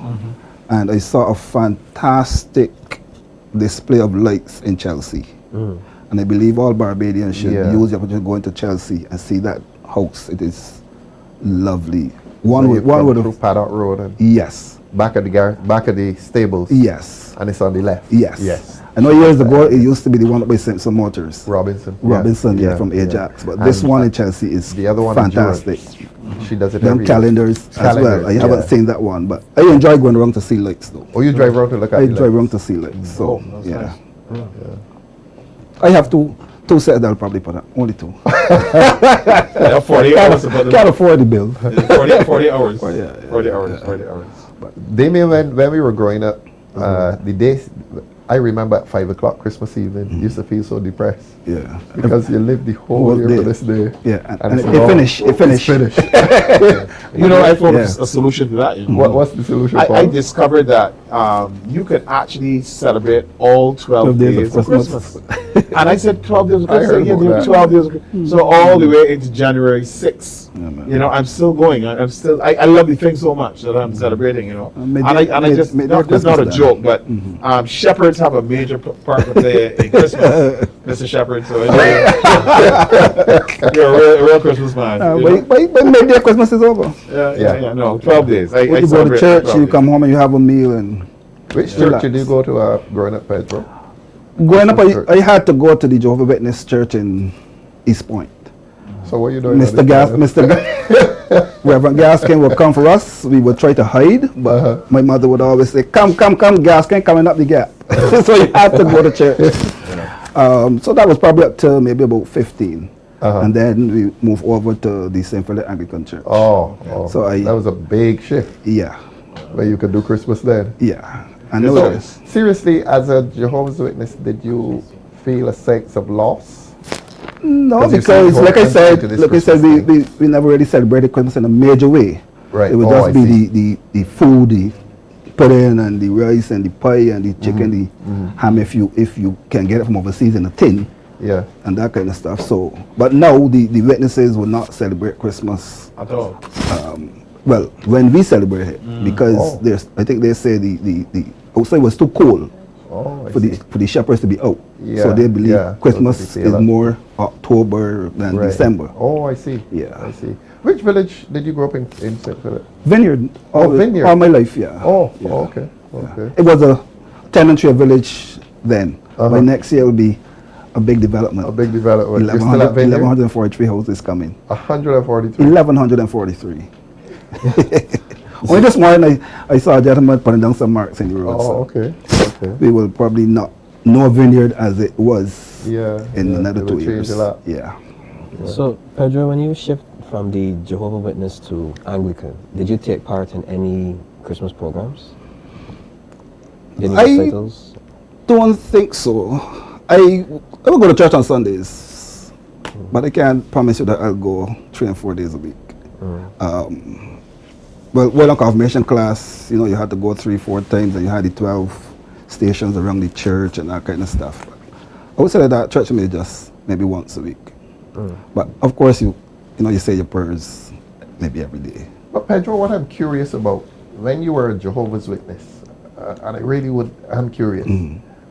and I saw a fantastic display of lights in Chelsea. And I believe all Barbadians should use the opportunity to go into Chelsea and see that house. It is lovely. One through Paddock Road and yes, back at the stables. Yes, and it's on the left. Yes. I know years ago it used to be the one up by Simpson Motors. Robinson, from Ajax. But this one in Chelsea is the other one fantastic. She does it Them every calendars as well. I haven't seen that one, but I enjoy going around to see lights though. Oh, you drive around to look at I the drive lights? around to see lights. So that's yeah. nice. I have two sets that I'll probably put up. Only two. 40 hours. Can't afford the bill. 40 hours. 40 hours. But Damien, when we were growing up, the days, I remember at 5 o'clock Christmas evening, used to feel so depressed. Yeah. Because you lived the whole year for this day. Yeah. And it finished. It finished. You know, I found a solution to that. What's the solution? I discovered that you could actually celebrate all 12 days of Christmas. And I said 12 days of Christmas. Yeah, there are 12 days of Christmas. So all the way into January 6th. You know, I'm still going. I love the thing so much that I'm celebrating, you know. That's not a joke, but shepherds have a major part to play in Christmas, Mr. Shepherd. So you're a real Christmas man. But maybe Christmas is over. Yeah. No, 12 days. When you go to church, you come home and you have a meal and. Which church did you go to growing up, Pedro? Growing up, I had to go to the Jehovah's Witness Church in East Point. So what are you doing? Reverend Gaskin would come for us. We would try to hide, but my mother would always say, come, Gaskin, coming up the gap. So you had to go to church. So that was probably up to maybe about 15. And then we moved over to the St. Philip Anglican Church. So that was a big shift. Yeah. Where you could do Christmas then. Yeah. I know. So, seriously, as a Jehovah's Witness, did you feel a sense of loss? No, because like I said, we never really celebrated Christmas in a major way. Right. It would just be the food, the pudding and the rice and the pie and the chicken, the ham if you can get it from overseas in a tin. Yeah. And that kind of stuff. So, but now the witnesses will not celebrate Christmas at all. Well, when we celebrate it, because I think they say the outside was too cold for the shepherds to be out. Yeah. So they believe Christmas is more October than December. Oh, I see. Yeah. I see. Which village did you grow up in St. Philip? Vineyard. Vineyard. All my life, yeah. Okay. It was a tenantry village then. By next year it will be a big development. 1143 houses coming. 143? 1143. Only this morning I saw a gentleman putting down some marks in the road. Okay. We will probably not know Vineyard as it was in another 2 years. Yeah. So, Pedro, when you shift from the Jehovah's Witness to Anglican, did you take part in any Christmas programs? Any recitals? Don't think so. I will go to church on Sundays, but I can't promise you that I'll go 3 and 4 days a week. Well, on confirmation class, you had to go 3-4 times, and you had the 12 stations around the church and that kind of stuff. But I would say that church may just maybe once a week. But of course, you say your prayers maybe every day. But Pedro, what I'm curious about, when you were a Jehovah's Witness, and I'm curious.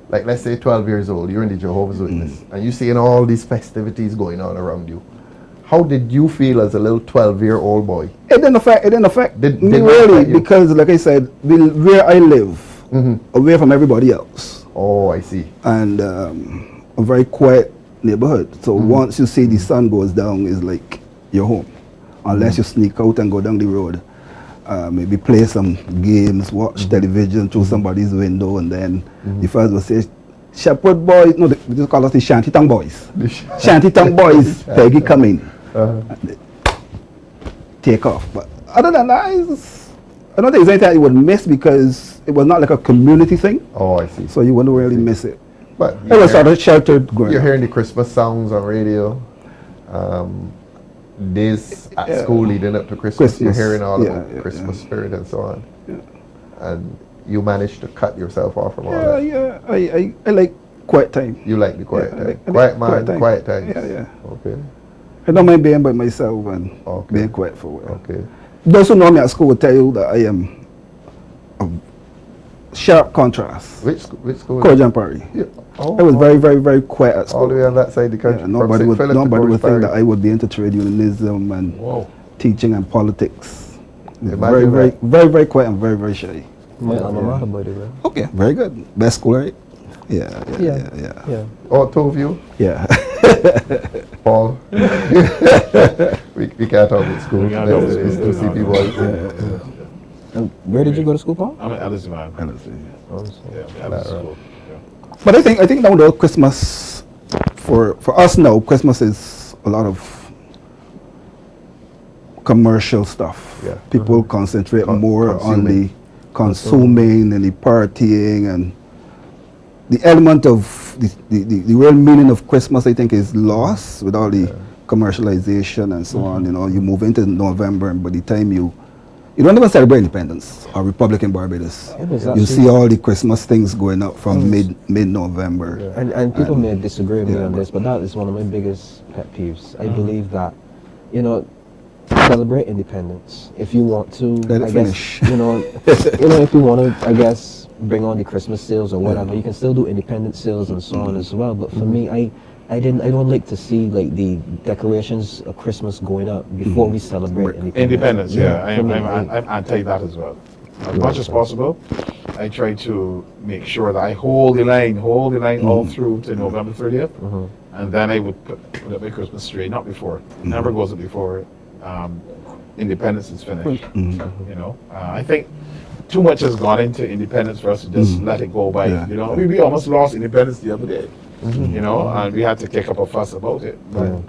Like, let's say 12 years old, you're in the Jehovah's Witness, and you're seeing all these festivities going on around you. How did you feel as a little 12-year-old boy? It didn't affect me really, because like I said, where I live, away from everybody else. Oh, I see. And a very quiet neighborhood. So once you see the sun goes down, it's like you're home. Unless you sneak out and go down the road. Maybe play some games, watch television through somebody's window, and then the first will say, Shepherd boys, no, they just call us the Shantytown boys. Shantytown boys, Peggy come in. Take off. But other than that, I don't think it's anything you would miss because it was not like a community thing. Oh, I see. So you wouldn't really miss it. But it was sort of sheltered growing You're up. hearing the Christmas songs on radio. Days at school leading up to Christmas. You're hearing all about Christmas spirit and so on. And you managed to cut yourself off from all that. Yeah. I like quiet time. You like the quiet time. I Quiet like man, quiet time. Yeah. Okay. I don't mind being by myself and being quiet for a while. Okay. Those who know me at school will tell you that I am a sharp contrast. Which school? Korean Party. Yeah. Oh, I was very quiet at school. All the way on that side of the country. Yeah, nobody would think that I would be into trade unionism and teaching and politics. Very quiet and very shy. My alma mater, by the way. Okay, very good. Best school, right? Yeah. Oh, two of you? Yeah. Paul. we can't talk about school. It's two CP boys. And where did you go to school, Paul? I'm at Ellison, man. But I think now though Christmas for us now, Christmas is a lot of commercial stuff. Yeah. People concentrate more on the consuming and the partying, and the element of the real meaning of Christmas, I think, is lost with all the commercialization and so on. You know, you move into November, and by the time you don't even celebrate independence or Republic in Barbados. You see all the Christmas things going up from mid-November. And people may disagree with me on this, but that is one of my biggest pet peeves. I believe that, celebrate independence if you want to. Let it finish. If you want to, I guess, bring on the Christmas sales or whatever, you can still do independence sales and so on as well. But for me, I don't like to see like the decorations of Christmas going up before we celebrate independence. I'm anti that as well. As much as possible, I try to make sure that I hold the line all through to November 30th, and then I would put up my Christmas tree, not before. Never goes up before independence is finished. I think too much has gone into independence for us to just let it go by. We almost lost independence the other day. And we had to kick up a fuss about it. But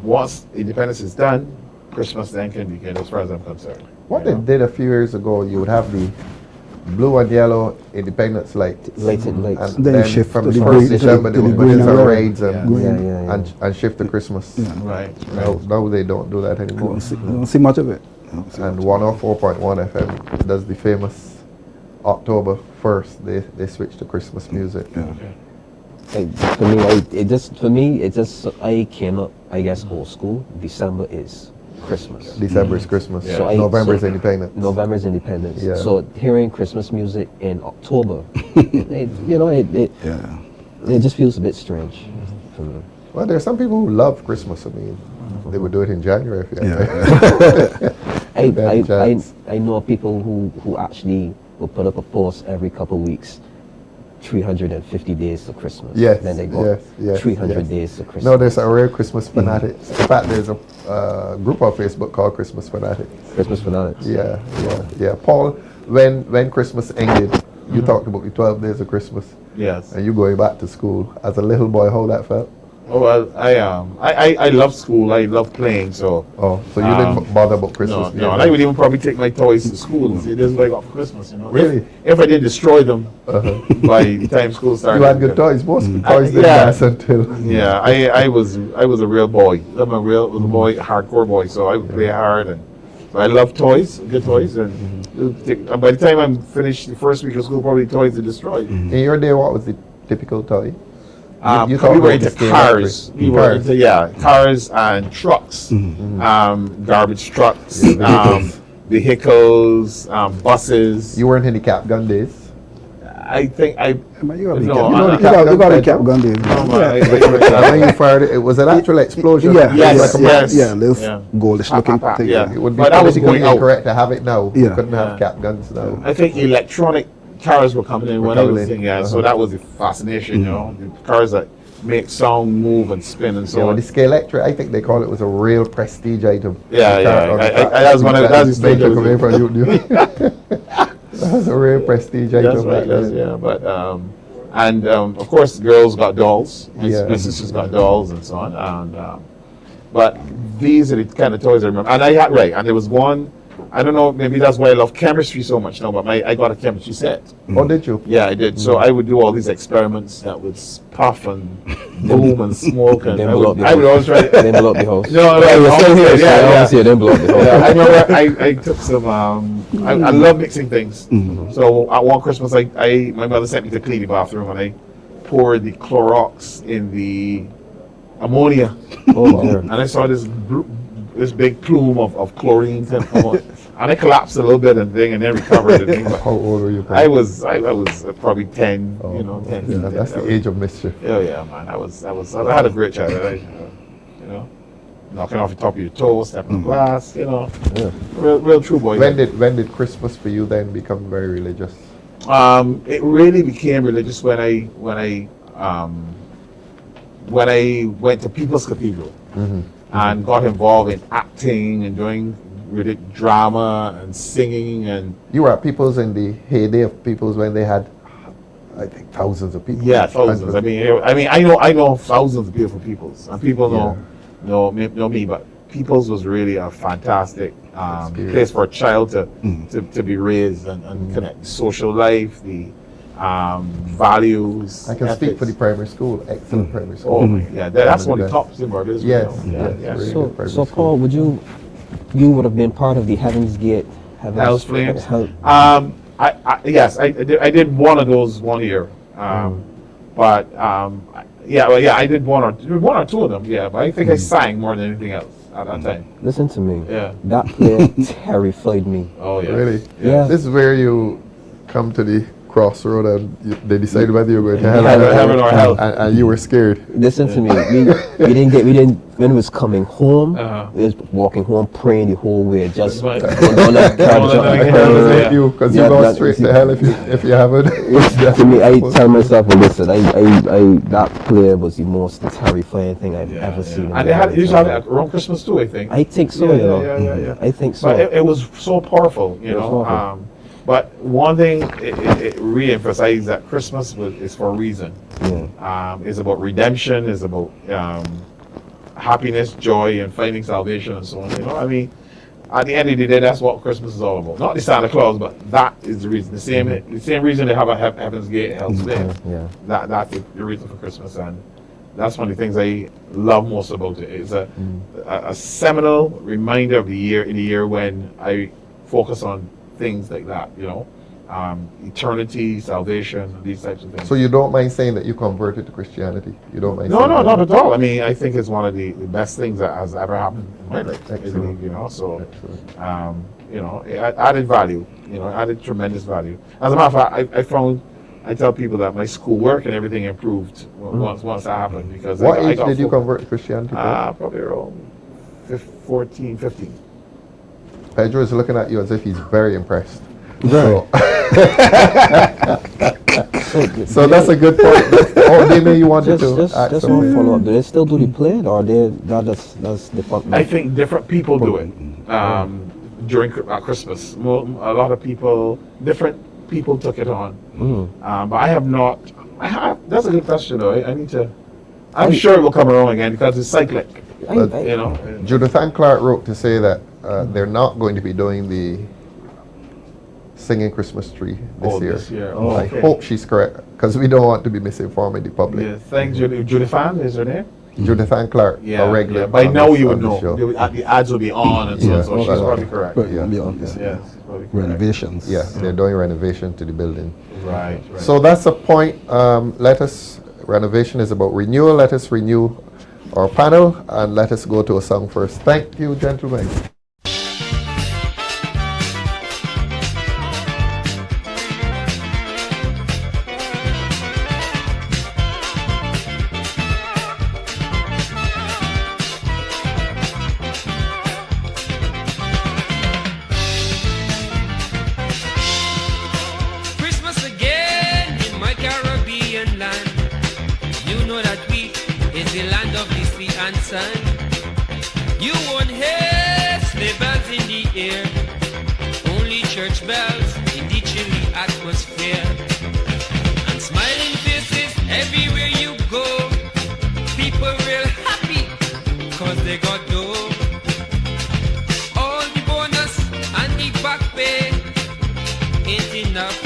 once independence is done, Christmas then can begin, as far as I'm concerned. What they did a few years ago, you would have the blue and yellow independence lights. And then shift from to the the 1st green- December, to they the would green put and red. parades Yeah. and shift to Christmas. Right. Now they don't do that anymore. Don't see much of it. And 104.1 FM does the famous October 1st. They switch to Christmas music. For me, I came up, I guess, old school. December is Christmas. December is Christmas. So November is independence. November is independence. Yeah. So hearing Christmas music in October, it just feels a bit strange for me. Well, there are some people who love Christmas. I mean, they would do it in January if you had I know people who actually will put up a post every couple of weeks. 350 days to Christmas. Yes. Then they go 300 days to Christmas. No, there's a real Christmas fanatics. In fact, there's a group on Facebook called Christmas Fanatics. Christmas Fanatics. Yeah. Paul, when Christmas ended, you talked about the 12 days of Christmas. Yes. And you going back to school. As a little boy, how that felt? Oh, well, I love school. I love playing. So you didn't bother about Christmas? No, and I would even probably take my toys to school and say, "This is like off Christmas." Really? If I didn't destroy them by the time school started. You had good toys. Most toys didn't last until. Yeah, I was a real boy. I'm a real boy, hardcore boy. So I would play hard, and so I love toys, good toys, and by the time I'm finished the first week of school, probably toys to destroy. In your day, what was the typical toy? We were into cars. We were into cars and trucks, garbage trucks, vehicles, buses. You weren't in the cap gun days. I think I. You got the cap gun days. When you fired it, was an actual explosion. This goldish looking thing. It would be but that was going out. incorrect to have it now. You couldn't have cap guns now. I think electronic cars were coming in when I was in, so that was the fascination, the cars that make sound, move, and spin, and so Yeah, on. the scale electric, I think they call it, was a real prestige item. Yeah, yeah. That's one of the That was a real prestige item. That's right. Yeah, but of course, girls got dolls. My sisters got dolls and so on. And but these are the kind of toys I remember. And and there was one. I don't know, maybe that's why I love chemistry so much now, but I got a chemistry set. Oh, did you? Yeah, I did. So I would do all these experiments that would puff and boom and smoke, and I would always try to... Then blow up the house. No, Then blow up the house. Yeah, I remember I took some, I love mixing things. So at one Christmas, my mother sent me to clean the bathroom, and I poured the Clorox in the ammonia. Oh, dear. And I saw this big plume of chlorine kind of come on. And I collapsed a little bit and then recovered the thing. How old were you? I was probably 10, 10. Yeah, that's the age of mischief. Yeah, man. I had a great childhood. Knocking off the top of your toes, stepping on glass, real true boy. When did Christmas for you then become very religious? It really became religious when I went to People's Cathedral and got involved in acting and doing drama and singing. And you were at People's in the heyday of People's when they had, I think, thousands of people. Yeah, thousands. I mean, I know thousands of beautiful People's, and people know me, but People's was really a fantastic place for a child to be raised and connect social life, the values. I can speak for the primary school. Excellent primary school. Oh, yeah, that's one of the tops in Barbados. Yes. Really so Paul, you would have been part of the Heaven's Gate, Hell's Flames. Yes, I did one of those one year, but I did one or two of them. Yeah, but I think I sang more than anything else at that time. Listen to me. Yeah. That play terrified me. Oh yeah. Really? Yeah. This is where you come to the crossroad and they decided whether you were going to heaven or hell, and you were scared. Listen to me. We didn't. When it was coming home, we was walking home praying the whole way. Just going down that curve. Because you go straight to hell if you haven't. To me, I tell myself, well, listen, I that play was the most terrifying thing I've ever seen. And they used to have it around Christmas too, I think. I think so. Yeah. I think so. But it was so powerful, but one thing it re-emphasized that Christmas is for a reason. It's about redemption. It's about happiness, joy, and finding salvation, and so on. I mean, at the end of the day, that's what Christmas is all about. Not the Santa Claus, but that is the reason. The same reason they have a Heaven's Gate, Hell's Flame. That's the reason for Christmas, and that's one of the things I love most about it. It's a seminal reminder of the year when I focus on things like that, eternity, salvation, these types of things. So you don't mind saying that you converted to Christianity? You don't mind? No, not at all. I mean, I think it's one of the best things that has ever happened in my life. Excellent. So, it added value. Added tremendous value. As a matter of fact, I tell people that my schoolwork and everything improved once that happened because. What age did you convert to Christianity? Probably around 14, 15. Pedro is looking at you as if he's very impressed. Right. So that's a good point. Damien, you wanted to just one follow up. Do they still do the play, or that's the fun? I think different people do it during Christmas. A lot of different people took it on, but I have not. That's a good question, though. I need to. I'm sure it will come around again because it's cyclic. Judith Ann Clark wrote to say that they're not going to be doing the singing Christmas tree this year. I hope she's correct because we don't want to be misinforming the public. Yeah, thanks, Judith Ann is her name? Judith Ann Clark, a regular. By now you would know. The ads will be on and so she's probably correct. Renovations. Yeah, they're doing renovation to the building. Right. So that's a point. Renovation is about renewal. Let us renew our panel and let us go to a song first. Thank you, gentlemen. Christmas again in my Caribbean land. You know that we and sun. You won't hear sleigh bells in the air, only church bells in the chilly atmosphere. And smiling faces everywhere you go, people real happy cause they got dough. All the bonus and the back pay ain't enough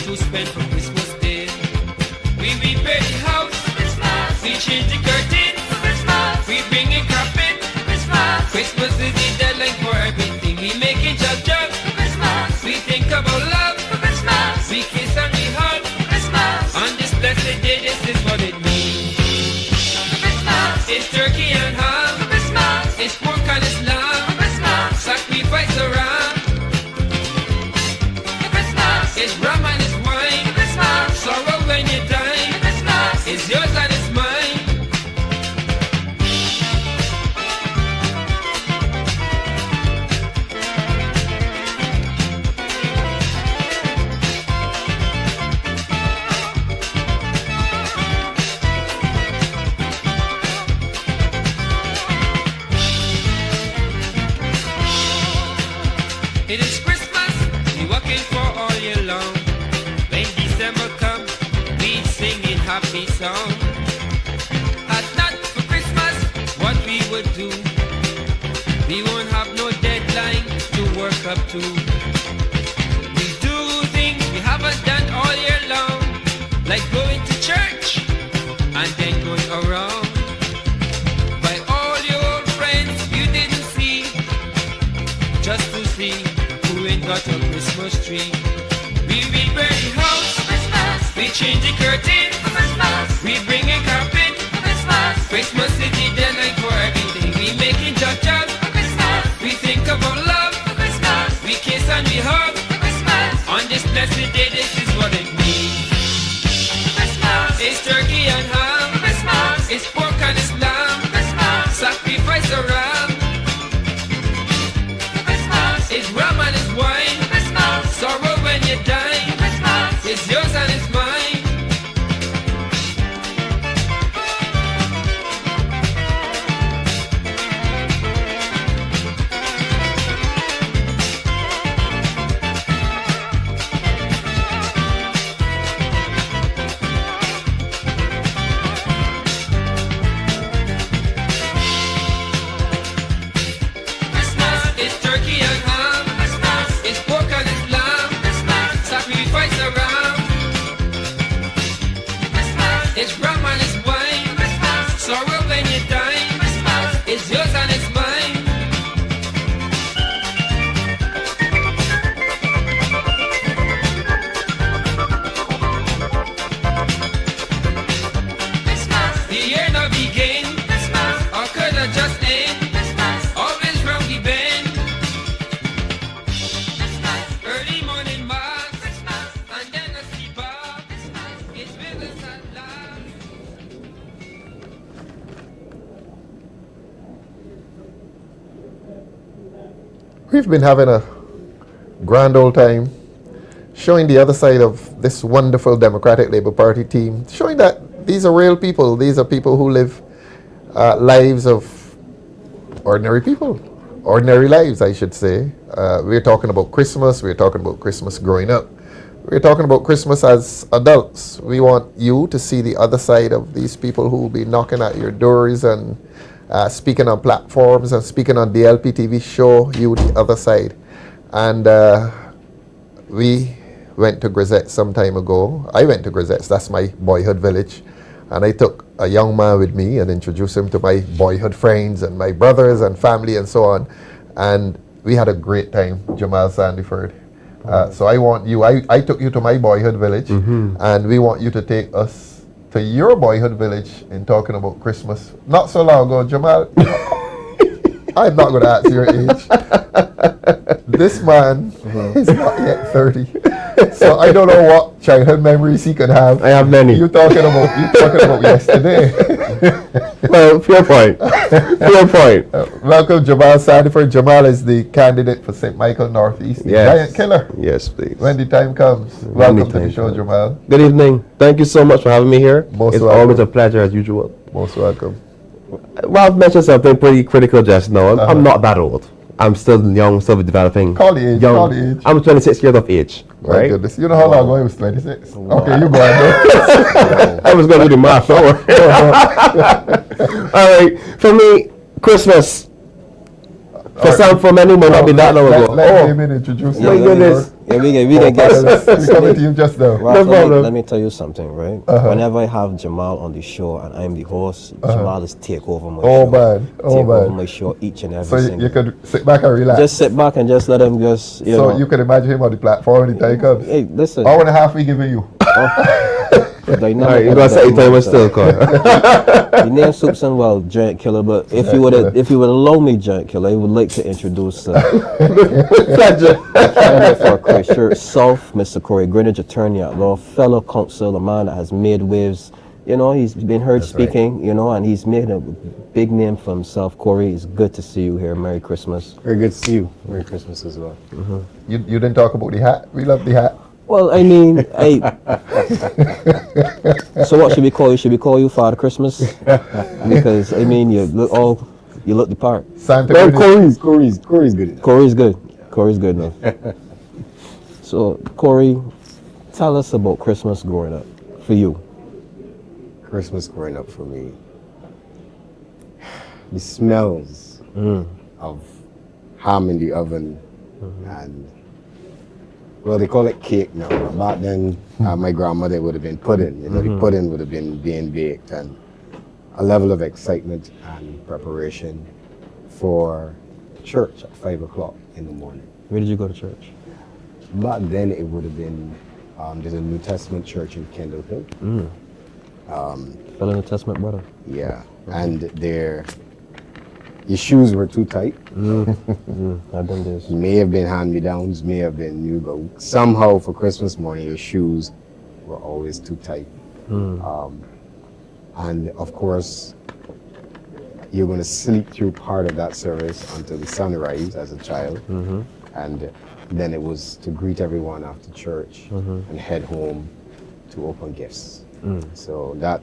to spend for Christmas Day. We repair the house, Christmas. We change the curtain, Christmas. We bring in carpet, Christmas. Christmas is the deadline for everything. We make it jug, Christmas. We think about love, Christmas. We kiss and we hug, Christmas. On this blessed day, this is what it means. Christmas. It's turkey and ham, Christmas. It's pork and it's lamb, Christmas. Sacrifice a ram, Christmas. It's rum and it's wine, Christmas. Sorrow when you die, Christmas. It's yours and it's mine. It is Christmas, we working for all year long. When December comes, we singing happy song. Had not for Christmas, what we would do, we won't have no deadline to work up to. We do things we haven't done all year long, like going to church and then going around. By all your old friends you didn't see, just to see who ain't got a Christmas tree. We repair the house, Christmas. We change the curtain, Christmas. We bring in carpet, Christmas. Christmas is the deadline for everything. We making jug, Christmas. We think about love, Christmas. We kiss and we hug, Christmas. On this blessed day, this is what it means. Christmas. It's turkey and ham, Christmas. It's pork and it's lamb, Christmas. Sacrifice a ram, it's rum and it's wine, Christmas. Sorrow when you die, Christmas. It's yours and it's mine. Christmas, it's turkey and ham, Christmas. It's pork and it's lamb, Christmas. Sacrifice a ram, Christmas. It's rum and it's wine, Christmas. Sorrow when you die, Christmas. It's yours and it's mine. Christmas, the year now begin, Christmas. Or could have just end, Christmas. Always round the bend, Christmas. Early morning mass, Christmas. And then a sea bar, Christmas. It's business at last. We've been having a grand old time showing the other side of this wonderful Democratic Labour Party team, showing that these are real people. These are people who live lives of ordinary people, ordinary lives, I should say. We're talking about Christmas. We're talking about Christmas growing up. We're talking about Christmas as adults. We want you to see the other side of these people who will be knocking at your doors and speaking on platforms and speaking on DLP TV, show you the other side. And we went to Grisette's some time ago. I went to Grisette's, that's my boyhood village. And I took a young man with me and introduced him to my boyhood friends and my brothers and family and so on. And we had a great time, Jamal Sandiford. So I want you, I took you to my boyhood village, and we want you to take us to your boyhood village in talking about Christmas. Not so long ago, Jamal, I'm not going to ask your age. This man is not yet 30. So I don't know what childhood memories he could have. I have many. You're talking about yesterday. Well, fair point. Fair point. Welcome, Jamal Sandiford. Jamal is the candidate for St. Michael Northeast, the giant killer. Yes, please. When the time comes. Welcome to the show, Jamal. Good evening. Thank you so much for having me here. Most it's welcome. always a pleasure as usual. Most welcome. Ralph mentioned something pretty critical just now. I'm not that old. I'm still young, still developing. Call the age, young. call the age. I'm 26 years of age, My right? goodness. You know how long ago I was 26? Wow. Okay, you go ahead. I was going to do the math, don't worry. All right, for me, Christmas. For many might not be that long ago. Let Damien introduce Yeah, my goodness. Yeah, we can guess. We coming to you just now. Ralph, No problem. let me tell you something, right? Whenever I have Jamal on the show and I'm the host, Jamal is take over my show. Man. Oh, take over man. my show each and every So single. you could sit back and relax. Just sit back and just let him just, you know. So you can imagine him on the platform when the time comes. Hey, listen. Hour and a half we giving you. Alright, you're gonna say time was still called. The name Soups and Well, Giant Killer, but if you would allow me, Giant Killer, I would like to introduce candidate for Christchurch South, Mr. Corey Greenwich, attorney at law, fellow counsel, a man that has made waves. You know, he's been heard speaking, you know, and he's made a big name for himself. Corey, it's good to see you here. Merry Christmas. Very good to see you. Merry Christmas as well. You didn't talk about the hat. We love the hat. Well, I mean, so what should we call you? Should we call you Father Christmas? Because I mean, you look the part. Santa Corey's good. Corey's good. Corey's good now. So, Corey, tell us about Christmas growing up for you. Christmas growing up for me. The smells of ham in the oven and, well, they call it cake now. But back then, my grandmother would have been pudding. You know, the pudding would have been being baked, and a level of excitement and preparation for church at 5 o'clock in the morning. Where did you go to church? Back then, it would have been there's a New Testament church in Kendall Hill. Fellow New Testament brother. Yeah, and your shoes were too tight. I've done this. May have been hand-me-downs, may have been new, but somehow for Christmas morning, your shoes were always too tight. And of course, you're going to sleep through part of that service until the sunrise as a child. And then it was to greet everyone after church and head home to open gifts. So that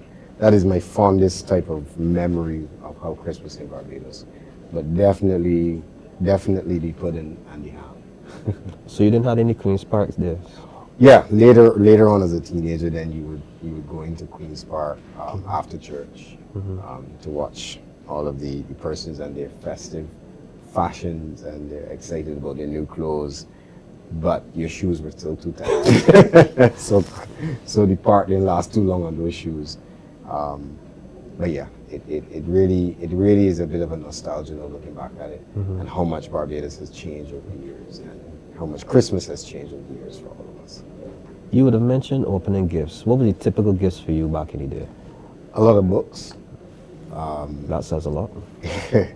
is my fondest type of memory of how Christmas in Barbados. But definitely the pudding and the ham. So you didn't have any Queen's Park there? Yeah, later on as a teenager, then you would go into Queen's Park after church to watch all of the persons and their festive fashions, and they're excited about their new clothes, but your shoes were still too tight. so the park didn't last too long on those shoes. But yeah, it really is a bit of a nostalgia now looking back at it, and how much Barbados has changed over the years, and how much Christmas has changed over the years for all of us. You would have mentioned opening gifts. What were the typical gifts for you back in the day? A lot of books. That says a lot. A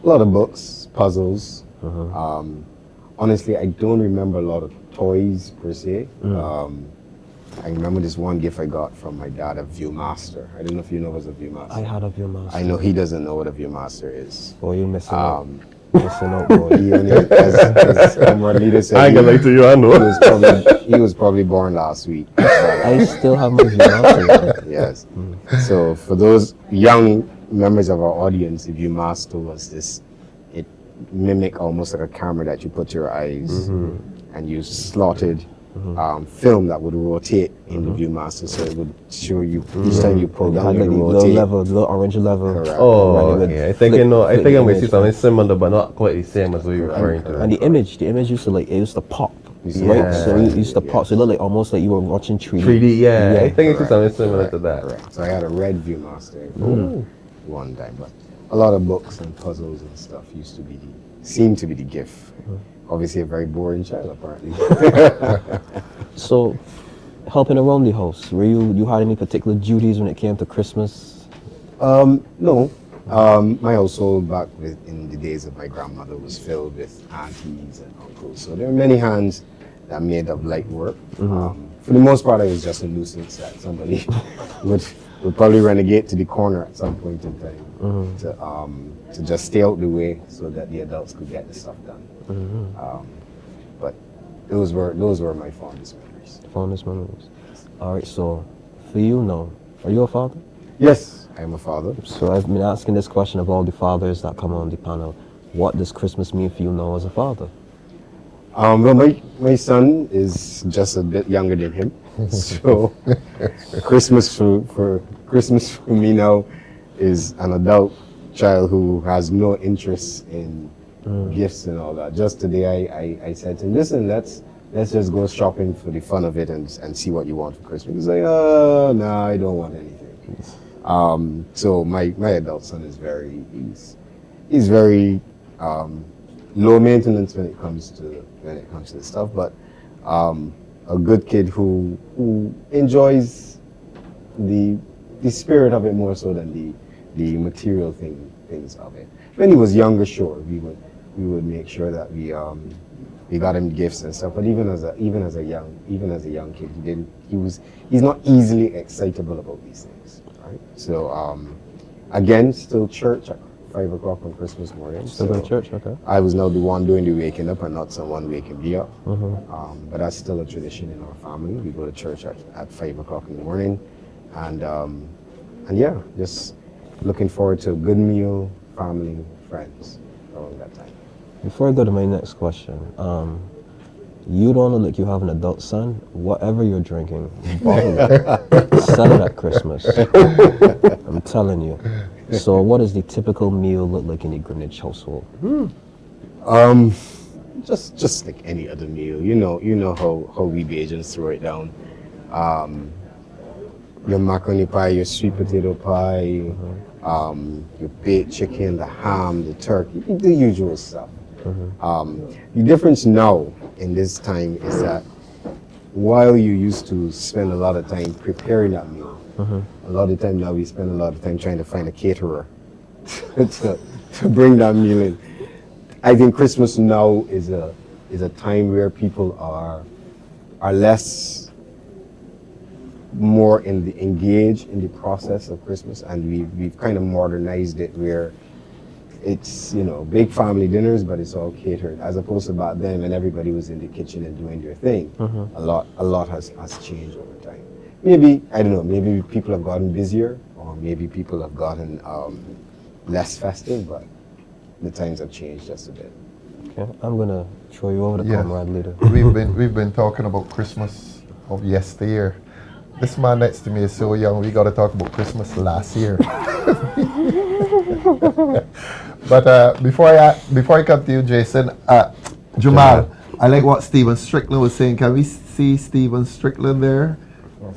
lot of books, puzzles. Honestly, I don't remember a lot of toys per se. I remember this one gift I got from my dad, a Viewmaster. I don't know if you know what a Viewmaster. I had a Viewmaster. I know he doesn't know what a Viewmaster is. Oh, you missing out. Missing out, boy. He only, as comrade leader said, I ain't gonna lie to you, I know. He was probably born last week. I still have my Viewmaster. Yes. So for those young members of our audience, the Viewmaster was this, it mimicked almost like a camera that you put to your eyes, and you slotted film that would rotate in the Viewmaster, so it would show you each time you pull down, it would rotate. The little orange level. Correct. Oh, okay. I think I might see something similar, but not quite the same as what you're referring to. And the image used to pop. Yeah. Right? So it used to pop. So it looked like almost like you were watching 3D. 3D, yeah. I think it's something similar to that. Correct. So I had a red Viewmaster one time, but a lot of books and puzzles and stuff seemed to be the gift. Obviously a very boring child, apparently. So, helping around the house, you had any particular duties when it came to Christmas? No. My household back in the days of my grandmother was filled with aunties and uncles. So there were many hands that made up light work. For the most part, I was just a nuisance that somebody would probably renegade to the corner at some point in time to just stay out the way so that the adults could get the stuff done. But those were my fondest memories. Fondest memories. All right. So, for you now, are you a father? Yes, I'm a father. So I've been asking this question of all the fathers that come on the panel. What does Christmas mean for you now as a father? Well, my son is just a bit younger than him, so Christmas for me now is an adult child who has no interest in gifts and all that. Just today, I said to him, "Listen, let's just go shopping for the fun of it and see what you want for Christmas." He's like, "Oh, no, I don't want anything." So my adult son is he's very low maintenance when it comes to this stuff, but a good kid who enjoys the spirit of it more so than the material things of it. When he was younger, sure, we would make sure that we got him gifts and stuff. But even as a young kid, he's not easily excitable about these things, right? So again, still church at 5 o'clock on Christmas morning. Still going to church, okay. I was now the one doing the waking up and not someone waking me up. But that's still a tradition in our family. We go to church at 5 o'clock in the morning, and yeah, just looking forward to a good meal, family, friends around that time. Before I go to my next question, you don't look like you have an adult son. Whatever you're drinking, bottle it. Sell it at Christmas. I'm telling you. So what does the typical meal look like in the Greenwich household? Just like any other meal. You know how we Bajans throw it down. Your macaroni pie, your sweet potato pie, your baked chicken, the ham, the turkey, the usual stuff. The difference now in this time is that while you used to spend a lot of time preparing that meal, a lot of time now we spend a lot of time trying to find a caterer to bring that meal in. I think Christmas now is a time where people are less more engaged in the process of Christmas, and we've kind of modernized it where it's big family dinners, but it's all catered, as opposed to back then when everybody was in the kitchen and doing their thing. A lot has changed over time. Maybe, I don't know, maybe people have gotten busier, or maybe people have gotten less festive, but the times have changed just a bit. Okay, I'm gonna throw you over the comrade leader. We've been talking about Christmas of yesteryear. This man next to me is so young. We got to talk about Christmas last year. But before I come to you, Jason, Jamal, I like what Stephen Strickland was saying. Can we see Stephen Strickland there?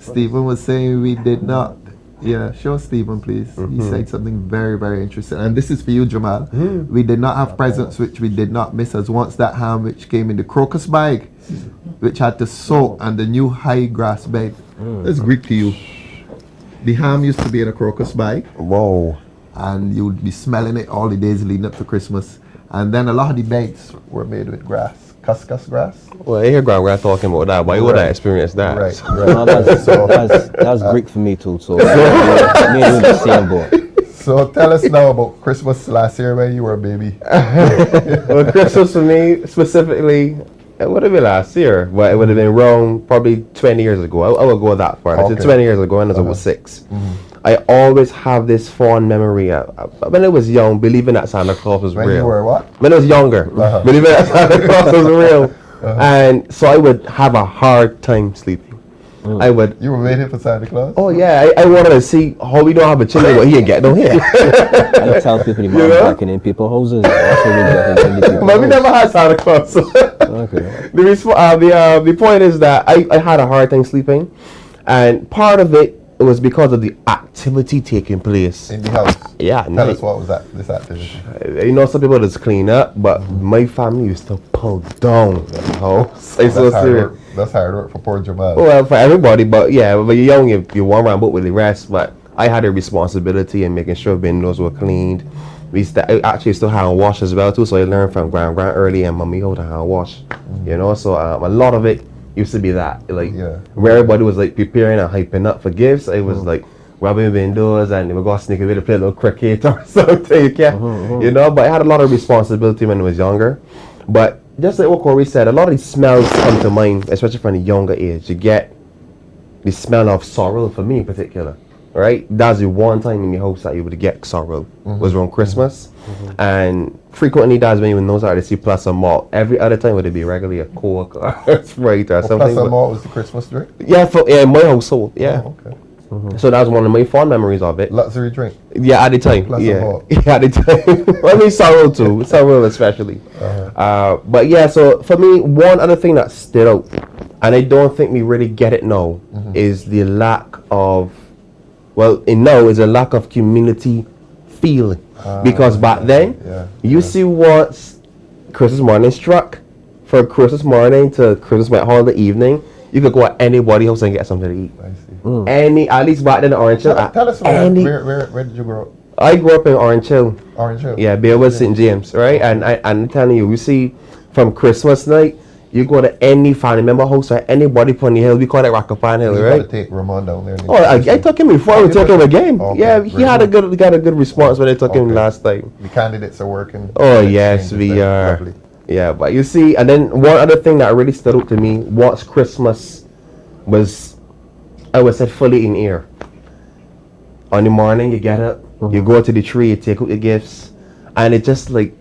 Stephen was saying we did not. Yeah, show Stephen, please. He said something very, very interesting. And this is for you, Jamal. We did not have presents which we did not miss, as once that ham which came in the crocus bag, which had to soak, and the new high grass bed. That's Greek to you. The ham used to be in a crocus bag. Whoa. And you would be smelling it all the days leading up to Christmas. And then a lot of the beds were made with grass, cuscus grass. Well, I hear Grandma talking about that. Why would I experience that? Right. No, that's Greek for me too. So me and the same boat. So tell us now about Christmas last year when you were a baby. Well, Christmas for me specifically, it would have been last year, but it would have been wrong probably 20 years ago. I would go that far. I said 20 years ago when I was 6. I always have this fond memory when I was young, believing that Santa Claus was real. When you were what? When I was younger, believing that Santa Claus was real. And so I would have a hard time sleeping. You were waiting for Santa Claus? Oh yeah, I wanted to see how we don't have a chili, what he can get down here. I tell people the man working in people's houses. That's what we get in But we never had Santa Claus. So okay. The point is that I had a hard time sleeping, and part of it was because of the activity taking place in the house. Yeah. Tell us what was this activity? Some people just clean up, but my family used to pull down the house. That's hard work for poor Jamal. Well, for everybody, but yeah, when you're young, you walk around boat with the rest. But I had a responsibility in making sure windows were cleaned. I actually still hand wash as well too, so I learned from grand early and mommy how to hand wash. So a lot of it used to be that, where everybody was preparing and hyping up for gifts. It was rubbing windows, and they were going to sneak away to play a little cricket or something. But I had a lot of responsibility when I was younger. But just like what Corey said, a lot of these smells come to mind, especially from the younger age. You get the smell of sorrel, for me in particular. right? That's the one time in the house that you would get sorrel was around Christmas, and frequently that's when you would know that to see plus or malt. Every other time would it be regularly a Coke or Sprite or something. Plus or malt was the Christmas drink? Yeah, in my household, yeah. Oh, okay. So that was one of my fond memories of it. Luxury drink? Yeah, at the time. Plus or Yeah, malt? yeah, at the time. Well, I mean, sorrel too, sorrel especially. But yeah, so for me, one other thing that stood out, and I don't think we really get it now, is the lack of, is a lack of community feeling. Because back then, you see once Christmas morning struck, from Christmas morning to Christmas holiday evening, you could go at anybody's house and get something to eat. I see. At least back then in Orange Hill. Tell us where did you grow up? I grew up in Orange Hill. Orange Hill? Yeah, Barbados, St. James, right? And I'm telling you, see, from Christmas night, you go to any family member house or anybody upon the hill, we call it Rockapan Hill, right? You gotta take Ramon down there. Oh, I took him before, we took him again. Okay, yeah, he got a good response when they took him last time. The candidates are working. Oh, yes, we are. Lovely. Yeah, but you see, and then one other thing that really stood out to me once Christmas was, I would say, fully in air. On the morning, you get up, you go to the tree, you take out the gifts, and it's just like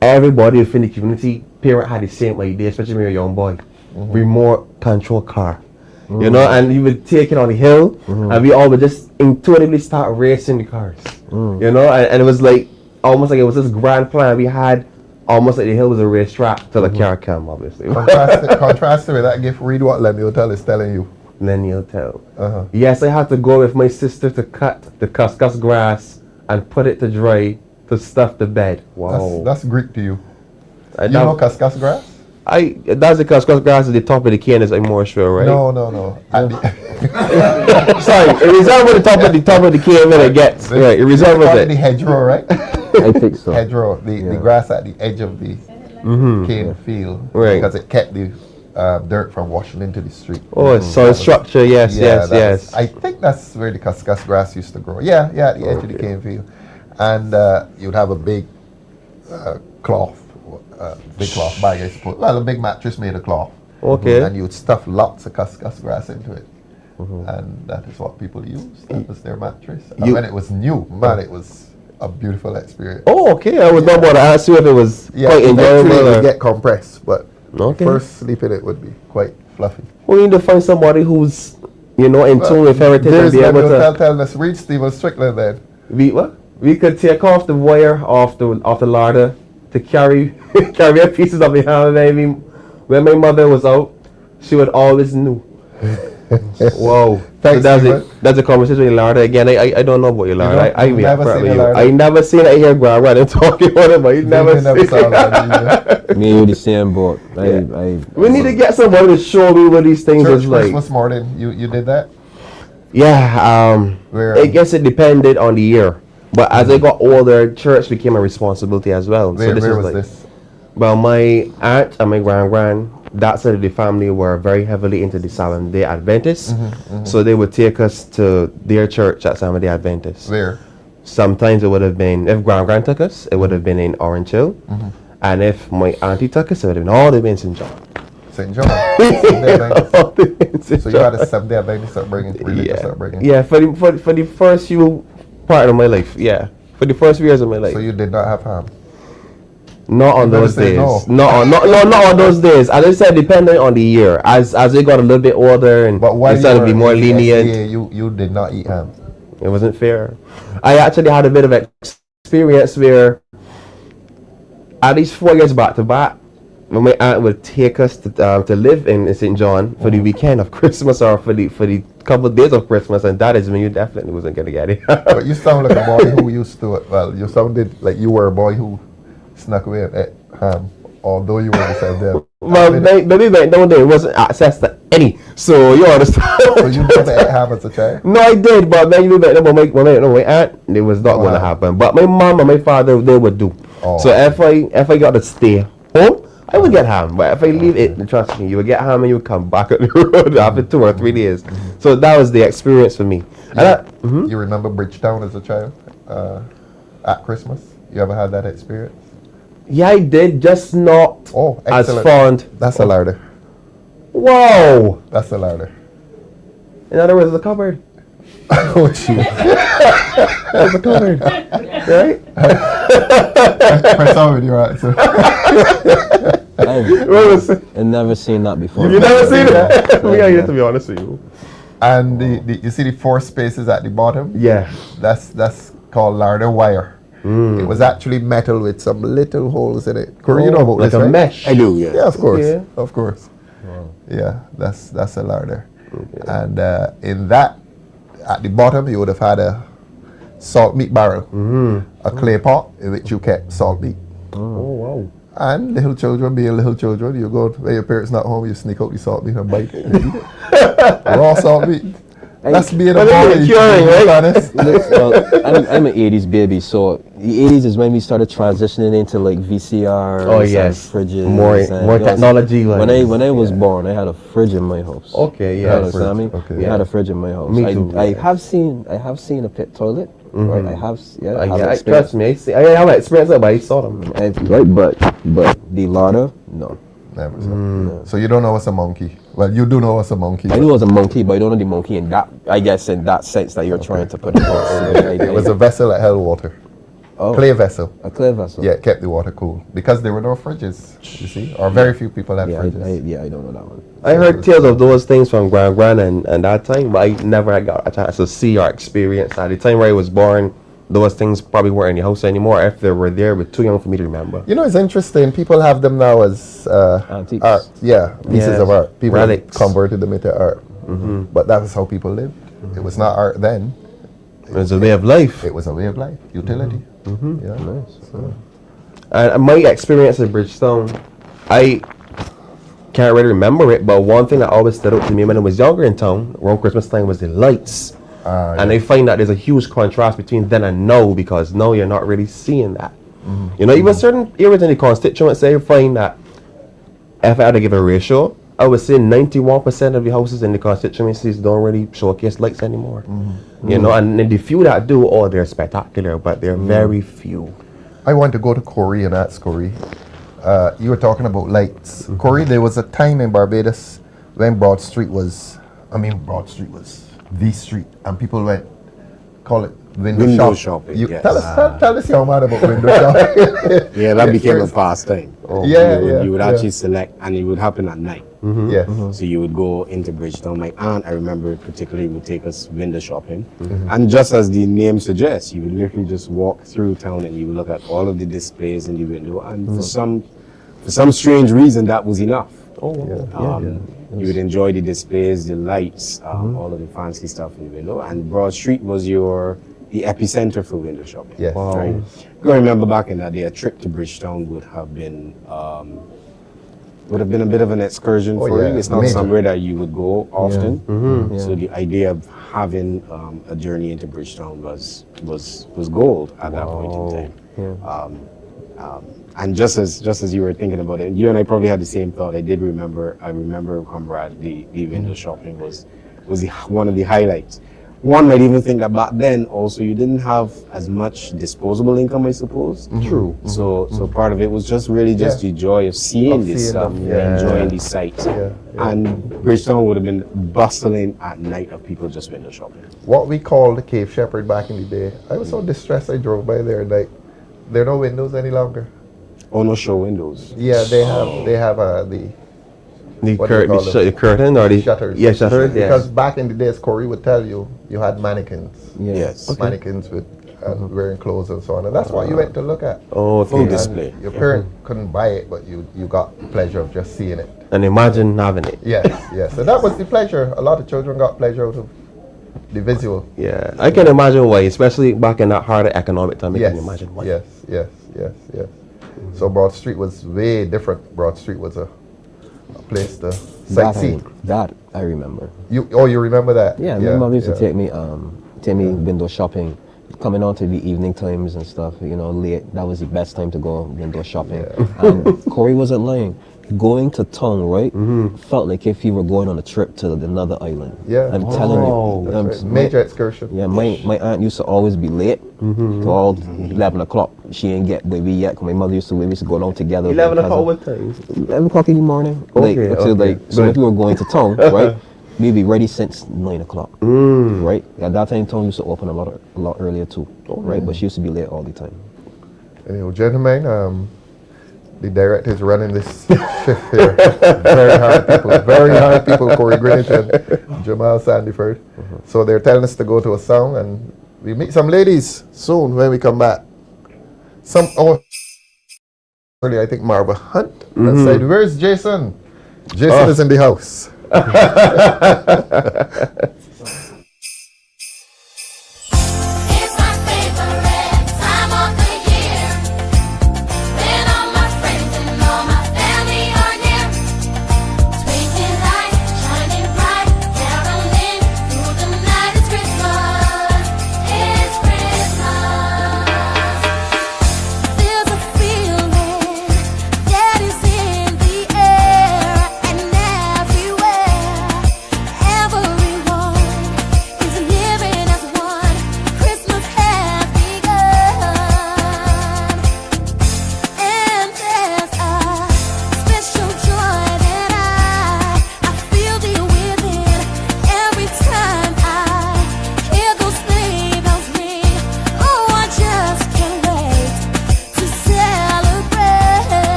everybody within the community, parent had the same idea, especially when you're a young boy. Remote control car. You know, and you would take it on the hill, and we all would just intuitively start racing the cars. You know, and it was like, almost like it was this grand plan we had. Almost like the hill was a racetrack till the car came, obviously. Contrast to that gift, read what Lemuel is telling you. Lemuel. Yes, I had to go with my sister to cut the cuscus grass and put it to dry to stuff the bed. Wow. That's Greek to you. You know cuscus grass? That's the cuscus grass at the top of the cane, is I'm more sure, right? No. Sorry, it resembles the top of the cane when it gets. Right, it resembles it. The hedgerow, right? I think so. Hedgerow, the grass at the edge of the cane field. Right. Because it kept the dirt from washing into the street. Oh, so structure, yes. I think that's where the cuscus grass used to grow. Yeah, at the edge of the cane field. And you'd have a big cloth bag, I suppose. Well, a big mattress made of cloth. Okay. And you would stuff lots of cuscus grass into it. And that is what people used. That was their mattress. And when it was new, man, it was a beautiful experience. Oh, okay. I was not about to ask you if it was quite enjoyable. It would get compressed, but first sleep in it would be quite fluffy. We need to find somebody who's, in tune with heritage and be able to... Tell us, read Stephen Strickland then. We could take off the wire off the larder to carry pieces of the ham. Maybe when my mother was out, she would always know. Wow. Thanks, so that's a conversation with Larda again. I don't know about your Larda. I never seen it here grandma talking about it, but you never seen it. Me and you the same boat. We need to get somebody to show me what these things is like. Christmas morning, you did that? Yeah, I guess it depended on the year. But as I got older, church became a responsibility as well. Where was this? Well, my aunt and my grand that side of the family were very heavily into the Seventh-day Adventists. So they would take us to their church at Seventh-day Adventists. Where? Sometimes it would have been, if grand took us, it would have been in Orange Hill. And if my auntie took us, it would have been all the way in St. John. St. John? So you had a Seventh-day Adventist upbringing, religious upbringing? Yeah, for the first few part of my life, yeah. For the first few years of my life. So you did not have ham? Not on those days. Not on those days. As I said, depending on the year. As we got a little bit older and started to be more lenient. You did not eat ham. It wasn't fair. I actually had a bit of experience where at least 4 years back to back, when my aunt would take us to live in St. John for the weekend of Christmas or for the couple of days of Christmas, and that is when you definitely wasn't gonna get it. But you sound like a boy who used to it. Well, you sounded like you were a boy who snuck away and ate ham, although you were the same there. Well, maybe back then there wasn't access to any, so you understand. So you never ate ham as a child? No, I did, but maybe back then my aunt, it was not going to happen. But my mom and my father, they would do. So if I got to stay home, I would get ham. But if I leave it, trust me, you would get ham and you would come back on the road after 2 or 3 days. So that was the experience for me. You remember Bridgetown as a child at Christmas? You ever had that experience? Yeah, I did, just not as fond. That's a larder. Whoa! That's a larder. In other words, the cupboard. Oh, jeez. That's a card. Right? Press on with your answer. I've never seen that before. You never seen it? We gotta get to be honest with you. And you see the 4 spaces at the bottom? Yeah. That's called larder wire. It was actually metal with some little holes in it. Corey, you know about like this, a right? mesh. I do, yes. Yeah, of course. Yeah. Of course. Wow. Yeah, that's a larder. Okay. And in that, at the bottom, you would have had a salt meat barrel, a clay pot in which you kept salt meat. Oh, wow. And little children being little children, you go when your parents not home, you sneak out the salt meat and bite it and eat it. Raw salt meat. That's being a boy, right? Honest. Well, I'm an 80s baby, so the 80s is when we started transitioning into like VCRs and fridges. More technology. When I was born, I had a fridge in my house. Okay, yeah. I had a fridge in my house. Me too. I have seen a pit toilet. Right, I have, trust me, I have experience it, but I saw them. Right, but the larder, no. Never saw. No. So you don't know what's a monkey? Well, you do know what's a monkey. I know it's a monkey, but I don't know the monkey in that, I guess, in that sense that you're trying to put it on. It was a vessel that held water. Oh. Clay vessel. A clay vessel. Yeah, it kept the water cool. Because there were no fridges, you see, or very few people had fridges. I don't know that one. I heard tales of those things from Gran and that time, but I never got a chance to see or experience. At the time where I was born, those things probably weren't in your house anymore. If they were there, but too young for me to remember. You know, it's interesting. People have them now as antiques. Art. Yeah, pieces of art. People relics. Converted them into art. But that was how people lived. It was not art then. It was a way of life. It was a way of life. Utility. Yeah. Nice. So. And my experience at Bridgestone, I can't really remember it, but one thing that always stood out to me when I was younger in town around Christmas time was the lights. And I find that there's a huge contrast between then and now, because now you're not really seeing that. You know, even certain areas in the constituency, I find that if I had to give a ratio, I would say 91% of the houses in the constituencies don't really showcase lights anymore. You know, and the few that do, they're spectacular, but they're very few. I want to go to Corey and ask Corey. You were talking about lights. Corey, there was a time in Barbados when Broad Street was the street, and people went, call it window shopping. Yes. Tell this young man about window shopping. Yeah, that became a pastime. You would actually select, and it would happen at night. Yes. So you would go into Bridgetown. My aunt, I remember particularly, would take us window shopping. And just as the name suggests, you would literally just walk through town and you would look at all of the displays in the window. And for some strange reason, that was enough. You would enjoy the displays, the lights, all of the fancy stuff in the window. And Broad Street was the epicenter for window shopping. Yes. Wow. Right? I remember back in that day, a trip to Bridgetown would have been a bit of an excursion for you. It's not somewhere that you would go often. So the idea of having a journey into Bridgetown was gold at that point in time. And just as you were thinking about it, you and I probably had the same thought. I remember, comrade, the window shopping was one of the highlights. One might even think that back then also you didn't have as much disposable income, I suppose. True. So part of it was just really the joy of seeing this stuff, enjoying these sights. And Bridgetown would have been bustling at night of people just window shopping. What we called the Cave Shepherd back in the day. I was so distressed. I drove by there and there are no windows any longer. Oh, no show windows. Yeah, they have the curtain or the shutters. Yeah, shutters. Because back in the days, Corey would tell you had mannequins. Yes. Okay. Mannequins with wearing clothes and so on, and that's what you went to look at. Oh, okay. Full display. Your parent couldn't buy it, but you got the pleasure of just seeing it. And imagine having it. Yes. So that was the pleasure. A lot of children got pleasure out of the visual. Yeah, I can imagine why, especially back in that harder economic time. I can imagine why. Yes. So Broad Street was way different. Broad Street was a place to sightsee. That I remember. You remember that? Yeah, my mother used to take me window shopping, coming on to the evening times and stuff. You know, late. That was the best time to go window shopping. And Corey wasn't lying. Going to town, right, felt like if you were going on a trip to another island. Yeah, I'm telling you. Major excursion. Yeah, my aunt used to always be late to all 11 o'clock. She ain't get baby yet, because my mother used to go down together. 11 o'clock what time? 11 o'clock in the morning. So if we were going to town, right, we'll be ready since 9 o'clock. Right? At that time, town used to open a lot earlier too. Right? But she used to be late all the time. Anyway, gentlemen, the director is running this shift here. Very hard people, Corey Greenwich and Jamal Sandyford. So they're telling us to go to a song, and we meet some ladies soon when we come back. Earlier, I think Marva Hunt said, "Where's Jason?" Jason is in the house.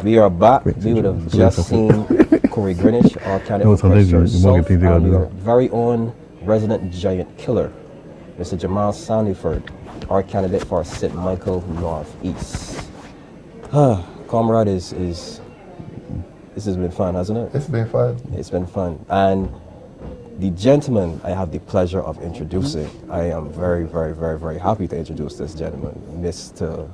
We are back. We would have just seen Corey Greenwich, our candidate for Christchurch South, and our very own resident giant killer, Mr. Jamal Sandyford, our candidate for St. Michael Northeast. Comrade, this has been fun, hasn't it? It's been fun. It's been fun. And the gentleman I have the pleasure of introducing, I am very, very, very, very happy to introduce this gentleman, Mr.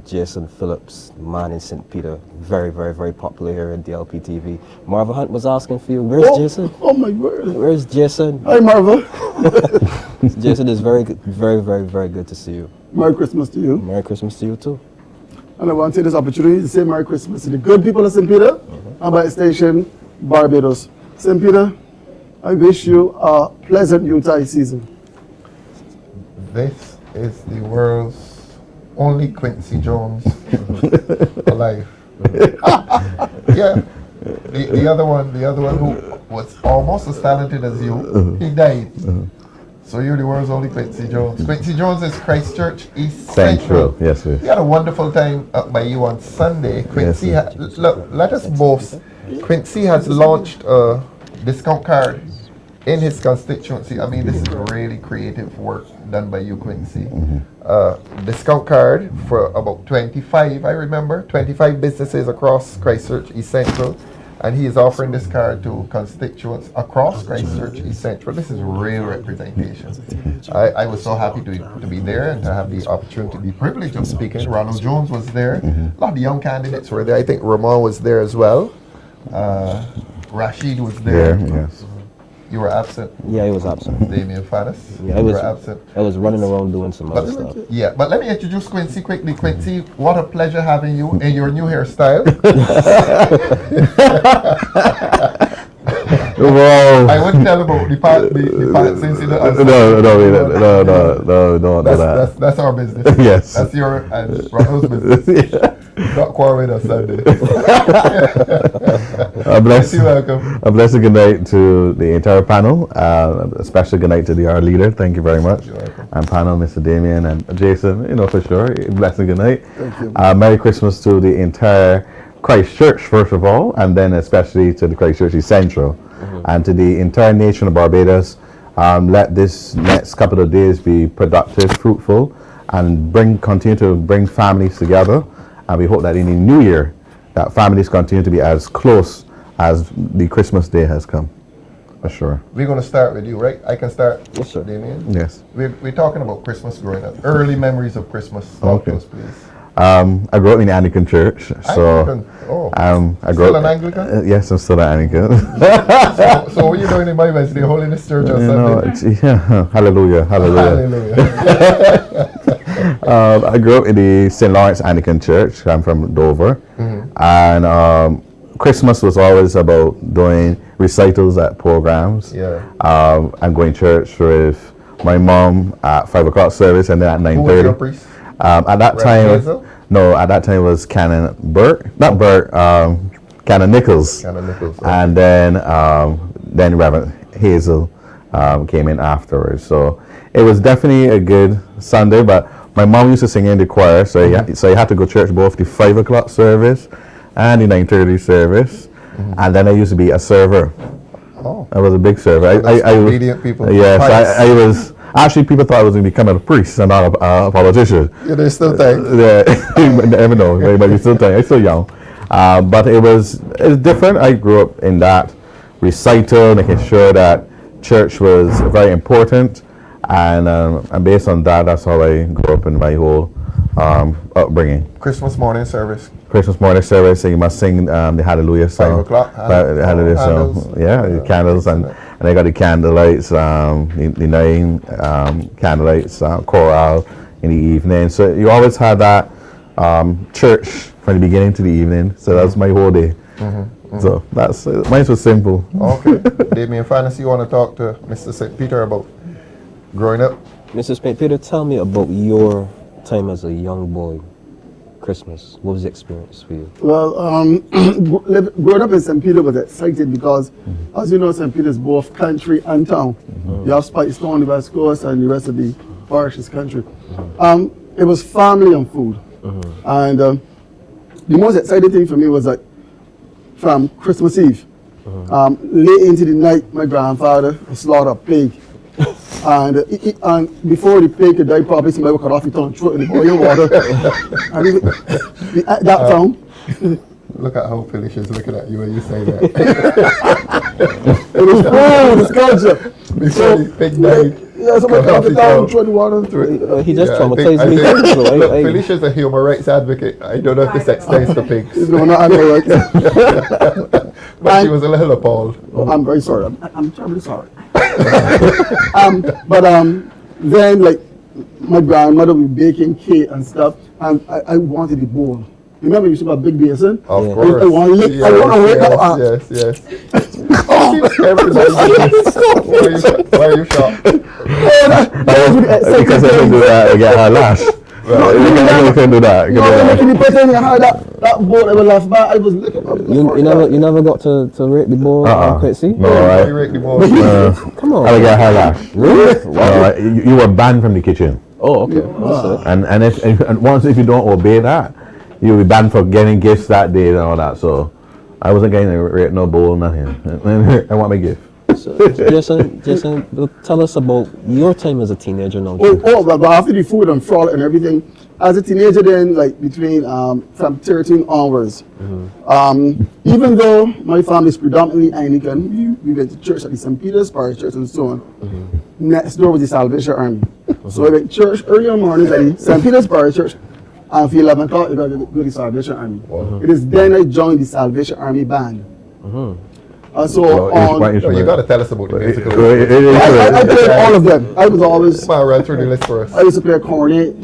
Jason Phillips, man in St. Peter, very, very, very popular here in DLP TV. Marva Hunt was asking for you. Where's Jason? Oh my word. Where's Jason? Hi, Marva. Jason, is very, very, very, very good to see you. Merry Christmas to you. Merry Christmas to you too. And I want to take this opportunity to say Merry Christmas to the good people of St. Peter and by extension, Barbados. St. Peter, I wish you a pleasant Yuletide season. This is the world's only Quincy Jones alive. Yeah. The other one who was almost as talented as you, he died. So you're the world's only Quincy Jones. Quincy Jones is Christchurch East Central. Yes, yes. We had a wonderful time up by you on Sunday. Quincy, look, let us boast. Quincy has launched a discount card in his constituency. I mean, this is really creative work done by you, Quincy. Discount card for about 25, I remember, 25 businesses across Christchurch East Central. And he is offering this card to constituents across Christchurch East Central. This is real representation. I was so happy to be there and to have the opportunity, the privilege of speaking. Ronald Jones was there. A lot of the young candidates were there. I think Ramon was there as well. Rashid was there. Yes. You were absent. Yeah, he was absent. Damien Fanus. Yeah, you were absent. I was running around doing some other stuff. Yeah, but let me introduce Quincy quickly. Quincy, what a pleasure having you in your new hairstyle. Wow. I wouldn't tell about the pants incident. No. That's our business. Yes. That's your and Ronald's business. Not quarrel with us Sunday. A blessing good night to the entire panel. A special good night to our leader. Thank you very much. And panel, Mr. Damien and Jason, for sure. Blessing good night. Thank you. Merry Christmas to the entire Christchurch, first of all, and then especially to the Christchurch East Central. And to the entire nation of Barbados. Let this next couple of days be productive, fruitful, and continue to bring families together. And we hope that in the new year, that families continue to be as close as the Christmas day has come. For sure. We're going to start with you, right? I can start. Yes, sir. Damien? Yes. We're talking about Christmas growing up. Early memories of Christmas. Talk to us, please. I grew up in the Anglican church, so Anglican? I grew Still up. an Anglican? Yes, I'm still an Anglican. so what are you doing in my Wednesday? Holiness Church on Sunday? Hallelujah. I grew up in the St. Lawrence Anglican Church. I'm from Dover, and Christmas was always about doing recitals at programs. Yeah. And going to church with my mom at 5 o'clock service and then at 9:30. Who was your priest? At that Reverend time, Hazel? no, at that time it was Canon Burke, not Burke, Canon Nichols. Canon Nichols. And then Reverend Hazel came in afterwards. So it was definitely a good Sunday, but my mom used to sing in the choir, so you had to go to church both the 5 o'clock service and the 9:30 service. And then I used to be a server. Oh. I was a big server. Obedient people. Yes, I was. Actually, people thought I was going to become a priest and not a politician. Yeah, they still think. Yeah, you never know. Maybe still think. I'm still young. But it's different. I grew up in that recital, making sure that church was very important. And based on that, that's how I grew up in my whole upbringing. Christmas morning service. Christmas morning service, so you must sing the Hallelujah song. 5 o'clock. Hallelujah song. Yeah, the candles and I got the candlelights, the 9 candlelights, choral in the evening. So you always had that church from the beginning to the evening. So that's my whole day. So that's mine was simple. Okay. Damien Fanus, you want to talk to Mr. St. Peter about growing up? Mr. St. Peter, tell me about your time as a young boy. Christmas. What was the experience for you? Well, growing up in St. Peter was excited because, as you know, St. Peter is both country and town. You have Spikestone on the west coast and the rest of the parish is country. It was family and food. And the most exciting thing for me was that from Christmas Eve, late into the night, my grandfather slaughtered a pig. And before the pig could die properly, somebody would cut off his tongue, throw it in the boiling water. And that time. Look at how Felicia is looking at you when you say that. It was food, it's culture. Before the pig died. Yeah, somebody cut off his tongue, throw the water into it. He just traumatized I me. think look, Felicia's a human rights advocate. I don't know if this extends to pigs. No, I know, right? But she was a little appalled. Oh, I'm very sorry. I'm terribly sorry. Then, like, my grandmother would be baking cake and stuff, and I wanted the bowl. Remember, you used to have a big basin? Of course. I want to lick. I want to lick out. Yes. Why are you shocked? Because I can do that and get her lash. You can do that. Can you put in your hand that bowl that was left by? I was looking at it. You never got to rake the bowl, Quincy? No, right. You rake the bowl. Come on. I would get her lash. Really? You were banned from the kitchen. Oh, okay. And if you don't obey that, you'll be banned for getting gifts that day and all that. So I wasn't getting no bowl, nothing. I want my gift. So, Jason, tell us about your time as a teenager now. But after the food and frolic and everything, as a teenager then, like between from 13 onwards, even though my family is predominantly Anglican, we went to church at the St. Peter's Parish Church and so on. Next door was the Salvation Army. So I went to church early in the morning at the St. Peter's Parish Church, and for 11 o'clock, I got to go to the Salvation Army. It is then I joined the Salvation Army band. You got to tell us about the musical. I played all of them. I was always. Run through the list for us. I used to play cornet,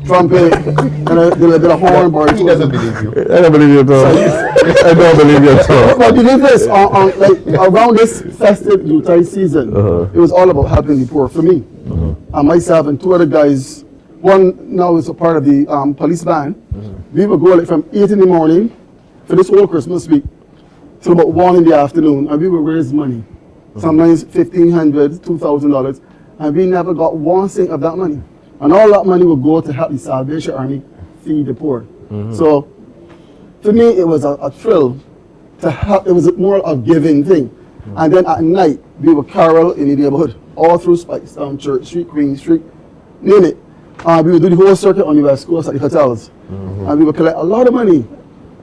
trumpet, and a little bit of horn. He doesn't believe you. I don't believe you at all. I don't believe you at all. But believe this, around this festive Yuletide season, it was all about helping the poor for me. And myself and 2 other guys, one now is a part of the police band. We would go like from 8 in the morning for this whole Christmas week till about 1 in the afternoon, and we would raise money. Sometimes $1,500, $2,000, and we never got one cent of that money. And all that money would go to help the Salvation Army feed the poor. So for me, it was a thrill to help. It was more of a giving thing. And then at night, we would carol in the neighborhood, all through Spikestown Church Street, Queen Street, name it. We would do the whole circuit on the West Coast at the hotels. And we would collect a lot of money.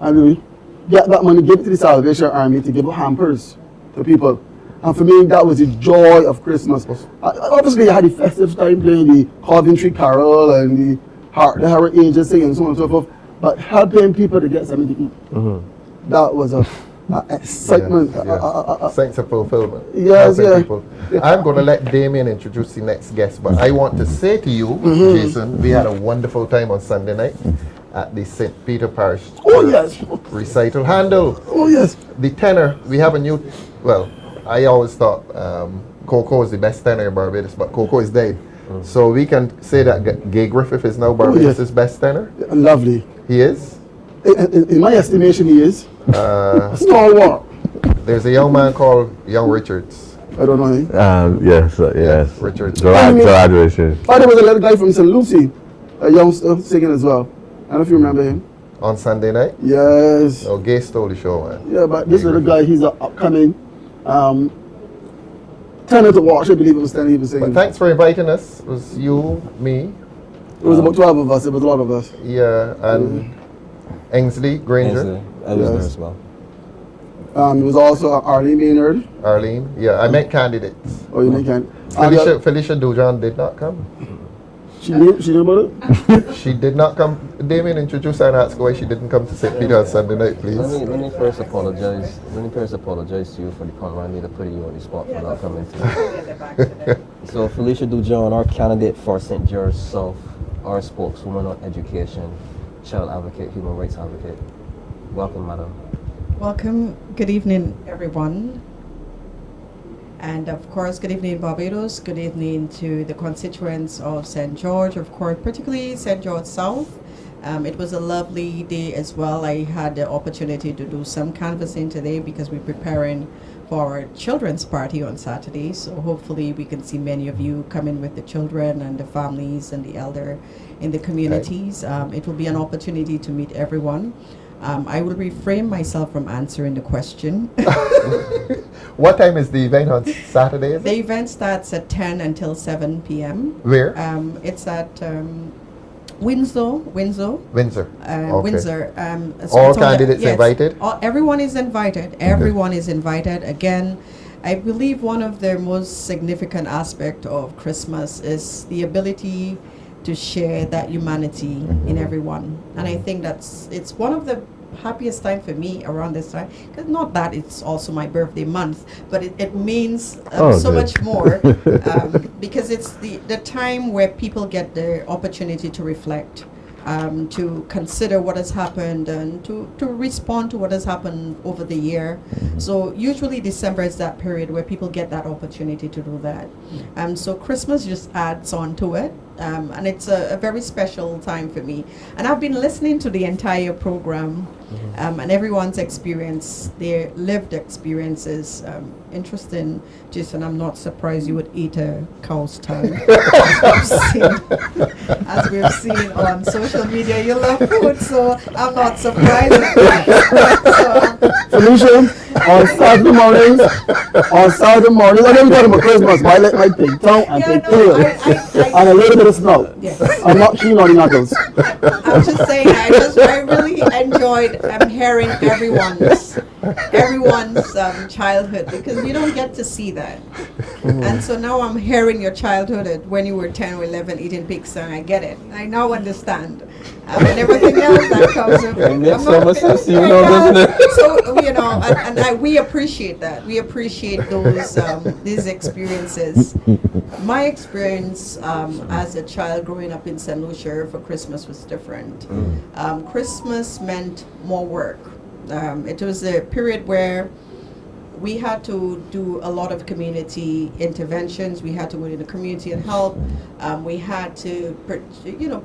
And we would get that money, give it to the Salvation Army to give out hampers to people. And for me, that was the joy of Christmas. Obviously, I had the festive time playing the Coventry Carol and the Harry Angel singing and so on and so forth. But helping people to get something to eat, that was a excitement. Sense of fulfillment. Yes, people. I'm going to let Damien introduce the next guest, but I want to say to you, Jason, we had a wonderful time on Sunday night. at the St. Peter Parish Oh, yes. recital. Handel. Oh, yes. The tenor, we have a new, well, I always thought Coco is the best tenor in Barbados, but Coco is dead. So we can say that Gay Griffith is now Barbados' best tenor? Lovely. He is? In my estimation, he is. Stalwart. There's a young man called Young Richards. I don't know him. Yes. Richards. Gerard Richards. Oh, there was a little guy from St. Lucie, a youngster singing as well. I don't know if you remember him. On Sunday night? Yes. Oh, Gay stole the show, man. Yeah, but this little guy, he's an upcoming tenor to watch. I believe it was tenor he was singing. But thanks for inviting us. It was you, me. It was about 12 of us. It was a lot of us. Yeah, and Ainsley Granger. I was there as well. It was also Arlene Maynard. Arlene, yeah, I met candidates. Oh, you met candidates. Felicia Dujan did not come. She knew about it? She did not come. Damien, introduce her and ask why she didn't come to St. Peter on Sunday night, please. Let me first apologize. Let me first apologize to you for the comment I made of putting you on the spot for not coming to. So Felicia Dujan, our candidate for St. George South, our spokeswoman on education, child advocate, human rights advocate. Welcome, madam. Welcome. Good evening, everyone. And of course, good evening, Barbados. Good evening to the constituents of St. George, of course, particularly St. George South. It was a lovely day as well. I had the opportunity to do some canvassing today because we're preparing for our children's party on Saturday. So hopefully we can see many of you come in with the children and the families and the elder in the communities. It will be an opportunity to meet everyone. I will refrain myself from answering the question. What time is the event on Saturday? The event starts at 10 until 7 p.m. Where? It's at Windsor. Okay. Windsor. All candidates invited? Everyone is invited. Everyone is invited. Again, I believe one of the most significant aspects of Christmas is the ability to share that humanity in everyone. And I think it's one of the happiest time for me around this time, because not that it's also my birthday month, but it means so much more because it's the time where people get the opportunity to reflect, to consider what has happened and to respond to what has happened over the year. So usually December is that period where people get that opportunity to do that. So Christmas just adds on to it. And it's a very special time for me. And I've been listening to the entire program and everyone's experience, their lived experiences. Interesting, Jason, I'm not surprised you would eat a cow's tongue. As we've seen on social media, you love food, so I'm not surprised. Felicia, on Saturday mornings, I never talking about Christmas, but I like my pig tongue and pig tail and a little bit of snow. Yes. I'm not keen on the knuckles. I'm just saying, I really enjoyed hearing everyone's childhood, because you don't get to see that. And so now I'm hearing your childhood when you were 10 or 11 eating pig's tongue. I get it. I now understand. And everything else that comes with it. It makes so much sense to you now, doesn't it? So, you know, we appreciate that. We appreciate those these experiences. My experience as a child growing up in St. Lucia for Christmas was different. Christmas meant more work. It was a period where we had to do a lot of community interventions. We had to go in the community and help. We had to,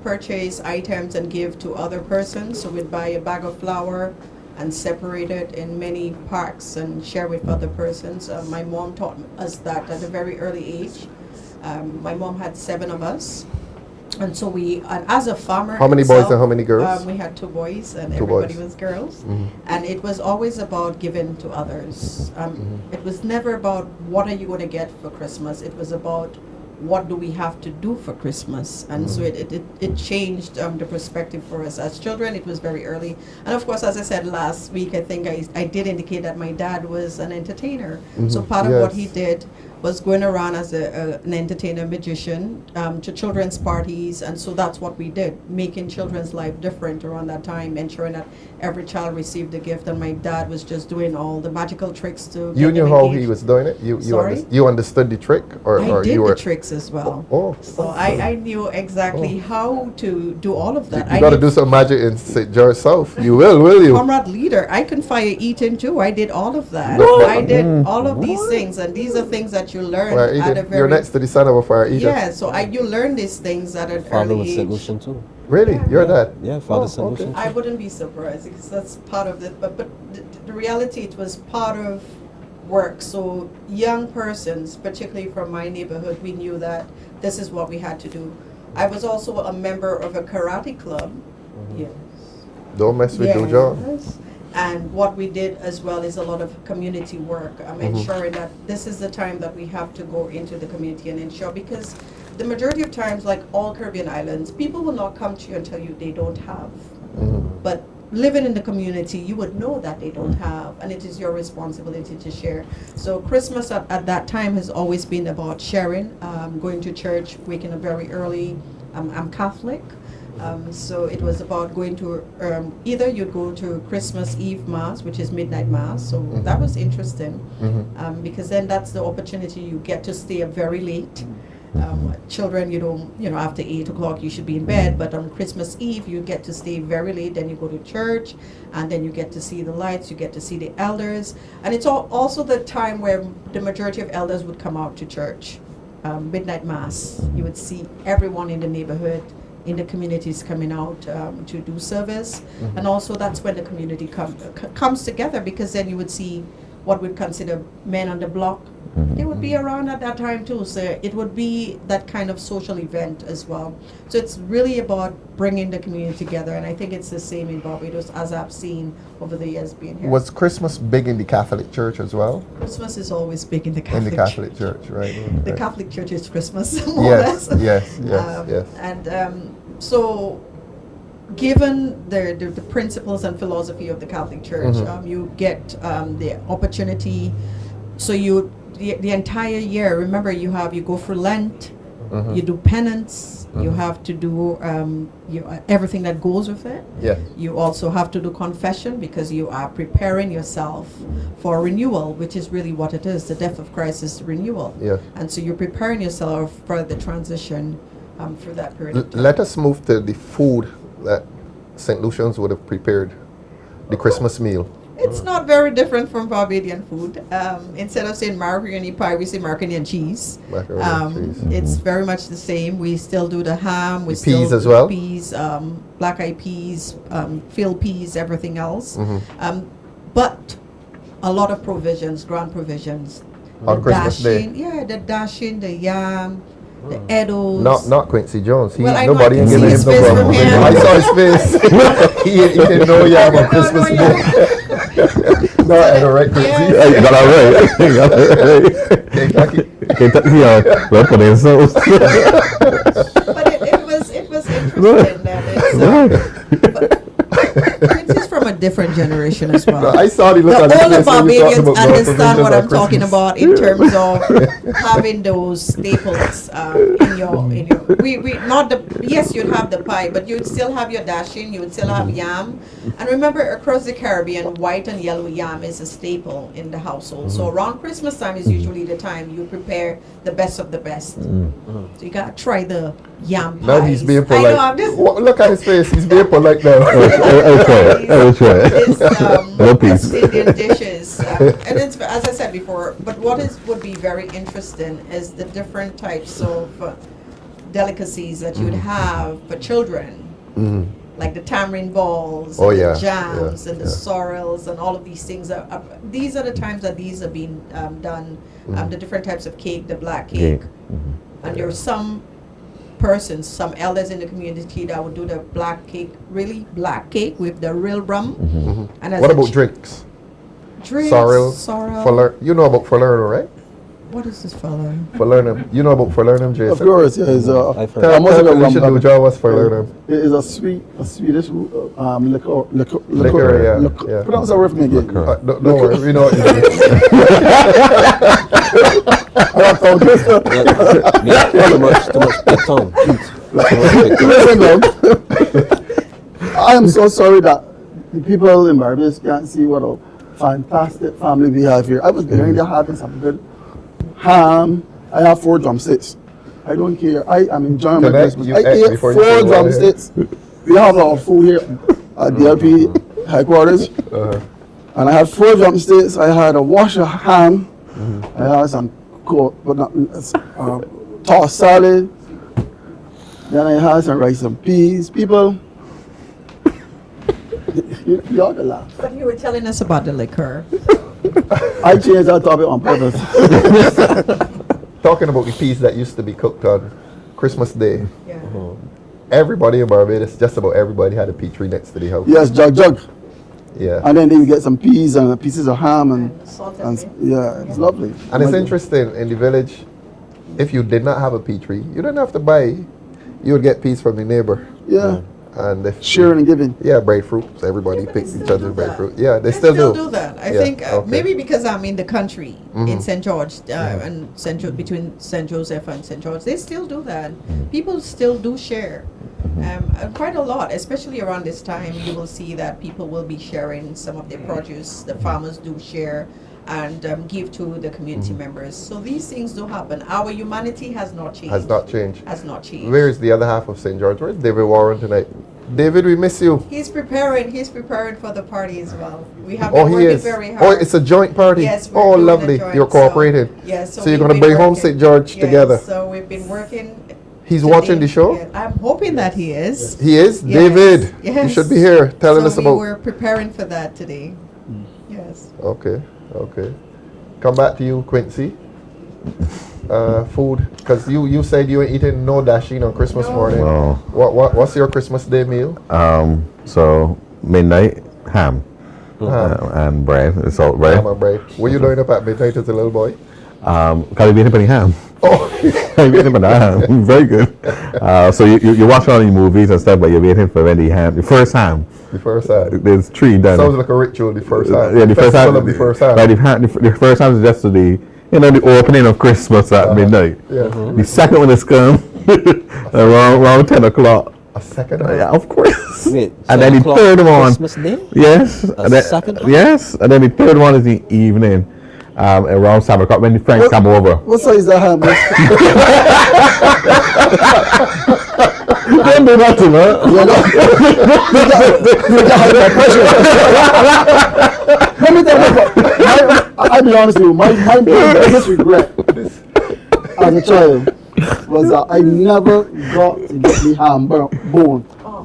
purchase items and give to other persons. So we'd buy a bag of flour and separate it in many parts and share with other persons. My mom taught us that at a very early age. My mom had 7 of us. And so as a farmer. How many boys and how many girls? We had 2 boys and everybody was girls. And it was always about giving to others. It was never about what are you going to get for Christmas. It was about what do we have to do for Christmas. And so it changed the perspective for us. As children, it was very early. And of course, as I said last week, I think I did indicate that my dad was an entertainer. So part of what he did was going around as an entertainer magician to children's parties, and so that's what we did, making children's life different around that time, ensuring that every child received a gift, and my dad was just doing all the magical tricks to You get knew them how he he engaged. was doing it? Sorry? You understood the trick? Or I or did you the were tricks as well. Oh. So I knew exactly how to do all of that. You got to do some magic in St. George South. You will you? Comrade leader, I can fire eating too. I did all of that. No. I did all of these things, and these are things that you learn Fire at a eater. very You're next to the son of a fire eater. yeah. So you learn these things at an Father early was age. St. Lucian too. Really? You're that? Yeah, Father Oh, St. okay. Lucian. I wouldn't be surprised because that's part of it. But the reality, it was part of work. So young persons, particularly from my neighborhood, we knew that this is what we had to do. I was also a member of a karate club. Yes. Don't mess with Dojo. Yes. And what we did as well is a lot of community work, ensuring that this is the time that we have to go into the community and ensure, because the majority of times, like all Caribbean islands, people will not come to you and tell you they don't have. But living in the community, you would know that they don't have, and it is your responsibility to share. So Christmas at that time has always been about sharing, going to church, waking up very early. I'm Catholic. So it was about going to, either you'd go to Christmas Eve Mass, which is midnight Mass, so that was interesting, because then that's the opportunity you get to stay up very late. Children, you don't, after 8 o'clock you should be in bed, but on Christmas Eve you get to stay very late, then you go to church, and then you get to see the lights, you get to see the elders, and it's also the time where the majority of elders would come out to church. Midnight Mass, you would see everyone in the neighborhood, in the communities coming out to do service, and also that's when the community comes together, because then you would see what we'd consider men on the block. They would be around at that time too, so it would be that kind of social event as well. So it's really about bringing the community together, and I think it's the same in Barbados as I've seen over the years being here. Was Christmas big in the Catholic Church as well? Christmas is always big in the Catholic Church, right? The right. Catholic Church is Christmas, more or less. Yes. And so, given the principles and philosophy of the Catholic Church, you get the opportunity. So the entire year, remember, you go for Lent, you do penance, you have to do everything that goes with it. Yes. You also have to do confession, because you are preparing yourself for renewal, which is really what it is. The death of Christ is renewal. Yeah. And so you're preparing yourself for the transition through that period of time. Let us move to the food that St. Lucian's would have prepared, the Christmas meal. It's not very different from Barbadian food. Instead of saying macaroni pie, we say macaroni and cheese. It's very much the same. We still do the ham. We still peas as do well? Peas, black eyed peas, field peas, everything else. But a lot of provisions, grand provisions. On Christmas Day. Yeah, the dashing, the yam, the Edos. Not Quincy Jones. Nobody can give see him his no face problem. from here. I saw his face. he didn't know yam on Christmas Day. No, I don't right, Quincy. Yeah, you got that right. Kentucky, well, put in sauce. But it was interesting that Quincy's from a different generation as well. No, I saw the look on his older face when you talked Barbadians about understand what I'm Christmas. talking about in terms of having those staples in your we not the yes, you'd have the pie, but you'd still have your dashing, you would still have yam. And remember, across the Caribbean, white and yellow yam is a staple in the household. So around Christmas time is usually the time you prepare the best of the best. So you gotta try the yam pies. Now he's being I polite. know, I'm just Look at his face. He's being polite now. It's West Indian dishes, and it's, as I said before. But would be very interesting is the different types of delicacies that you'd have for children, like the tamarind balls, and the jams, and the sorrels, and all of these things. These are the times that these are being done. The different types of cake, the black cake, and there are some persons, some elders in the community that would do the black cake, really black cake with the real rum. And as what about drinks? Drinks, sorrel. You know about Falernum, right? What is this Falernum? Falernum. You know about Falernum, Jason? Of course, yeah. It's Tell Felicia Duja what's Falernum. It is a Swedish liquor. Yeah. Pronounce that word for me again. Don't worry, we know what it is. Too much big tongue. Listen, I am so sorry that the people in Barbados can't see what a fantastic family we have here. I was behind there having some good ham. I have 4 drumsticks. I don't care. I am enjoying my Christmas. I ate 4 drumsticks. We have our food here at DLP headquarters. And I had 4 drumsticks. I had a wash of ham. I had some tossed salad. Then I had some rice and peas. People, you ought to laugh. But you were telling us about the liquor. I changed that topic on purpose. Talking about the peas that used to be cooked on Christmas Day. Yeah. Everybody in Barbados, just about everybody had a pea tree next to the house. Yes, jug. Yeah. And then they would get some peas and pieces of ham and yeah, it's lovely. And it's interesting in the village, if you did not have a pea tree, you didn't have to buy. You would get peas from the neighbor. Yeah. And sharing and giving. Yeah, breadfruit. So everybody picks each other's breadfruit. Yeah, they still do that. I think maybe because I'm in the country in St. George and between St. Joseph and St. George, they still do that. People still do share. Quite a lot, especially around this time, you will see that people will be sharing some of their produce. The farmers do share and give to the community members. So these things do happen. Our humanity has not changed. Has not changed. Has not changed. Where is the other half of St. George? Where's David Warren tonight? David, we miss you. He's preparing for the party as well. We have been working very hard. Oh, it's a joint party. Yes, oh, lovely. You're cooperating. So you're going to bring home St. George together. So we've been working. He's watching the show? Yeah, I'm hoping that he is. He is? Yes. David, yes. you should be here telling us about... So we were preparing for that today. Yes. Okay. Come back to you, Quincy. Food, because you said you were eating no dasheen on Christmas morning. No. What's your Christmas Day meal? So midnight, ham. And bread, salt bread. Ham and bread. Were you doing up at midnight as a little boy? Can we be any ham? Oh, very good. So you watch all the movies and stuff, but you're waiting for when the first ham. The first ham. There's 3 done. Sounds like a ritual. The first ham. Yeah, the first ham. The first ham. Right, the first ham is just the opening of Christmas at midnight. Yeah. The second one is come around 10 o'clock. A second ham? Yeah, of course. Wait, and then the third one. Christmas Day? Yes. Second ham? Yes, and then the third one is the evening. Around 7 o'clock when the friends come over. What size is that ham? Don't do nothing, man. Let me tell you, I'll be honest with you, my biggest regret as a child was that I never got to get the ham bone.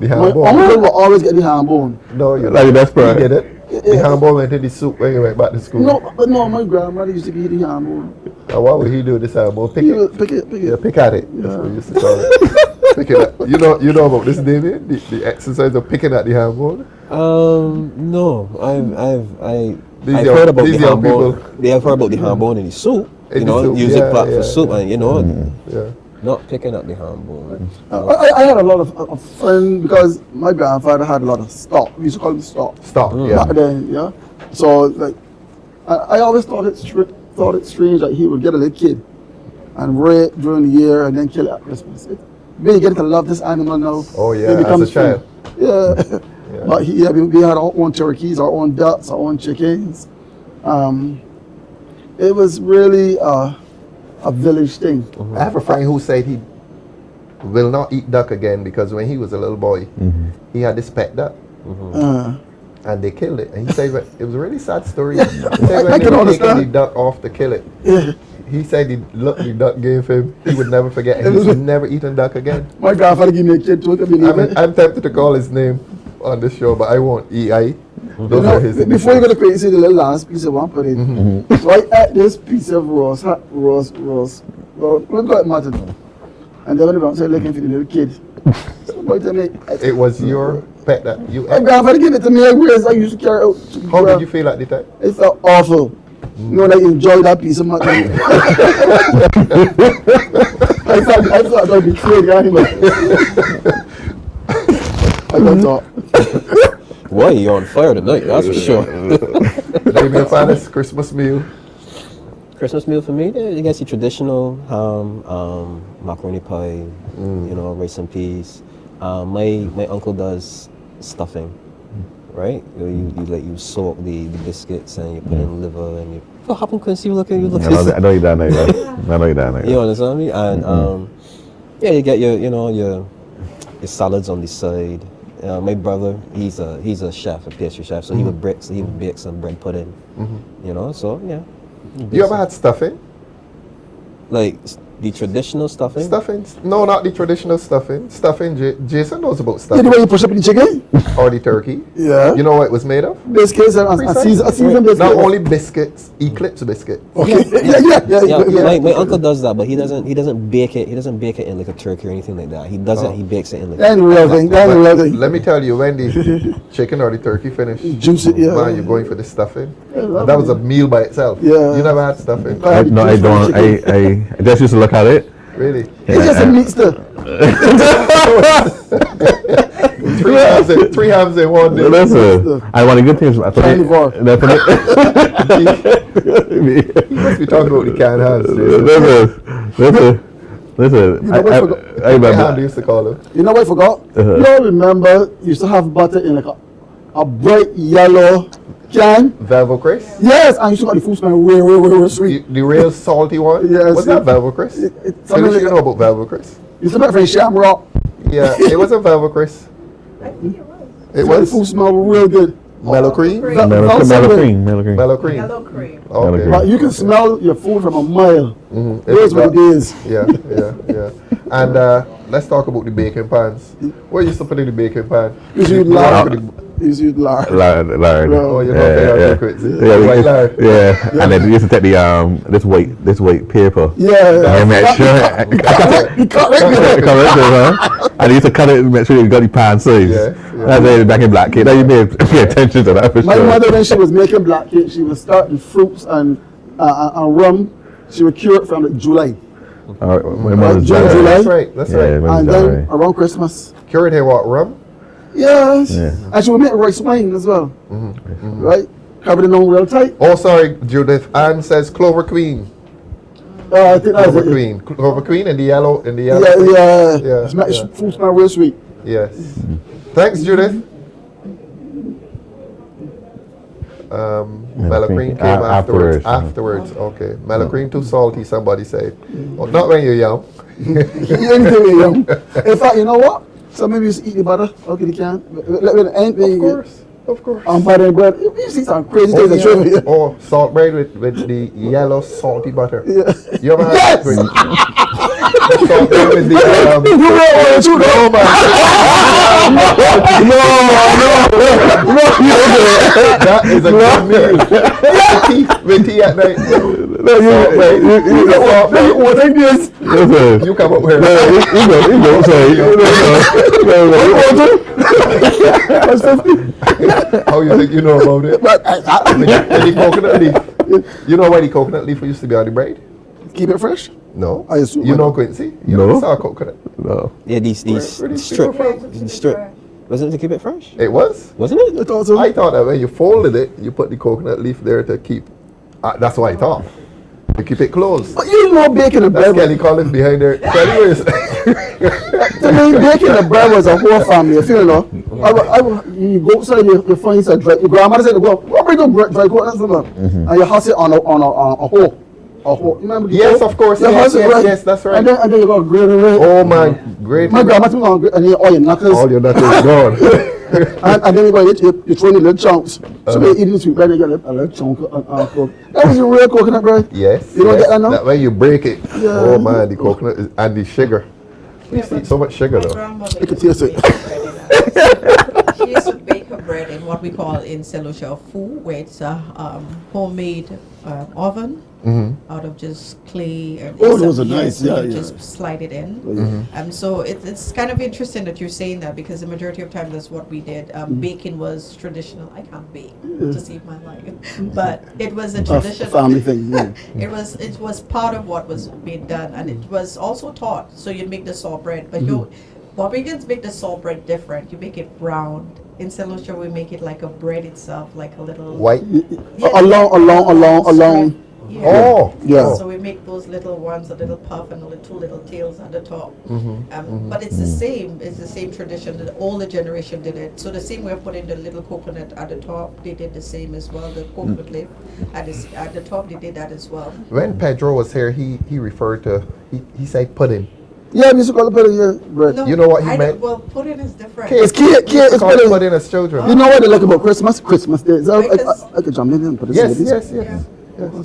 The ham My bone? uncle will always get the ham bone. No, you're like that's you get it? The ham bone went in the soup when you went back to school. No, but no, my grandmother used to eat the ham bone. Now, what would he do with this ham bone? Pick it. Yeah, pick at it. That's what we used to call it. Pick it at. You know about this, Damien? The exercise of picking at the ham bone? No, I've heard about the ham bone. I've heard about the ham bone in the soup. Use it for soup, and not picking up the ham bone. I had a lot of friends because my grandfather had a lot of stock. We used to call them stock. Stock, Back then, yeah. So like, I always thought it strange that he would get a little kid and rear it during the year and then kill it at Christmas. We get to love this animal now. Oh yeah, as a child. Yeah. But we had our own turkeys, our own ducks, our own chickens. It was really a village thing. I have a friend who said he will not eat duck again because when he was a little boy, he had this pet duck. And they killed it. And he said it was a really sad story. He said when they were taking the duck off to kill it, he said the look the duck gave him, he would never forget. And he's never eaten duck again. My grandfather gave me a kid too. I'm tempted to call his name on this show, but I won't. Those are his initials. Before you go to crazy, the little last piece of one put it. So I ate this piece of roast, let's go at mutton. And then when I said looking for the little kid. It was your pet that you ate? My grandfather gave it to me. I used to carry out. How did you feel at the time? It felt awful. You know, like enjoy that piece of mutton. I thought I'd betray the animal. I don't talk. Boy, you're on fire tonight, that's for sure. Damien Fanus, Christmas meal. Christmas meal for me, I guess the traditional macaroni pie, you know, rice and peas. My uncle does stuffing, right? You soak the biscuits and you put in liver and you. What happened, Quincy? You look. I know you down there. I know you down there. You understand me? And yeah, you get your salads on the side. My brother, he's a chef, a pastry chef, so he would bake some bread pudding. You know, so yeah. You ever had stuffing? Like the traditional stuffing? Stuffing? No, not the traditional stuffing. Stuffing, Jason knows about stuffing. Yeah, the way you push up the chicken? Or the turkey. Yeah. You know what it was made of? Biscuits and seasoned biscuits. Not only biscuits, Eclipse biscuit. Okay. Yeah. My uncle does that, but he doesn't bake it. He doesn't bake it in like a turkey or anything like that. He does it. He bakes it in like. That's real thing. Let me tell you, when the chicken or the turkey finish, juice it. Yeah. Man, you're going for the stuffing. That was a meal by itself. Yeah. You never had stuffing? No, I don't. I just used to look at it. Really? It's just a meat stuff. 3 hams in one day. Listen, I want a good thing. I thought you must be talking about the canned hams. Listen. You know what I remember. They used to call them. You know what I forgot? You all remember you used to have butter in like a bright yellow can? Velvet Chris? Yes, and you still got the food smell real sweet. The real salty one? Yes. Was that Velvet Chris? Tell me you know about Velvet Chris. You still got from Shamrock. Yeah, it was a Velvet Chris. It was. The food smell real good. Mellow cream? Mellow cream. Okay. But you can smell your food from a mile. Those were the days. Yeah. And let's talk about the baking pans. What used to put in the baking pan? Is lard. Oh, you know secrets. Yeah. And then you used to take the this white paper. Yeah. And make sure and you used to cut it and make sure you got the pan size. That's it back in black cake. Now you pay attention to that for My sure. mother, when she was making black cake, she would start with fruits and rum. She would cure it from like July. My mother's July. That's right. And then around Christmas. Cure it here what, rum? Yes. And she would make rice wine as well. Right? Covered it on real tight. Oh, sorry, Judith. Anne says Clover Queen. I think that's Clover Queen. Clover Queen in the yellow. Yeah. Food smell real sweet. Yes. Thanks, Judith. Mellow cream came afterwards. Okay. Mellow cream too salty, somebody said. Oh, not when you're young. Anything you're young. In fact, you know what? Some of you used to eat the butter. Okay, you can. Of course. Butter and bread. You see some crazy things. Oh, salt bread with the yellow salty butter. Yeah. You ever had that? Salt bread with the That is a good meal. With tea at night. You come up here. How you think you know about it? The coconut leaf. You know why the coconut leaf used to be on the bread? Keep it fresh? No. I assume. You know Quincy? You never saw coconut? No. Yeah, these strip. Wasn't it to keep it fresh? It was? Wasn't it? I thought so. I thought that when you folded it, you put the coconut leaf there to keep. That's what I thought. To keep it closed. But you know baking the bread. Kelly Collins behind there. Anyways. To me, baking the bread was a whole family. You feel, you go outside, you find some dry. Your grandmother said, "Go, what bring the dry coconut?" And you husk it on a hoe. You remember? Yes, of course. Yes, that's right. And then you got grate it. Oh my, great. My grandma took on and then all your knuckles. All your knuckles gone. and then you throw in the little chunks. So you eat the sweet bread, you get a little chunk. That was a real coconut bread. Yes. You don't get that now? That way you break it. Yeah. Oh man, the coconut and the sugar. You eat so much sugar though. You can taste it. She used to bake her bread in what we call in Selusha foo, where it's a homemade oven out of just clay and those are nice. Yeah, just slide it in. So it's kind of interesting that you're saying that, because the majority of time that's what we did. Baking was traditional. I can't bake to save my life, but it was a traditional family thing. Yeah. It was part of what was being done, and it was also taught. So you'd make the salt bread, but Barbadians make the salt bread different. You make it brown. In St. Lucia, we make it like a bread itself, like a little white. Along. Oh, yeah. So we make those little ones, a little puff and the two little tails at the top. Mm-hmm. But it's the same. It's the same tradition. The older generation did it. So the same way of putting the little coconut at the top, they did the same as well. The coconut leaf at the top, they did that as well. When Pedro was here, he referred to, he said pudding. Yeah, we used to call it pudding, yeah. Right. No, You know what he I meant? Well, pudding is different. It's cake, it's called pudding. pudding as children. You know what they like about Christmas? Christmas Day. So Because- I could jump in and put this Yes, in. yes.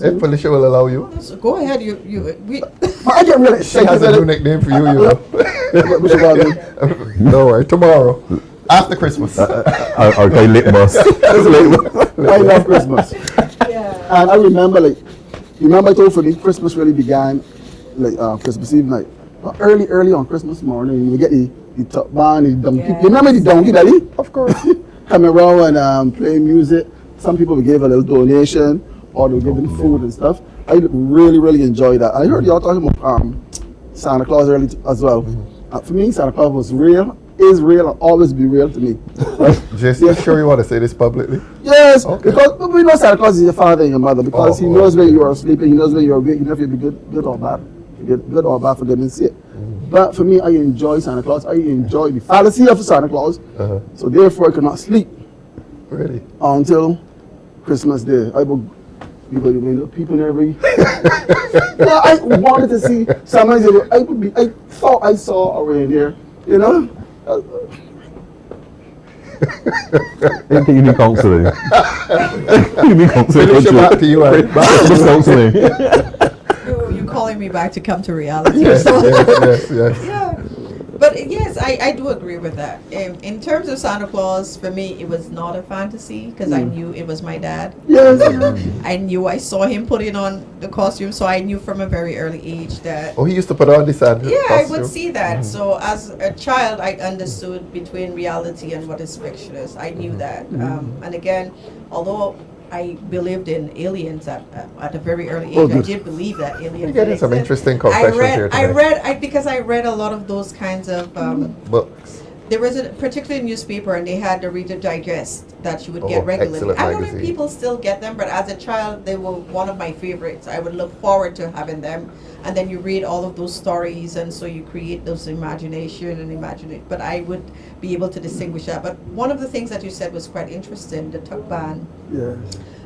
If Felicia will allow you. So go ahead. We I get really She has a new nickname for you, you know. What you call me? No worry, tomorrow. After Christmas. Okay, litmus. I love Christmas. And I remember, like, you remember I told for me, Christmas really began, like, Christmas Eve night. But early on Christmas morning, you get the top band, the donkey. You remember the donkey, Daddy? Of course. Coming around and playing music. Some people would give a little donation, or they would give them food and stuff. I really enjoyed that. I heard y'all talking about Santa Claus early as well. For me, Santa Claus was real, is real, and always be real to me. Jesse, you sure you want to say this publicly? Yes, Okay. because we know Santa Claus is your father and your mother, because he knows when you are sleeping, he knows when you are awake, he knows if you'll be good or bad. Good or bad for goodness sake. But for me, I enjoy Santa Claus. I enjoy the fallacy of Santa Claus. So therefore, I could not sleep Really? until Christmas Day. I would be with the people there. Yeah, I wanted to see somebody. I thought I saw a reindeer. You know. You need counseling. You need counseling. Felicia, back to you, right? Counseling. You're calling me back to come to reality. Yes, So- yes. Yeah. But yes, I do agree with that. In terms of Santa Claus, for me, it was not a fantasy because I knew it was my dad. Yes. I knew I saw him putting on the costume, so I knew from a very early age that. Oh, he used to put on this Santa Yeah, I would costume. see that. So as a child, I understood between reality and what is fictitious. I knew that. And again, although I believed in aliens at a very early age, I did believe that aliens. You're getting did some exist. interesting confessions here today. Because I read a lot of those kinds of books. There was a particular newspaper, and they had the Reader Digest that you would Oh, get regularly. excellent I don't know if magazine. people still get them, but as a child, they were one of my favorites. I would look forward to having them, and then you read all of those stories, and so you create those imagination and imagine it. But I would be able to distinguish that. But one of the things that you said was quite interesting, the tuck band. Yes.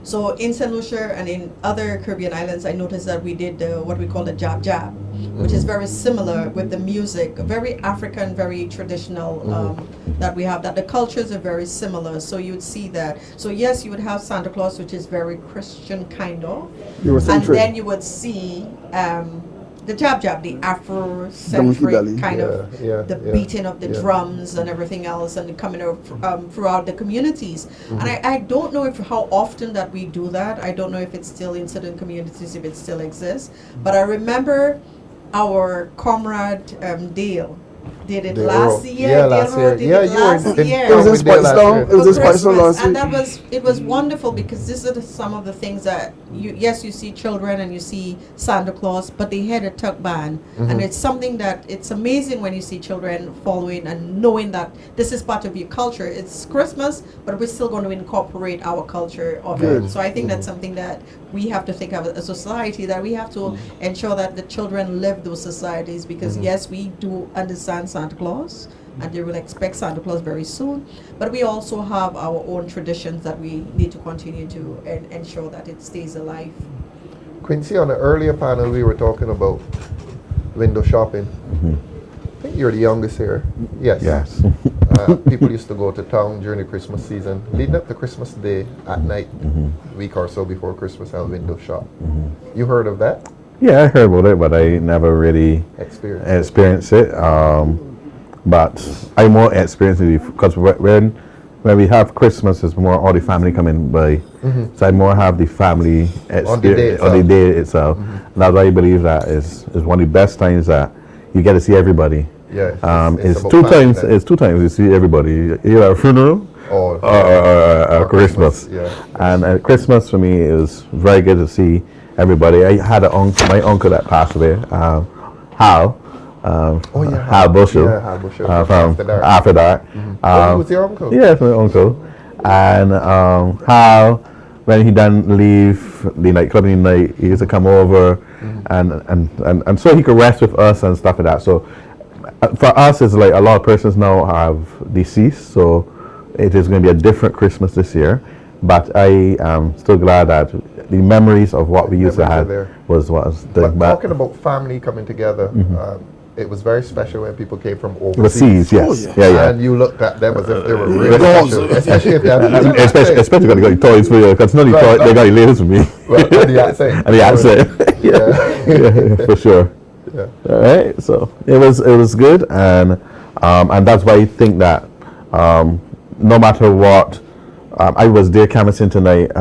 So in St. Lucia and in other Caribbean islands, I noticed that we did what we call the jab jab, which is very similar with the music, very African, very traditional that we have, that the cultures are very similar. So you would see that. So yes, you would have Santa Claus, which is very Christian kind of. And then you would see the jab jab, the Afrocentric kind of, the beating of the drums and everything else, and coming out throughout the communities. And I don't know how often that we do that. I don't know if it's still in certain communities, if it still exists. But I remember our comrade Dale did it last year. Yeah, last year. Yeah, you were in It was in Spice Town. It was in Spice Town last And week. it was wonderful because this are some of the things that you see children and you see Santa Claus, but they had a tuck band, and it's something that it's amazing when you see children following and knowing that this is part of your culture. It's Christmas, but we're still going to incorporate our culture of it. So I think that's something that we have to think of as a society, that we have to ensure that the children live those societies, because yes, we do understand Santa Claus and they will expect Santa Claus very soon, but we also have our own traditions that we need to continue to ensure that it stays alive. Quincy, on the earlier panel we were talking about window shopping. I think you're the youngest here. Yes. Yes. People used to go to town during the Christmas season, leading up to Christmas Day at night, a week or so before Christmas, and window shop. You heard of that? Yeah, I heard about it, but I never really experienced it. But I more experience it because when we have Christmas, it's more all the family coming by. So I more have the family On the day itself. And that's why I believe that is one of the best times that you get to see everybody. Yeah. It's two times. It's 2 times you see everybody. Either a funeral or Christmas. And at Christmas for me is very good to see everybody. I had my uncle that passed away, Hal. Hal Bushel. Yeah, Hal Bushel. From After Dark. He was your uncle? Yes, my uncle. And Hal, when he done leave the nightclub in the night. He used to come over, and so he could rest with us and stuff like that. So for us, it's like a lot of persons now have deceased, so it is going to be a different Christmas this year. But I am still glad that the memories of what we used to have was the. But talking about family coming together, it was very special when people came from Overseas, yes. Yeah. And you looked at them as if they were really special, especially if they had especially when they got toys for you, because none of the toys, they got the labels for me. Well, and the accent. And the accent. yeah, for sure. Yeah. All right, so it was good, and that's why I think that no matter what, I was there canvassing tonight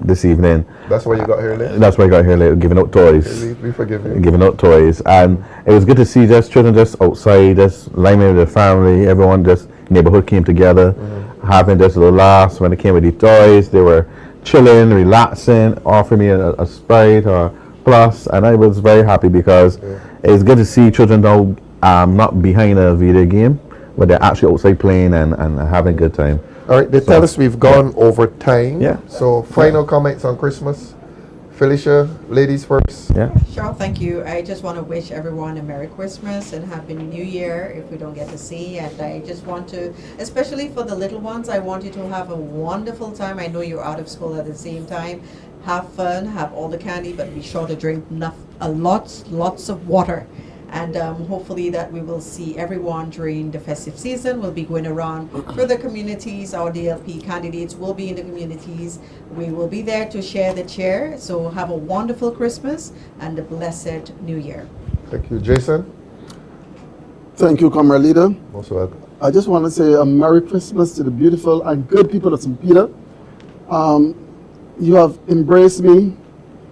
this evening. That's why you got here late? That's why I got here late, giving out toys. We forgive you. Giving out toys, and it was good to see just children just outside, just lying with their family. Everyone, just neighborhood came together, having just a little laughs. When they came with the toys, they were chilling, relaxing, offering me a Sprite or Plus, and I was very happy because it's good to see children now not behind a video game, but they're actually outside playing and having a good time. All right, they tell us we've gone over time. Yeah. So final comments on Christmas. Felicia, ladies first. Yeah. Sure, thank you. I just want to wish everyone a Merry Christmas and Happy New Year if we don't get to see. And I just want to, especially for the little ones, I want you to have a wonderful time. I know you're out of school at the same time. Have fun, have all the candy, but be sure to drink lots of water. And hopefully that we will see everyone during the festive season. We'll be going around for the communities. Our DLP candidates will be in the communities. We will be there to share the cheer. So have a wonderful Christmas and a blessed New Year. Thank you. Jason? Thank you, Comrade Leader. Most welcome. I just want to say a Merry Christmas to the beautiful and good people of St. Peter. You have embraced me.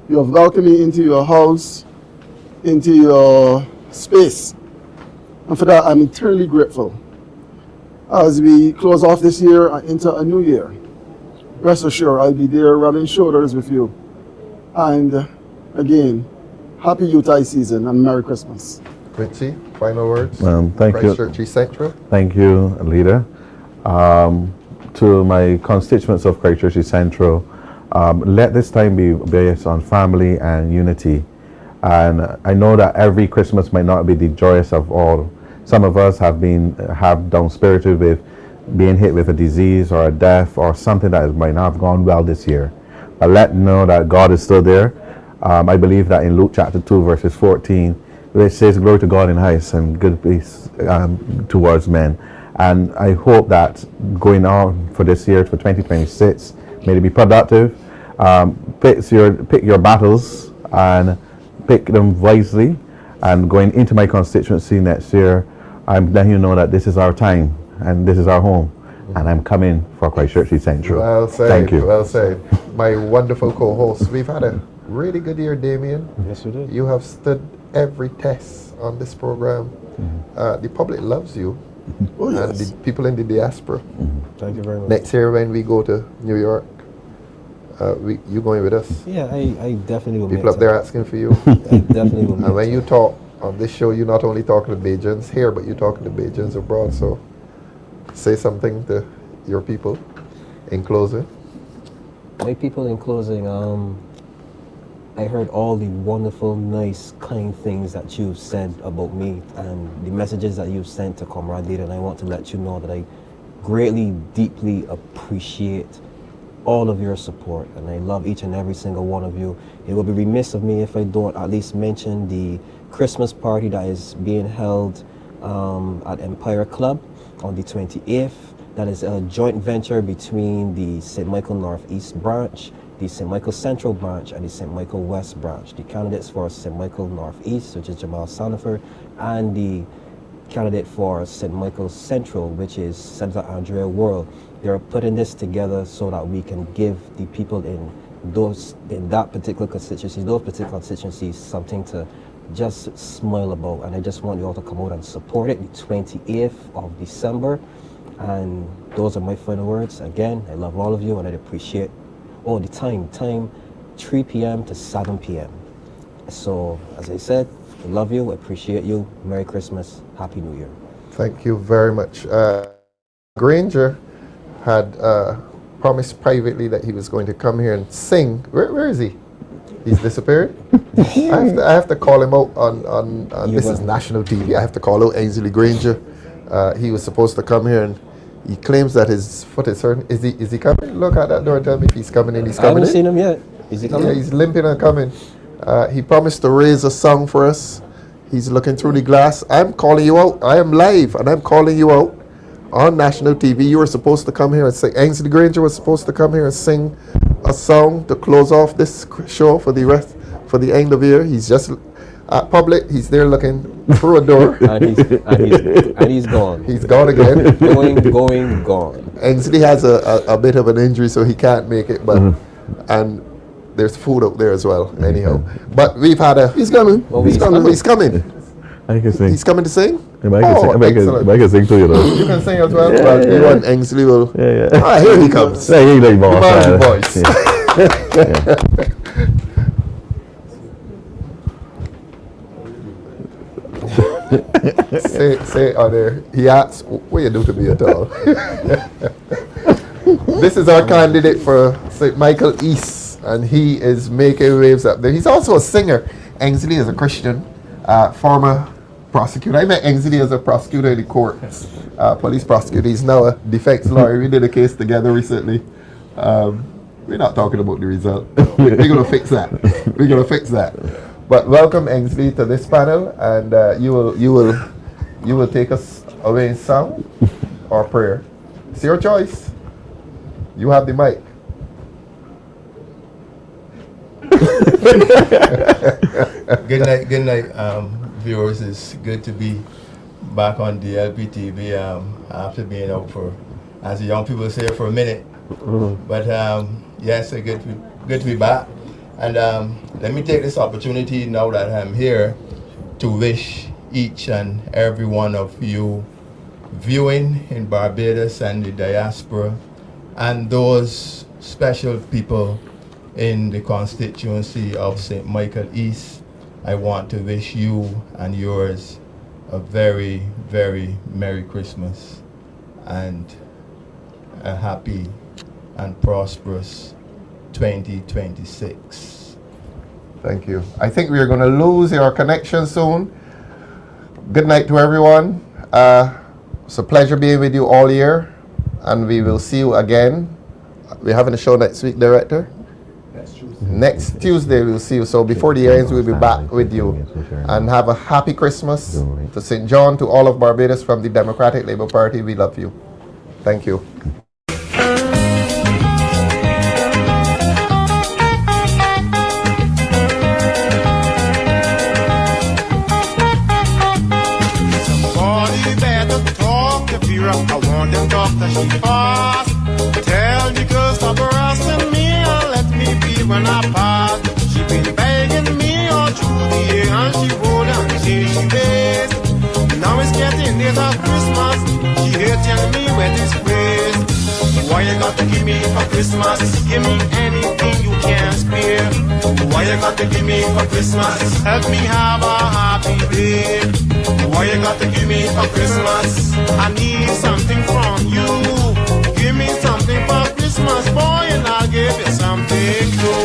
You have welcomed me into your house, into your space, and for that I'm eternally grateful. As we close off this year and enter a new year, rest assured I'll be there rubbing shoulders with you. And again, happy Utah season and Merry Christmas. Richie, final words. Thank you. Christchurch East Central. Thank you, leader. To my constituents of Christchurch East Central, let this time be based on family and unity. And I know that every Christmas might not be the joyous of all. Some of us have down spirited with being hit with a disease or a death or something that might not have gone well this year. But let know that God is still there. I believe that in Luke chapter 2 verses 14, where it says, "Glory to God in highest and good peace towards men." And I hope that going on for this year, for 2026, may it be productive. Pick your battles and pick them wisely, and going into my constituency next year, I'm letting you know that this is our time and this is our home, and I'm coming for Christchurch East Central. Well said. Thank you. Well said. My wonderful co-host. We've had a really good year, Damien. Yes, we did. You have stood every test on this program. The public loves you, and the people in the diaspora. Thank you very much. Next year when we go to New York, you going with us? Yeah, I definitely will. People up there asking for you. I definitely will. And when you talk on this show, you're not only talking to Bajans here, but you're talking to Bajans abroad. So say something to your people in closing. My people in closing, I heard all the wonderful, nice, kind things that you've said about me and the messages that you've sent to Comrade Leader, and I want to let you know that I greatly, deeply appreciate all of your support, and I love each and every single one of you. It will be remiss of me if I don't at least mention the Christmas party that is being held at Empire Club on the 28th. That is a joint venture between the St. Michael Northeast branch, the St. Michael Central branch, and the St. Michael West branch. The candidates for St. Michael Northeast, which is Jamal Sandifer, and the candidate for St. Michael Central, which is Senator Andrea Worrell. They're putting this together so that we can give the people in those particular constituencies something to just smile about. And I just want you all to come out and support it, the 28th of December. And those are my final words. Again, I love all of you, and I appreciate all the time 3 p.m. to 7 p.m. So as I said, I love you, I appreciate you. Merry Christmas, Happy New Year. Thank you very much. Granger had promised privately that he was going to come here and sing. Where is he? He's disappeared. I have to call him out on this is national TV. I have to call out Ainsley Granger. He was supposed to come here, and he claims that his foot is hurting. Is he coming? Look at that door and tell me if he's coming in. He's coming in. I haven't seen him yet. Is he coming? Yeah, he's limping and coming. He promised to raise a song for us. He's looking through the glass. I'm calling you out. I am live, and I'm calling you out on national TV. You were supposed to come here and sing. Ainsley Granger was supposed to come here and sing a song to close off this show for the end of the year. He's just at public. He's there looking through a door. and he's gone. He's gone again. Gone. Ainsley has a bit of an injury, so he can't make it. But and there's food up there as well. Anyhow, but we've had a. He's coming. He's coming. I can sing. He's coming to sing. I can sing too, you know. You can sing as well. Yeah, Well, yeah. you and Ainsley will. Yeah. Ah, here he comes. Yeah, he like boss. The voice. say on there. He asks, "What you do to me at all?" This is our candidate for St. Michael East, and he is making waves up there. He's also a singer. Ainsley is a Christian, former prosecutor. I met Ainsley as a prosecutor in the courts, police prosecutor. He's now a defense lawyer. We did a case together recently. We're not talking about the result. We're gonna fix that. We're gonna fix that. But welcome Ainsley to this panel, and you will take us away in song or prayer. It's your choice. You have the mic. Good night, viewers. It's good to be back on DLP TV after being out for, as the young people say, for a minute. But yes, good to be back. And let me take this opportunity now that I'm here to wish each and every one of you viewing in Barbados and the diaspora, and those special people in the constituency of St. Michael East, I want to wish you and yours a very, very Merry Christmas and a happy and prosperous 2026. Thank you. I think we are going to lose our connection soon. Good night to everyone. It's a pleasure being with you all year, and we will see you again. We're having a show next week, Director. Next Tuesday we'll see you. So before the ends, we'll be back with you. And have a happy Christmas to St. John, to all of Barbados from the Democratic Labour Party. We love you. Thank you. Somebody better talk to Vera. I want them talk that she fast. Tell the girls stop harassing me and let me be when I pass. She been begging me all through the year, and she would until she waits. Now it's getting near the Christmas. She here telling me where this place. Why you got to give me for Christmas? Give me anything you can spare. Why you got to give me for Christmas? Help me have a happy day. Why you got to give me for Christmas? I need something from you. Give me something for Christmas, boy, and I'll give you something too.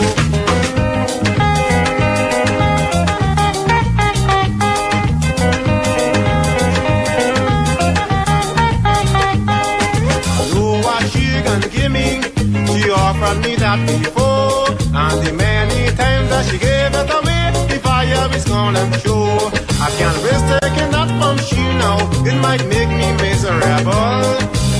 She offered me that before, and the many times that she gave it away, the fire is gonna show. I can't risk taking that from she now, it might make me miserable.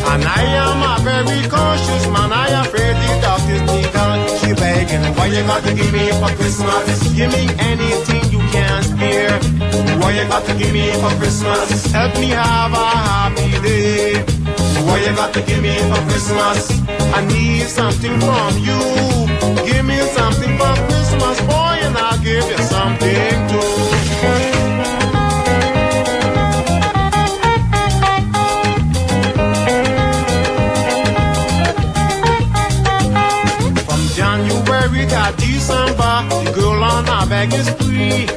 And I am a very cautious man, I afraid the doctor's legal. She begging, why you got to give me for Christmas? Give me anything you can spare. Why you got to give me for Christmas? Help me have a happy day. Why you got to give me for Christmas? I need something from you. Give me something for Christmas, boy, and I'll give you something too. From January to December, the girl on her begging spree.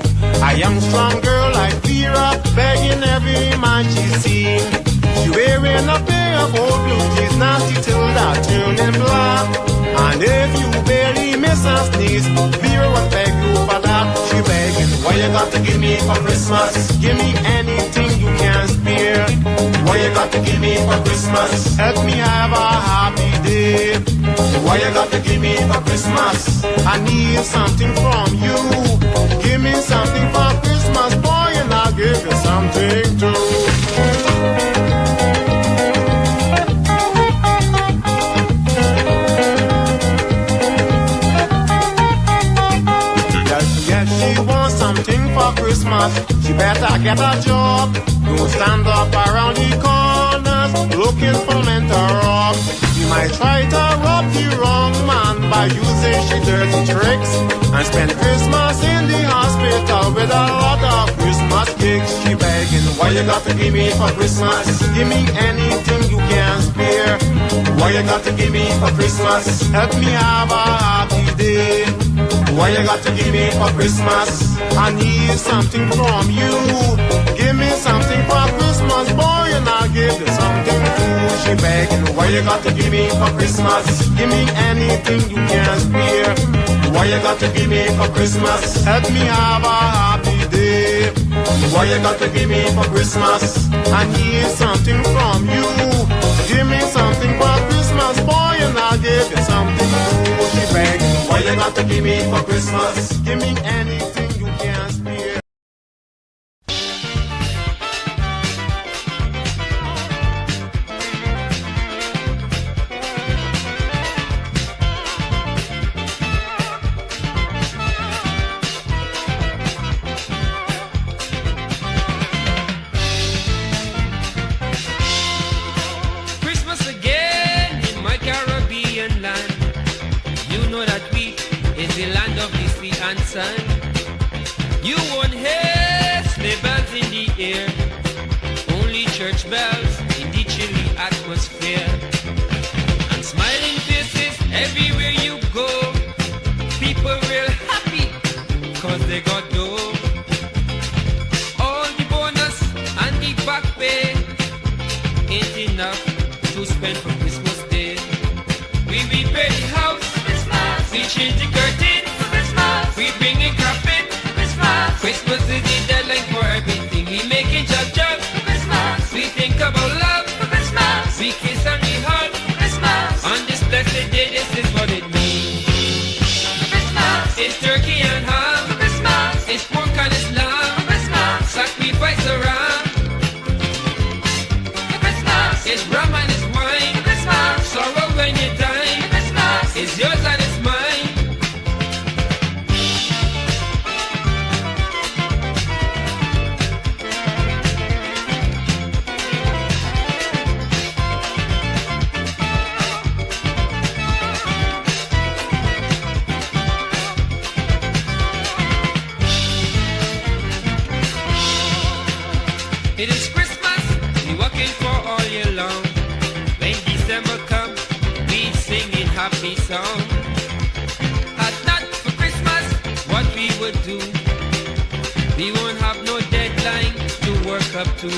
A young strong girl like Vera, begging every man she's seen. She wearing a pair of old blue jeans, nasty till that turning black. And if you barely miss her sneeze, Vera will beg you for that. She begging, what you got to give me for Christmas? Give me anything you can spare. What you got to give me for Christmas? Help me have a happy day. What you got to give me for Christmas? I need something from you. Give me something for Christmas, boy, and I'll give you something too. She wants something for Christmas. She better get a job. Don't stand up around the corners looking for men to rob. You might try to rob the wrong man by using she dirty tricks and spend Christmas in the hospital with a lot of Christmas cakes. She begging, what you got to give me for Christmas? Give me anything you can spare. What you got to give me for Christmas? Help me have a happy day. What you got to give me for Christmas? I need something from you. Give me something for Christmas, boy, and I'll give you something too. She begging, what you got to give me for Christmas? Give me anything you can spare. What you got to give me for Christmas? Help me have a happy day. What you got to give me for Christmas? I need something from you. Give me something for Christmas, boy, and I'll give you something too. She begging, what you got to give me for Christmas? Give me anything you can spare. Christmas again in my Caribbean land. You know that we is the land of the sea and sun. You won't hear sleigh bells in the air, only church bells in the chilly atmosphere. And smiling faces everywhere you go, people real happy cause they got dough. All the bonus and the back pay ain't enough to spend for Christmas Day. We repair the house for Christmas, we change the curtain for Christmas, we bring in carpet for Christmas. Christmas is the deadline for everything. We making job for Christmas. We think about love for Christmas. We kiss and we hug for Christmas. On this blessed day, this is what it means. For Christmas, it's turkey and ham. For Christmas, it's pork and it's lamb. For Christmas, sacrifice a ram. For Christmas, it's rum and it's wine. For Christmas, sorrow when you die. For Christmas, it's yours and it's mine. It is Christmas, we working for all year long. When December comes, we singing happy song. Had not for Christmas what we would do. We won't have no deadline to work up to.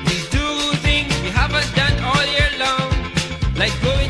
We do things we haven't done all year long, like going